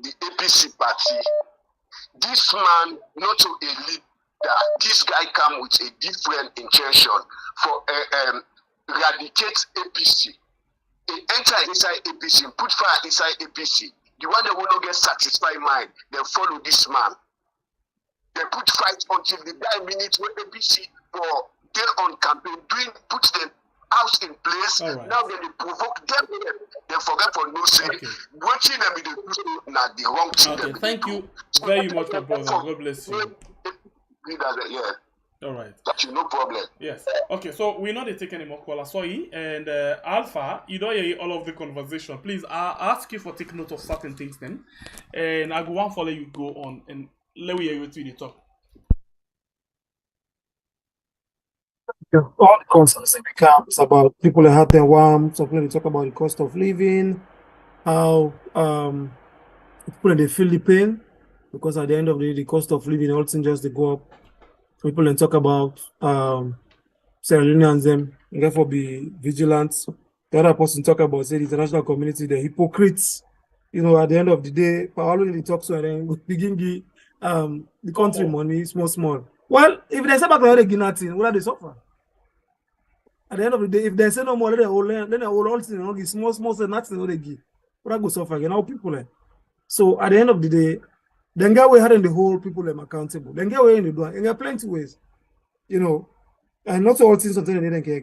the APC party. This man, not to a leader, this guy come with a different intention for eradicate APC. They enter inside APC and put fire inside APC. The one that will not get satisfied mind, they follow this man. They put fight until the die minute when APC for their on campaign put them out in place. Right. Now they provoke them. They forget for no say. Watching them in the do not the wrong thing. Okay, thank you very much, my brother. God bless you. Yeah. All right. That's no problem. Yes. Okay, so we're not taking any more callers. Sorry. And Alpha, you don't hear all of the conversation. Please, I ask you for take note of certain things then. And I go one for let you go on and let me hear you to the talk. Yeah, all the concerns that becomes about people that have their warm, some people they talk about the cost of living, how people they feel the pain, because at the end of the day, the cost of living all things just they go up. People then talk about Sierra Leoneans them, and therefore be vigilant. The other person talk about say the international community, the hypocrites. You know, at the end of the day, Paolo they talk so and then begin the country money small. Well, if they say back to the nothing, what are they suffer? At the end of the day, if they say no more, then they all thing, small, say nothing, they give. What I go suffer again? How people So at the end of the day, then get away having the whole people them accountable. Then get away in the door. And there are plenty ways. You know, and not all things something they can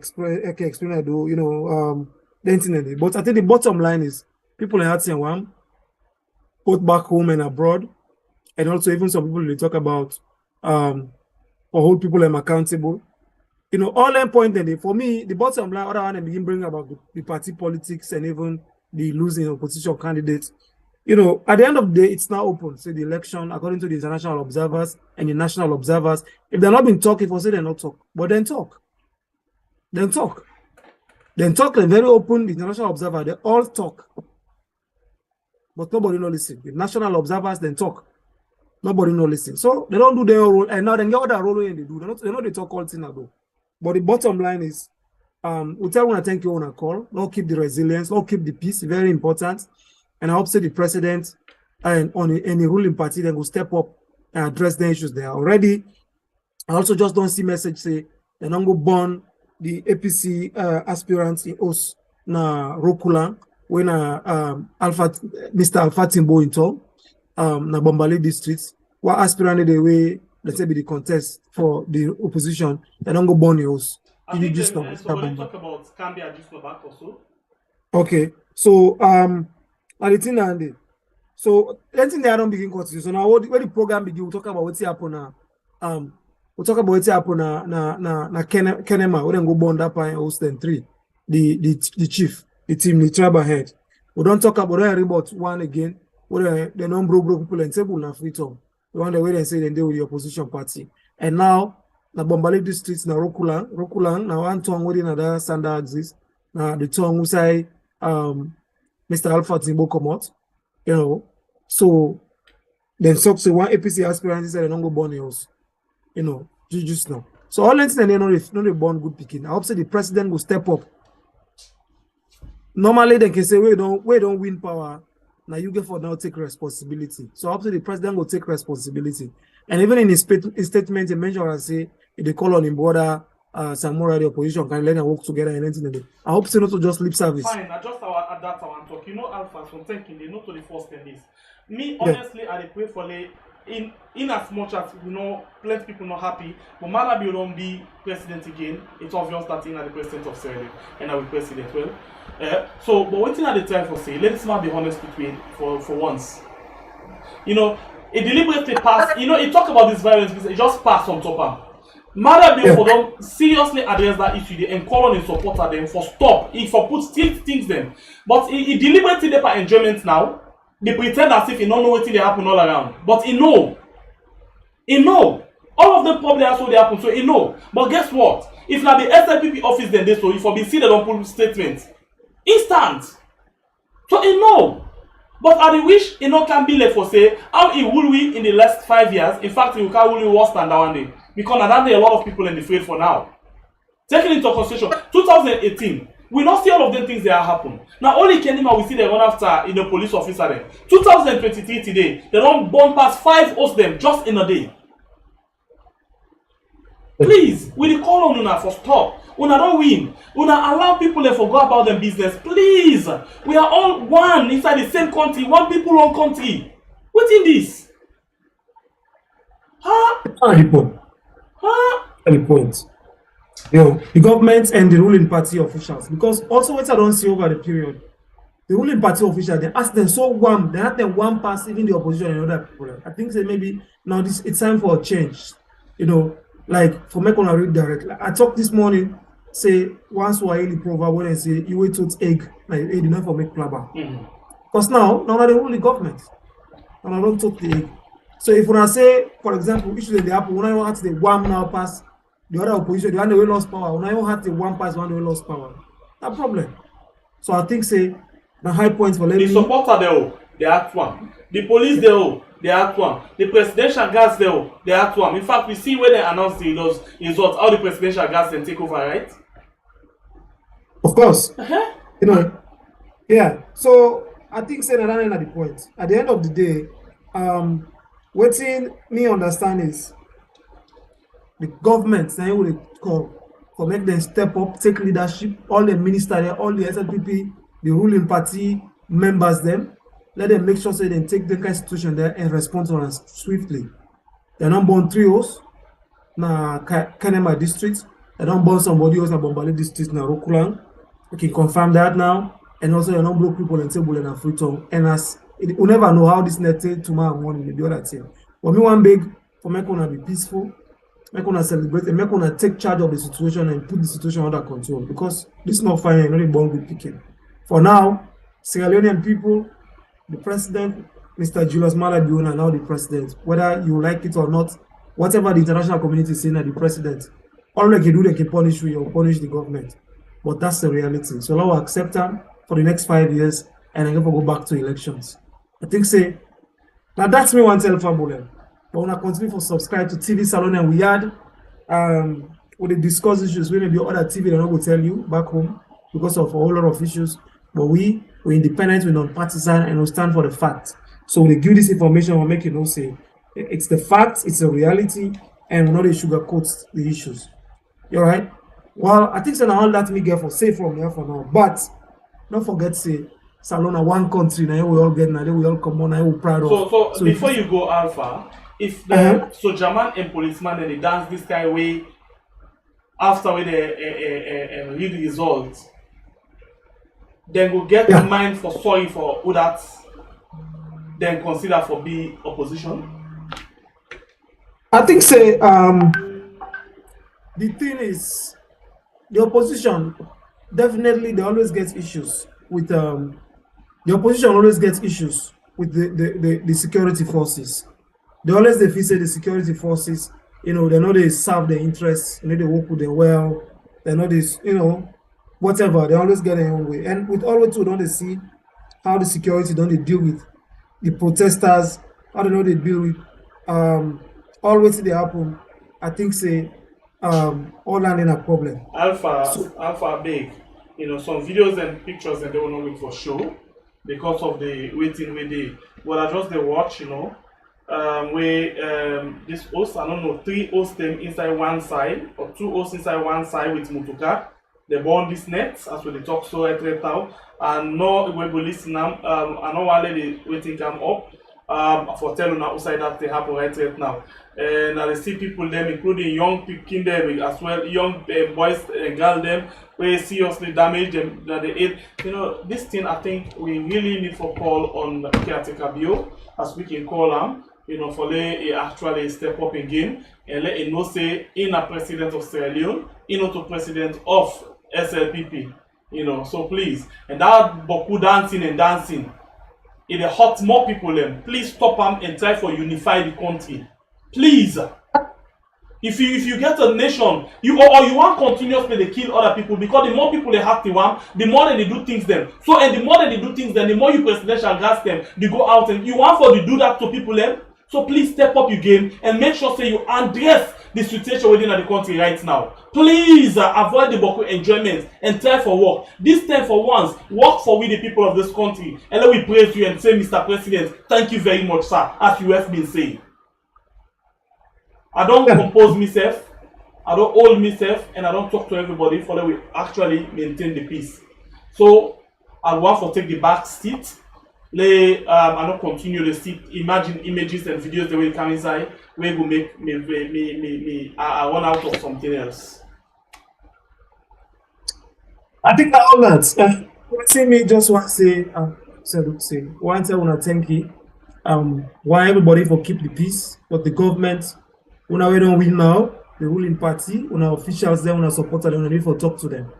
explain I do, you know, the internet. But I think the bottom line is people in Haiti and one, both back home and abroad, and also even some people they talk about for hold people them accountable. You know, all them point and for me, the bottom line, other one and begin bringing about the party politics and even the losing opposition candidates. You know, at the end of the day, it's now open. So the election, according to the international observers and the national observers, if they're not been talking, for say they not talk, but then talk. Then talk. Then talk, they're very open, the international observer, they all talk. But nobody no listen. The national observers then talk. Nobody no listen. So they don't do their role, and now they get what their role and they do. They know they talk all things though. But the bottom line is, we tell when I thank you on a call, not keep the resilience, not keep the peace, very important. And I hope say the president and on any ruling party then will step up and address the issues there already. I also just don't see message say they don't go burn the APC aspirants in Os na Rokula when Mr. Alpha Timbo in town na Bombali districts. What aspirant the way let's say be the contest for the opposition, they don't go burn the Os. I think so when you talk about Cambia just go back also. Okay, so and the thing and so anything they don't begin continue. So now when the program begin, we'll talk about what's happening we'll talk about what's happening na KONEH, we then go bond up in Austin 3, the chief, the team, the tribal head. We don't talk about one again, where the number of people and table na Freetown. The one the way they say they deal with the opposition party. And now na Bombali districts na Rokulang na one tongue within another standard exists. Na the tongue who say Mr. Alpha Timbo come out, you know. So then so one APC aspirant said they don't go born else, you know, just now. So all things they not born good picking. I hope say the president will step up. Normally they can say we don't win power. Now you get for now take responsibility. So I hope say the president will take responsibility. And even in his statement, he mentioned and say if they call on him border Samora, the opposition can let them work together and anything. I hope so not to just lip service. Fine, I just at that one talk. You know, Alpha from thinking they not to the first 10 days. Me honestly, I pray for the in as much as you know, plenty people not happy, but Maada don't be president again. It's obvious that he's the president of Sierra Leone and I will president well. So, but waiting at the time for say, let's not be honest between for once. You know, it deliberately passed. You know, it talk about this violence because it just passed on top of. Maada for them seriously address that issue and call on his supporter them for stop. He for put still things them. But he deliberately there for enjoyment now. They pretend as if he don't know what they happen all around. But he know. He know. All of them probably that's what they happen. So he know. But guess what? If now the SLPP office then they so if we see they don't put statements. Instant. So he know. But I wish he not can be left for say how he will we in the last 5 years. In fact, he can will worse than that one day. Because at that day, a lot of people in the field for now. Taking into consideration, 2018, we not see all of them things that happen. Now, only Kenima we see they run after in the police officer there. 2023 today, they don't burn past 5 hosts them just in a day. Please, we call on Una for stop. Una don't win. Una allow people to forget about their business. Please, we are all one inside the same country, one people, one country. What's in this? Huh? The point. You know, the government and the ruling party officials, because also what I don't see over the period, the ruling party officials they ask them so warm, they have them one pass even the opposition and other people. I think say maybe now it's time for a change. You know, like for me gonna read directly. I talked this morning, say once Swahili proverb when I say you wait to egg, like egg enough for make plaba. Because now they rule the government. And I don't talk the egg. So if when I say, for example, issues in the apple, when I want the one now pass the other opposition, the one that we lost power, when I want the one pass, one that we lost power. No problem. So I think say the high points for letting the supporter they act one. The police they act one. The presidential guards they act one. In fact, we see when they announce the results, how the presidential guards then take over, right? Of course. You know, yeah. So I think say that at the point. At the end of the day, what me understand is the government now will call for make them step up, take leadership, all the ministers, all the SLPP, the ruling party members them, let them make sure so they take the constitution there and respond to us swiftly. They're not born trios, na KONEH district, They don't burn somebody else and bombard this street now. Rokulang. We can confirm that now. And also, you don't block people and table in a Freetown. And as we never know how this net tomorrow morning, the other thing. But me one big for make una be peaceful, make una celebrate, and make una take charge of the situation and put the situation under control. Because this is not fine, you're not born good picking. For now, Sierra Leonean people, the president, Mr. Julius Maada Bio, are now the president. Whether you like it or not, whatever the international community is saying that the president, all they can do, they can punish you or punish the government. But that's the reality. So now we accept them for the next 5 years and then go back to elections. I think say, now that's me one tell Fabulem. But when I continue for subscribe to TV Salon and we had when they discuss issues, when the other TV they're not going to tell you back home because of a whole lot of issues. But we're independent, we're non-partisan, and we stand for the facts. So we give this information, we'll make you know say it's the facts, it's a reality, and we're not sugarcoat the issues. You all right? Well, I think so now all that me get for safe from here for now. But don't forget say Salona one country now we all get now we all come on now we proud of. So before you go Alpha, if the German and policeman and they dance this guy way after with a read the results, then go get in mind for sorry for who that then consider for be opposition. I think say the thing is the opposition definitely they always get issues with the opposition always gets issues with the security forces. They always they feel say the security forces, you know, they know they serve their interests, you know, they work with them well, they know this, you know, whatever, they always get their own way. And with all too, don't they see how the security don't they deal with the protesters, how they know they deal with always they happen. I think say all landing a problem. Alpha big. You know, some videos and pictures and they will not wait for show because of the waiting with the I just they watch, you know, where this host, I don't know, 3 hosts them inside one side or 2 hosts inside one side with Mutuka. They burn this net as we they talk so right now. And no we will listen them I know while they waiting come up for telling outside that they happen right now. And I see people them, including young people them as well, young boys and girls them, where seriously damaged them that they ate. You know, this thing I think we really need for call on caretaker Bio, as we can call them, you know, for they actually step up again and let it know say in a president of Sierra Leone, in to president of SLPP, you know, so please. And that Boku dancing, it hurt more people them. Please stop them and try for unify the country. Please, if you get a nation, you want continuously they kill other people because the more people they have to want, the more they do things them. So and the more they do things them, the more you presidential gas them, they go out and you want for to do that to people them. So please step up your game and make sure say you address the situation within the country right now. Please avoid the Boku enjoyment and try for work. This time for once, work for we the people of this country. And let me praise you and say, Mr. President, thank you very much, sir, as you have been saying. I don't compose myself, I don't hold myself, and I don't talk to everybody for that we actually maintain the peace. So I want to take the back seat. I don't continue the seat. Imagine images and videos that will come inside. We will make me I run out of something else. I think that all that. See me just want to say one thing I want to thank you. Why everybody for keep the peace, but the government. When we don't win now, the ruling party, when our officials there, when our supporters there, we need to talk to them.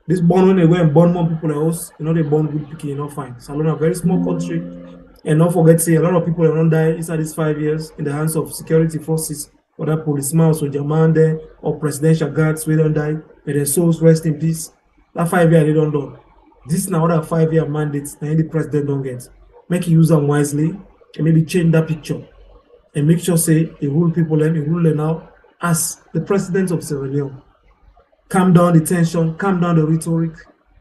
This born when they go and born more people in us, you know they born good people, you know fine. Salona, a very small country, and don't forget say a lot of people are not die inside these 5 years in the hands of security forces, whether policemen or German there or presidential guards, we don't die, and their souls rest in peace. That 5 year they don't do. This now that 5 year mandates, and the president don't get. Make you use them wisely and maybe change that picture. And make sure say he rule people and he rule now as the president of Sierra Leone. Calm down the tension, calm down the rhetoric,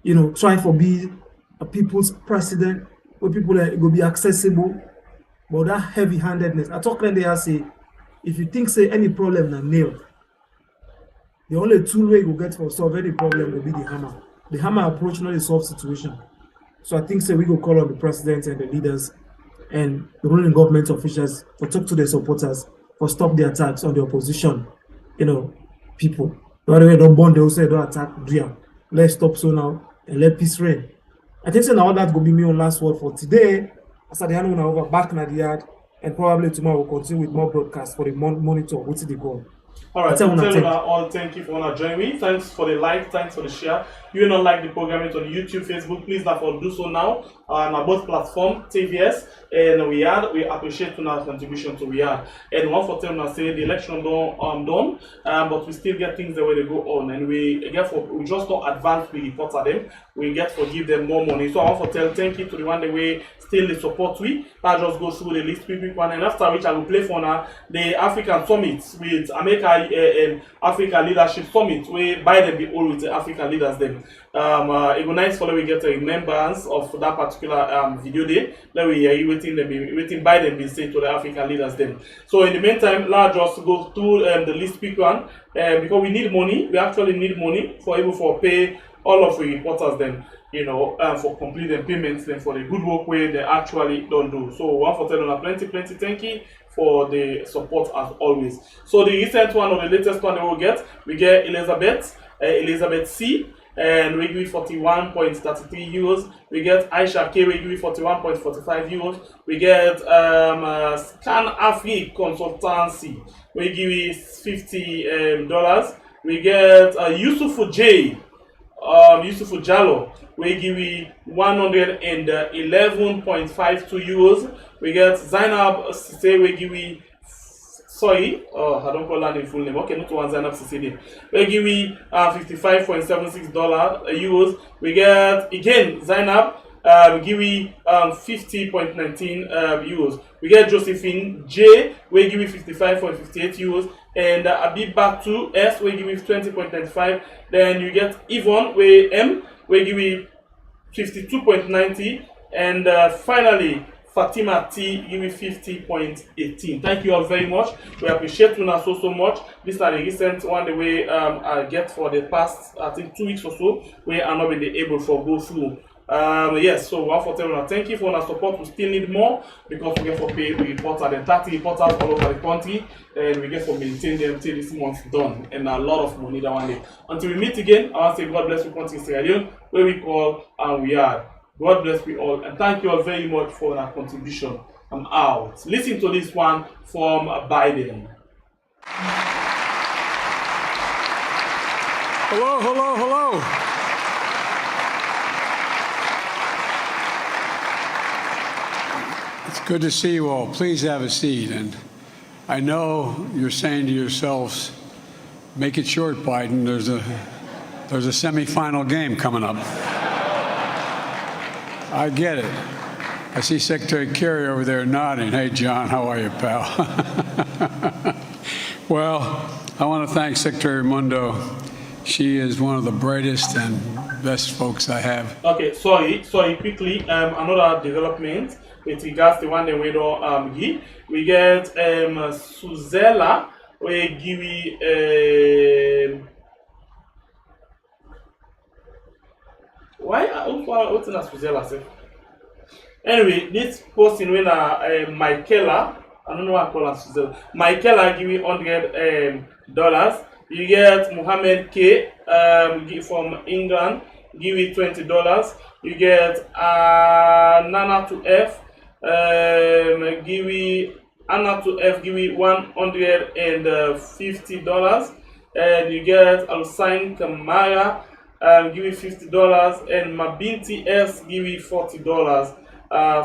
you know, try for be a people's president where people will be accessible, but that heavy-handedness. I talk when they say, if you think say any problem na nailed, the only tool way you get for solve any problem will be the hammer. The hammer approach not a solve situation. So I think say we go call on the president and the leaders and the ruling government officials for talk to their supporters for stop the attacks on the opposition, you know, people. By the way, don't burn, they also don't attack Driam. Let's stop so now and let peace reign. I think so now that will be me on last word for today. As at the end, we're back in the yard, and probably tomorrow we'll continue with more broadcasts for the monitor. What's the goal? All right, so thank you for joining me. Thanks for the like, thanks for the share. You will not like the program on YouTube, Facebook, please therefore do so now on both platforms, TVS and we appreciate our contribution to and one for telling us say the election done, but we still get things the way they go on, and we just don't advance we report at them, we get for give them more money. So I want to tell thank you to the one the way still the support we. I just go through the list quick one, and after which I will play for now the African Summit with America Africa Leadership Summit where Biden be all with the African leaders them. It was nice for we get a remembrance of that particular video day. Then we are waiting Biden be say to the African leaders then. So in the meantime, let's just go through the list quick one because we need money. We actually need money for able for pay all of the reporters then. For completing payments then for the good work where they actually don't do. So one for telling plenty thank you for the support as always. So the recent one or the latest one that we get Elizabeth C, and we give you 41.33 euros. We get Aisha K, we give you 41.45 euros. We get Scan Afrique Consultancy, we give you $50. We get Yusufu J, Yusufu Jallo, we give you 111.52 euros. We get Zainab Sise, we give you I don't call that in full name. Okay, not one Zainab Sise. We give you $55.76 euros. We get again Zainab, we give you 50.19 euros. We get Josephine J, we give you 55.58 euros. And Abibatu S, we give you 20.95. Then you get Yvonne, we M, we give you 52.90. And finally, Fatima T, give me 50.18. Thank you all very much. We appreciate you so much. These are the recent one the way I get for the past, I think 2 weeks or so, where I'm not been able to go through. Yes, so one for telling thank you for our support. We still need more because we get for pay reporters and 30 reporters all over the country, and we get for maintain them till this month done, and a lot of money that one day. Until we meet again, I want to say God bless you, country Sierra Leone, where we call and we are. God bless you all, and thank you all very much for our contribution. I'm out. Listen to this one from Biden. Hello. It's good to see you all. Please have a seat. And I know you're saying to yourselves, make it short, Biden. There's a semifinal game coming up. I get it. I see Secretary Kerry over there nodding. Hey, John, how are you, pal? Well, I want to thank Secretary Mundo. She is one of the brightest and best folks I have. Okay, sorry, quickly, another development with regards to one that we don't give. We get Suzella, we give what's in Suzella say? Anyway, this person when Michaela, I don't know what I call her Suzella. Michaela give me $100. You get Mohamed K from England, give me $20. You get Nana to F, give me Anna to F, give me $150. And you get Alsain Kamara, give me $50, and Mabinti S give me $40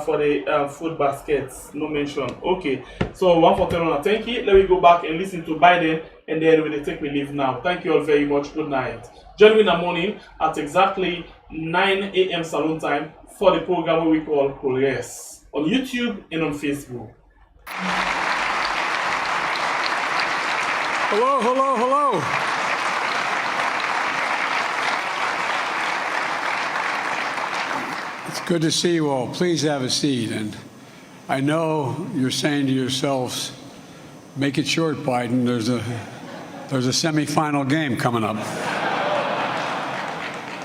for the food baskets. No mention. Okay, so one for 10. Thank you. Let me go back and listen to Biden, and then we'll take we leave now. Thank you all very much. Good night. Join me in the morning at exactly 9 a.m. Salon time for the program we call KONEH on YouTube and on Facebook. Hello. It's good to see you all. Please have a seat. And I know you're saying to yourselves, make it short, Biden. There's a semifinal game coming up.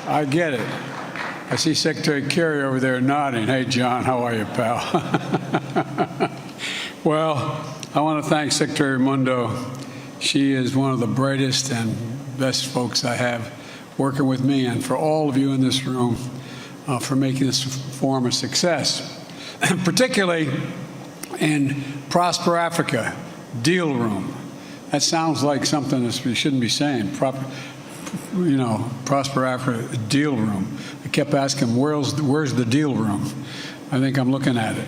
I get it. I see Secretary Kerry over there nodding. Hey, John, how are you, pal? Well, I want to thank Secretary Mundo. She is one of the brightest and best folks I have working with me, and for all of you in this room for making this forum a success, particularly in Prosper Africa Deal Room. That sounds like something that we shouldn't be saying. Prosper Africa Deal Room. I kept asking, where's the deal room? I think I'm looking at it.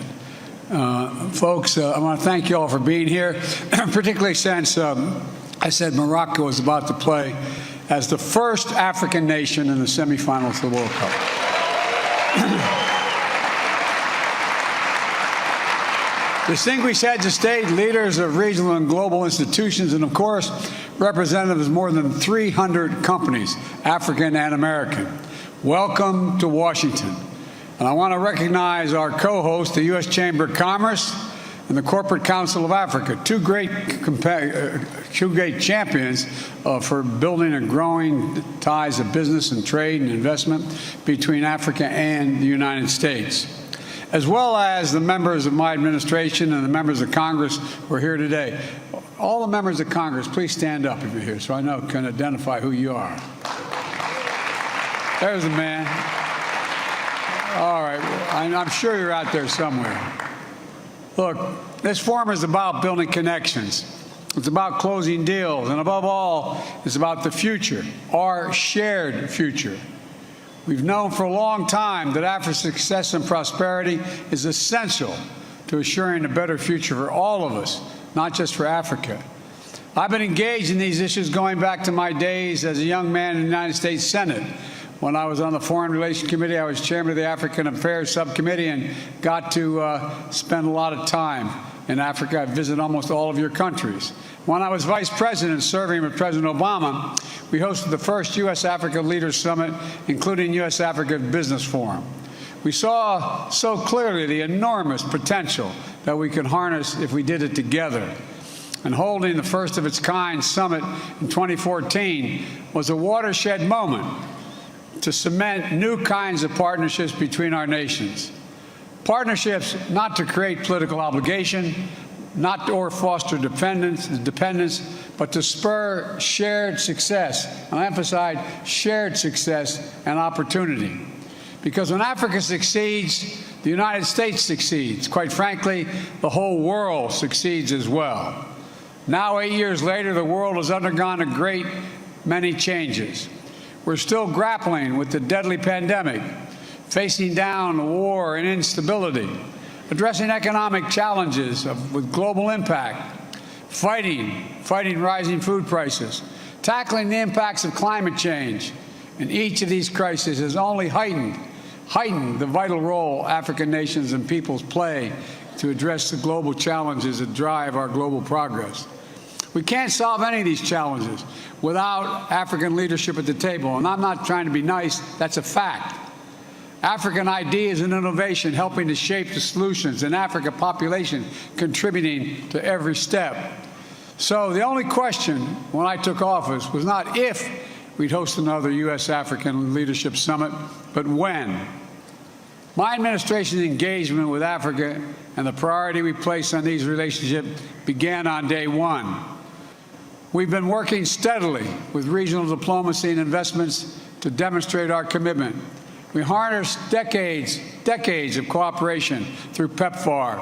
Folks, I want to thank you all for being here, particularly since I said Morocco is about to play as the first African nation in the semifinals of the World Cup. Distinguished heads of state, leaders of regional and global institutions, and of course, representatives of more than 300 companies, African and American. Welcome to Washington. And I want to recognize our co-hosts, the U.S. Chamber of Commerce and the Corporate Council of Africa, two great champions for building and growing ties of business and trade and investment between Africa and the United States, as well as the members of my administration and the members of Congress who are here today. All the members of Congress, please stand up if you're here so I can identify who you are. There's the man. All right, I'm sure you're out there somewhere. Look, this forum is about building connections. It's about closing deals, and above all, it's about the future, our shared future. We've known for a long time that Africa's success and prosperity is essential to assuring a better future for all of us, not just for Africa. I've been engaged in these issues going back to my days as a young man in the United States Senate. When I was on the Foreign Relations Committee, I was chairman of the African Affairs Subcommittee and got to spend a lot of time in Africa. I visited almost all of your countries. When I was vice president serving with President Obama, we hosted the first U.S. Africa Leaders Summit, including U.S. Africa Business Forum. We saw so clearly the enormous potential that we could harness if we did it together. And holding the first of its kind summit in 2014 was a watershed moment to cement new kinds of partnerships between our nations. Partnerships not to create political obligation, or foster dependence, but to spur shared success. And I emphasize shared success and opportunity. Because when Africa succeeds, the United States succeeds. Quite frankly, the whole world succeeds as well. Now, 8 years later, the world has undergone a great many changes. We're still grappling with the deadly pandemic, facing down war and instability, addressing economic challenges with global impact, fighting rising food prices, tackling the impacts of climate change. And each of these crises has only heightened the vital role African nations and peoples play to address the global challenges that drive our global progress. We can't solve any of these challenges without African leadership at the table. And I'm not trying to be nice, that's a fact. African ideas and innovation helping to shape the solutions, and African population contributing to every step. So the only question when I took office was not if we'd host another U.S. African Leadership Summit, but when. My administration's engagement with Africa and the priority we place on these relationships began on day one. We've been working steadily with regional diplomacy and investments to demonstrate our commitment. We harnessed decades of cooperation through PEPFAR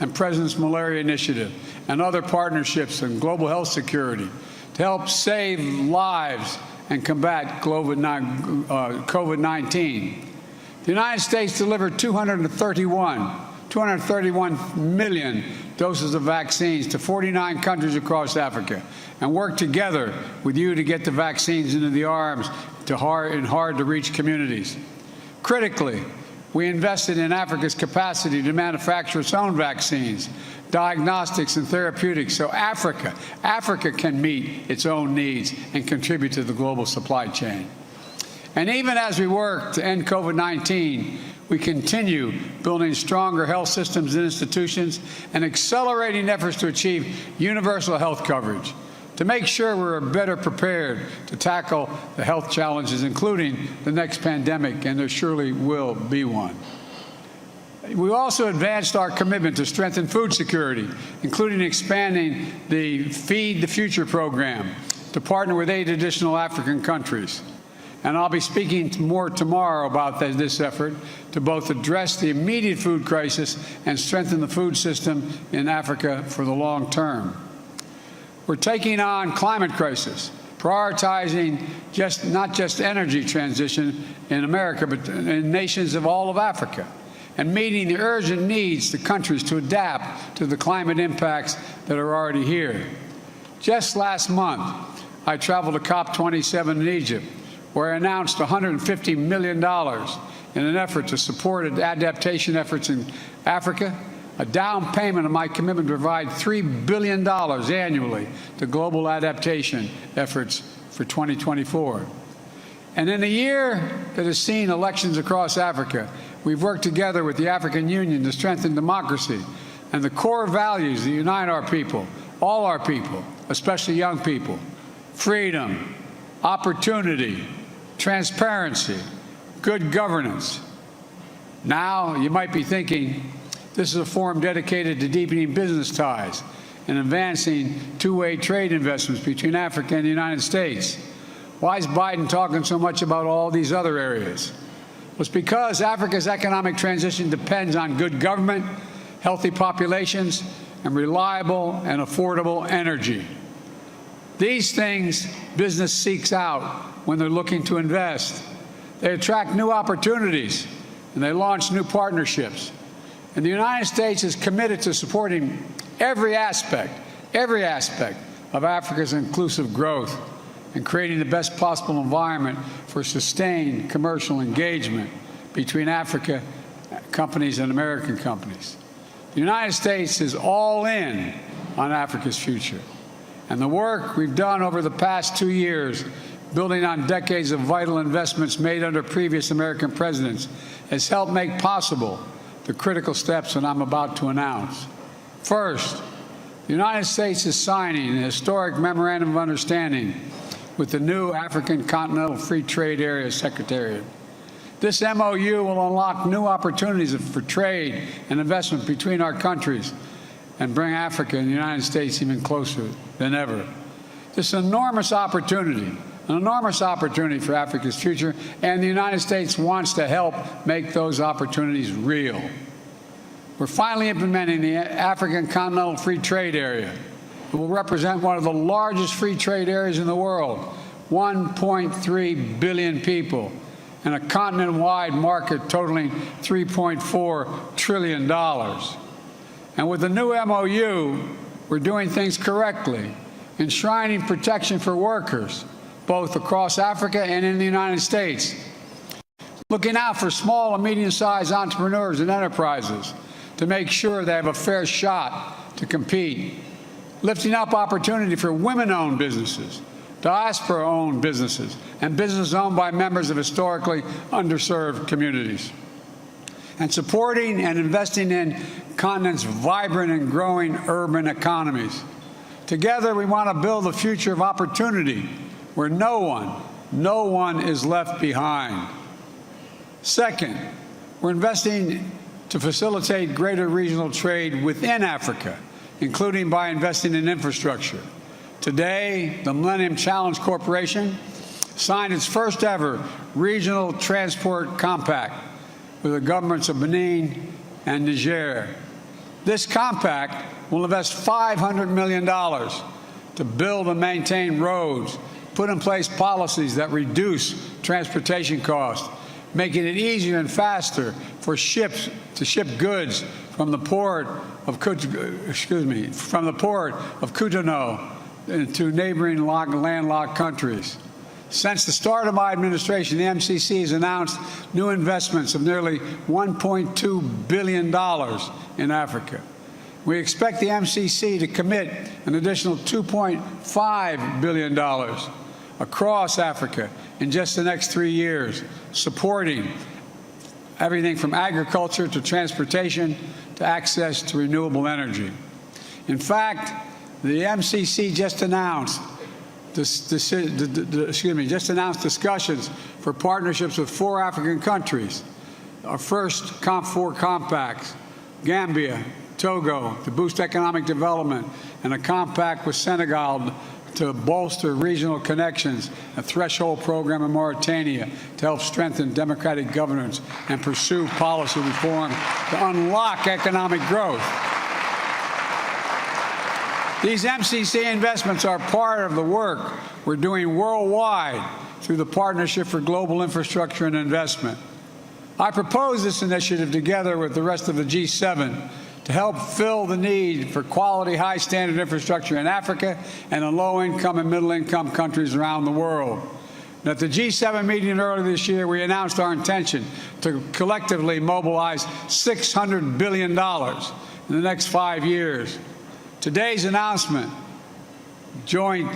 and President's Malaria Initiative and other partnerships in global health security to help save lives and combat COVID-19. The United States delivered 231 million doses of vaccines to 49 countries across Africa and worked together with you to get the vaccines into the arms in hard-to-reach communities. Critically, we invested in Africa's capacity to manufacture its own vaccines, diagnostics, and therapeutics so Africa can meet its own needs and contribute to the global supply chain. And even as we work to end COVID-19, we continue building stronger health systems and institutions and accelerating efforts to achieve universal health coverage, to make sure we're better prepared to tackle the health challenges, including the next pandemic, and there surely will be one. We also advanced our commitment to strengthen food security, including expanding the Feed the Future program to partner with 8 additional African countries. And I'll be speaking more tomorrow about this effort to both address the immediate food crisis and strengthen the food system in Africa for the long term. We're taking on climate crisis, prioritizing not just energy transition in America, but in nations of all of Africa, and meeting the urgent needs to countries to adapt to the climate impacts that are already here. Just last month, I traveled to COP27 in Egypt, where I announced $150 million in an effort to support adaptation efforts in Africa, a down payment of my commitment to provide $3 billion annually to global adaptation efforts for 2024. And in a year that has seen elections across Africa, we've worked together with the African Union to strengthen democracy and the core values that unite our people, all our people, especially young people: freedom, opportunity, transparency, good governance. Now, you might be thinking, this is a forum dedicated to deepening business ties and advancing two-way trade investments between Africa and the United States. Why is Biden talking so much about all these other areas? Well, it's because Africa's economic transition depends on good government, healthy populations, and reliable and affordable energy. These things business seeks out when they're looking to invest. They attract new opportunities, and they launch new partnerships. And the United States is committed to supporting every aspect of Africa's inclusive growth and creating the best possible environment for sustained commercial engagement between Africa companies and American companies. The United States is all in on Africa's future. And the work we've done over the past 2 years, building on decades of vital investments made under previous American presidents, has helped make possible the critical steps that I'm about to announce. First, the United States is signing a historic memorandum of understanding with the new African Continental Free Trade Area Secretariat. This MOU will unlock new opportunities for trade and investment between our countries and bring Africa and the United States even closer than ever. This is an enormous opportunity for Africa's future, and the United States wants to help make those opportunities real. We're finally implementing the African Continental Free Trade Area. It will represent one of the largest free trade areas in the world, 1.3 billion people, and a continent-wide market totaling $3.4 trillion. And with the new MOU, we're doing things correctly, enshrining protection for workers, both across Africa and in the United States, looking out for small and medium-sized entrepreneurs and enterprises to make sure they have a fair shot to compete, lifting up opportunity for women-owned businesses, diaspora-owned businesses, and businesses owned by members of historically underserved communities, and supporting and investing in continent's vibrant and growing urban economies. Together, we want to build a future of opportunity where no one is left behind. Second, we're investing to facilitate greater regional trade within Africa, including by investing in infrastructure. Today, the Millennium Challenge Corporation signed its first ever regional transport compact with the governments of Benin and Niger. This compact will invest $500 million to build and maintain roads, put in place policies that reduce transportation costs, making it easier and faster for ships to ship goods from the port of Cotonou to neighboring landlocked countries. Since the start of my administration, the MCC has announced new investments of nearly $1.2 billion in Africa. We expect the MCC to commit an additional $2.5 billion across Africa in just the next 3 years, supporting everything from agriculture to transportation to access to renewable energy. In fact, the MCC just announced discussions for partnerships with 4 African countries our first Comp4 compacts, Gambia, Togo, to boost economic development, and a compact with Senegal to bolster regional connections, a threshold program in Mauritania to help strengthen democratic governance and pursue policy reform to unlock economic growth. These MCC investments are part of the work we're doing worldwide through the Partnership for Global Infrastructure and Investment. I propose this initiative together with the rest of the G7 to help fill the need for quality, high-standard infrastructure in Africa and in low-income and middle-income countries around the world. And at the G7 meeting earlier this year, we announced our intention to collectively mobilize $600 billion in the next 5 years. Today's announcement joined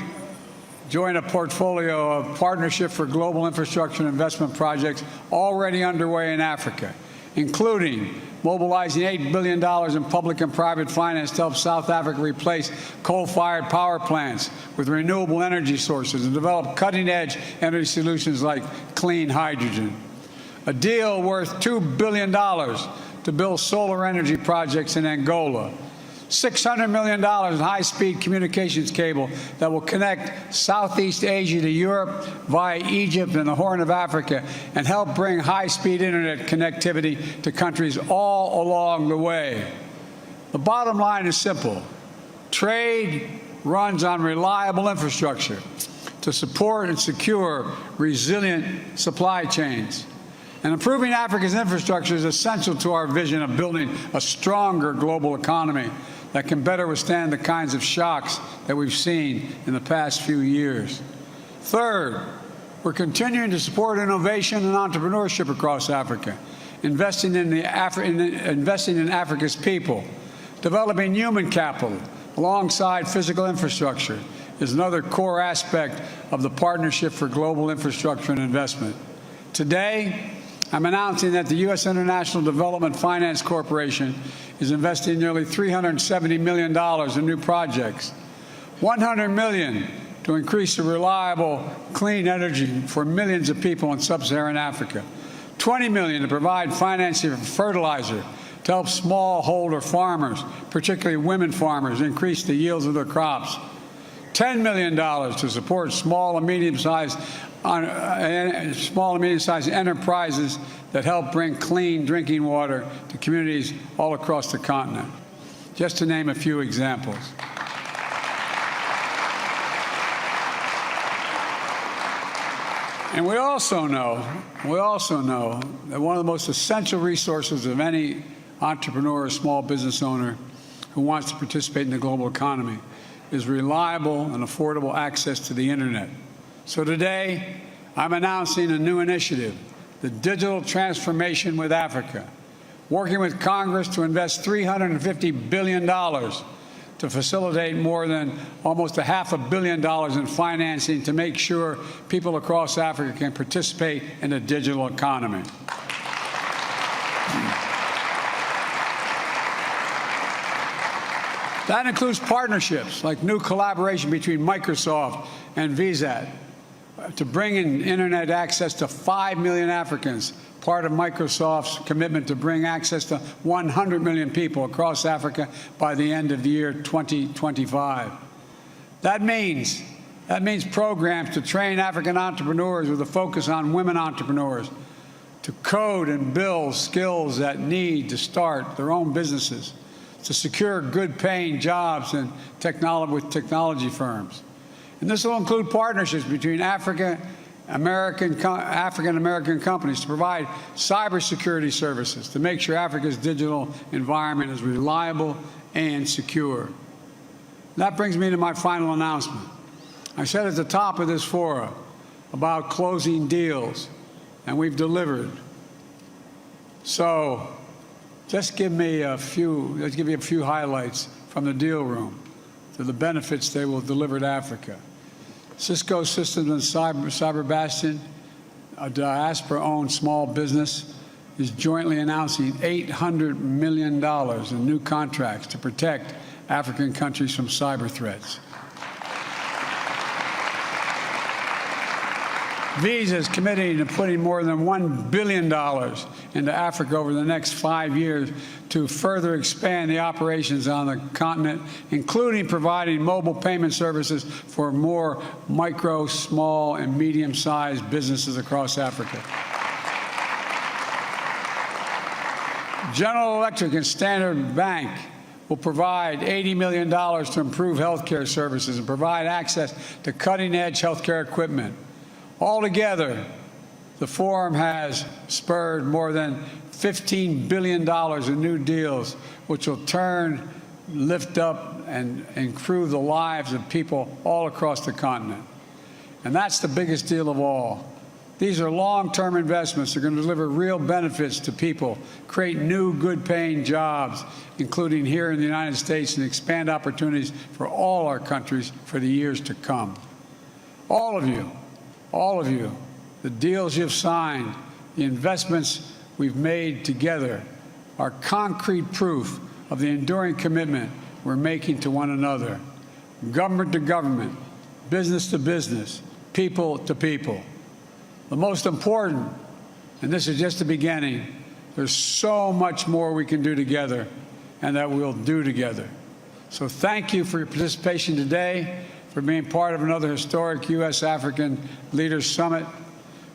a portfolio of Partnership for Global Infrastructure and Investment projects already underway in Africa, including mobilizing $8 billion in public and private finance to help South Africa replace coal-fired power plants with renewable energy sources and develop cutting-edge energy solutions like clean hydrogen. A deal worth $2 billion to build solar energy projects in Angola. $600 million in high-speed communications cable that will connect Southeast Asia to Europe via Egypt and the Horn of Africa and help bring high-speed internet connectivity to countries all along the way. The bottom line is simple. Trade runs on reliable infrastructure to support and secure resilient supply chains. And improving Africa's infrastructure is essential to our vision of building a stronger global economy that can better withstand the kinds of shocks that we've seen in the past few years. Third, we're continuing to support innovation and entrepreneurship across Africa, investing in Africa's people. Developing human capital alongside physical infrastructure is another core aspect of the Partnership for Global Infrastructure and Investment. Today, I'm announcing that the U.S. International Development Finance Corporation is investing nearly $370 million in new projects, $100 million to increase the reliable, clean energy for millions of people in sub-Saharan Africa, $20 million to provide financing for fertilizer to help smallholder farmers, particularly women farmers, increase the yields of their crops, $10 million to support small and medium-sized enterprises that help bring clean drinking water to communities all across the continent, just to name a few examples. And we also know that one of the most essential resources of any entrepreneur or small business owner who wants to participate in the global economy is reliable and affordable access to the internet. So today, I'm announcing a new initiative, the Digital Transformation with Africa, working with Congress to invest $350 billion to facilitate more than almost $500 million in financing to make sure people across Africa can participate in the digital economy. That includes partnerships like new collaboration between Microsoft and VSAT to bring in internet access to 5 million Africans, part of Microsoft's commitment to bring access to 100 million people across Africa by the end of the year 2025. That means programs to train African entrepreneurs with a focus on women entrepreneurs to code and build skills that need to start their own businesses, to secure good-paying jobs with technology firms. And this will include partnerships between African-American companies to provide cybersecurity services to make sure Africa's digital environment is reliable and secure. That brings me to my final announcement. I said at the top of this forum about closing deals, and we've delivered. So let's give you a few highlights from the deal room to the benefits they will deliver to Africa. Cisco Systems and Cyber Bastion, a diaspora-owned small business, is jointly announcing $800 million in new contracts to protect African countries from cyber threats. Visas committing to putting more than $1 billion into Africa over the next 5 years to further expand the operations on the continent, including providing mobile payment services for more micro, small, and medium-sized businesses across Africa. General Electric and Standard Bank will provide $80 million to improve healthcare services and provide access to cutting-edge healthcare equipment. Altogether, the forum has spurred more than $15 billion in new deals, which will lift up and improve the lives of people all across the continent. And that's the biggest deal of all. These are long-term investments that are going to deliver real benefits to people, create new, good-paying jobs, including here in the United States, and expand opportunities for all our countries for the years to come. All of you, the deals you've signed, the investments we've made together are concrete proof of the enduring commitment we're making to one another, government to government, business to business, people to people. The most important, and this is just the beginning, there's so much more we can do together and that we'll do together. So thank you for your participation today, for being part of another historic U.S. African Leaders Summit.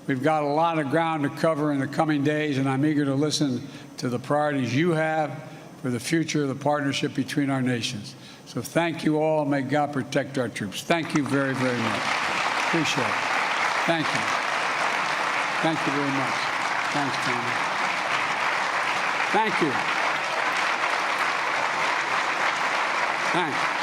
We've got a lot of ground to cover in the coming days, and I'm eager to listen to the priorities you have for the future of the partnership between our nations. So thank you all. May God protect our troops. Thank you very, very much. Appreciate it. Thank you. Thank you very much. Thanks, Tony. Thank you. Thanks.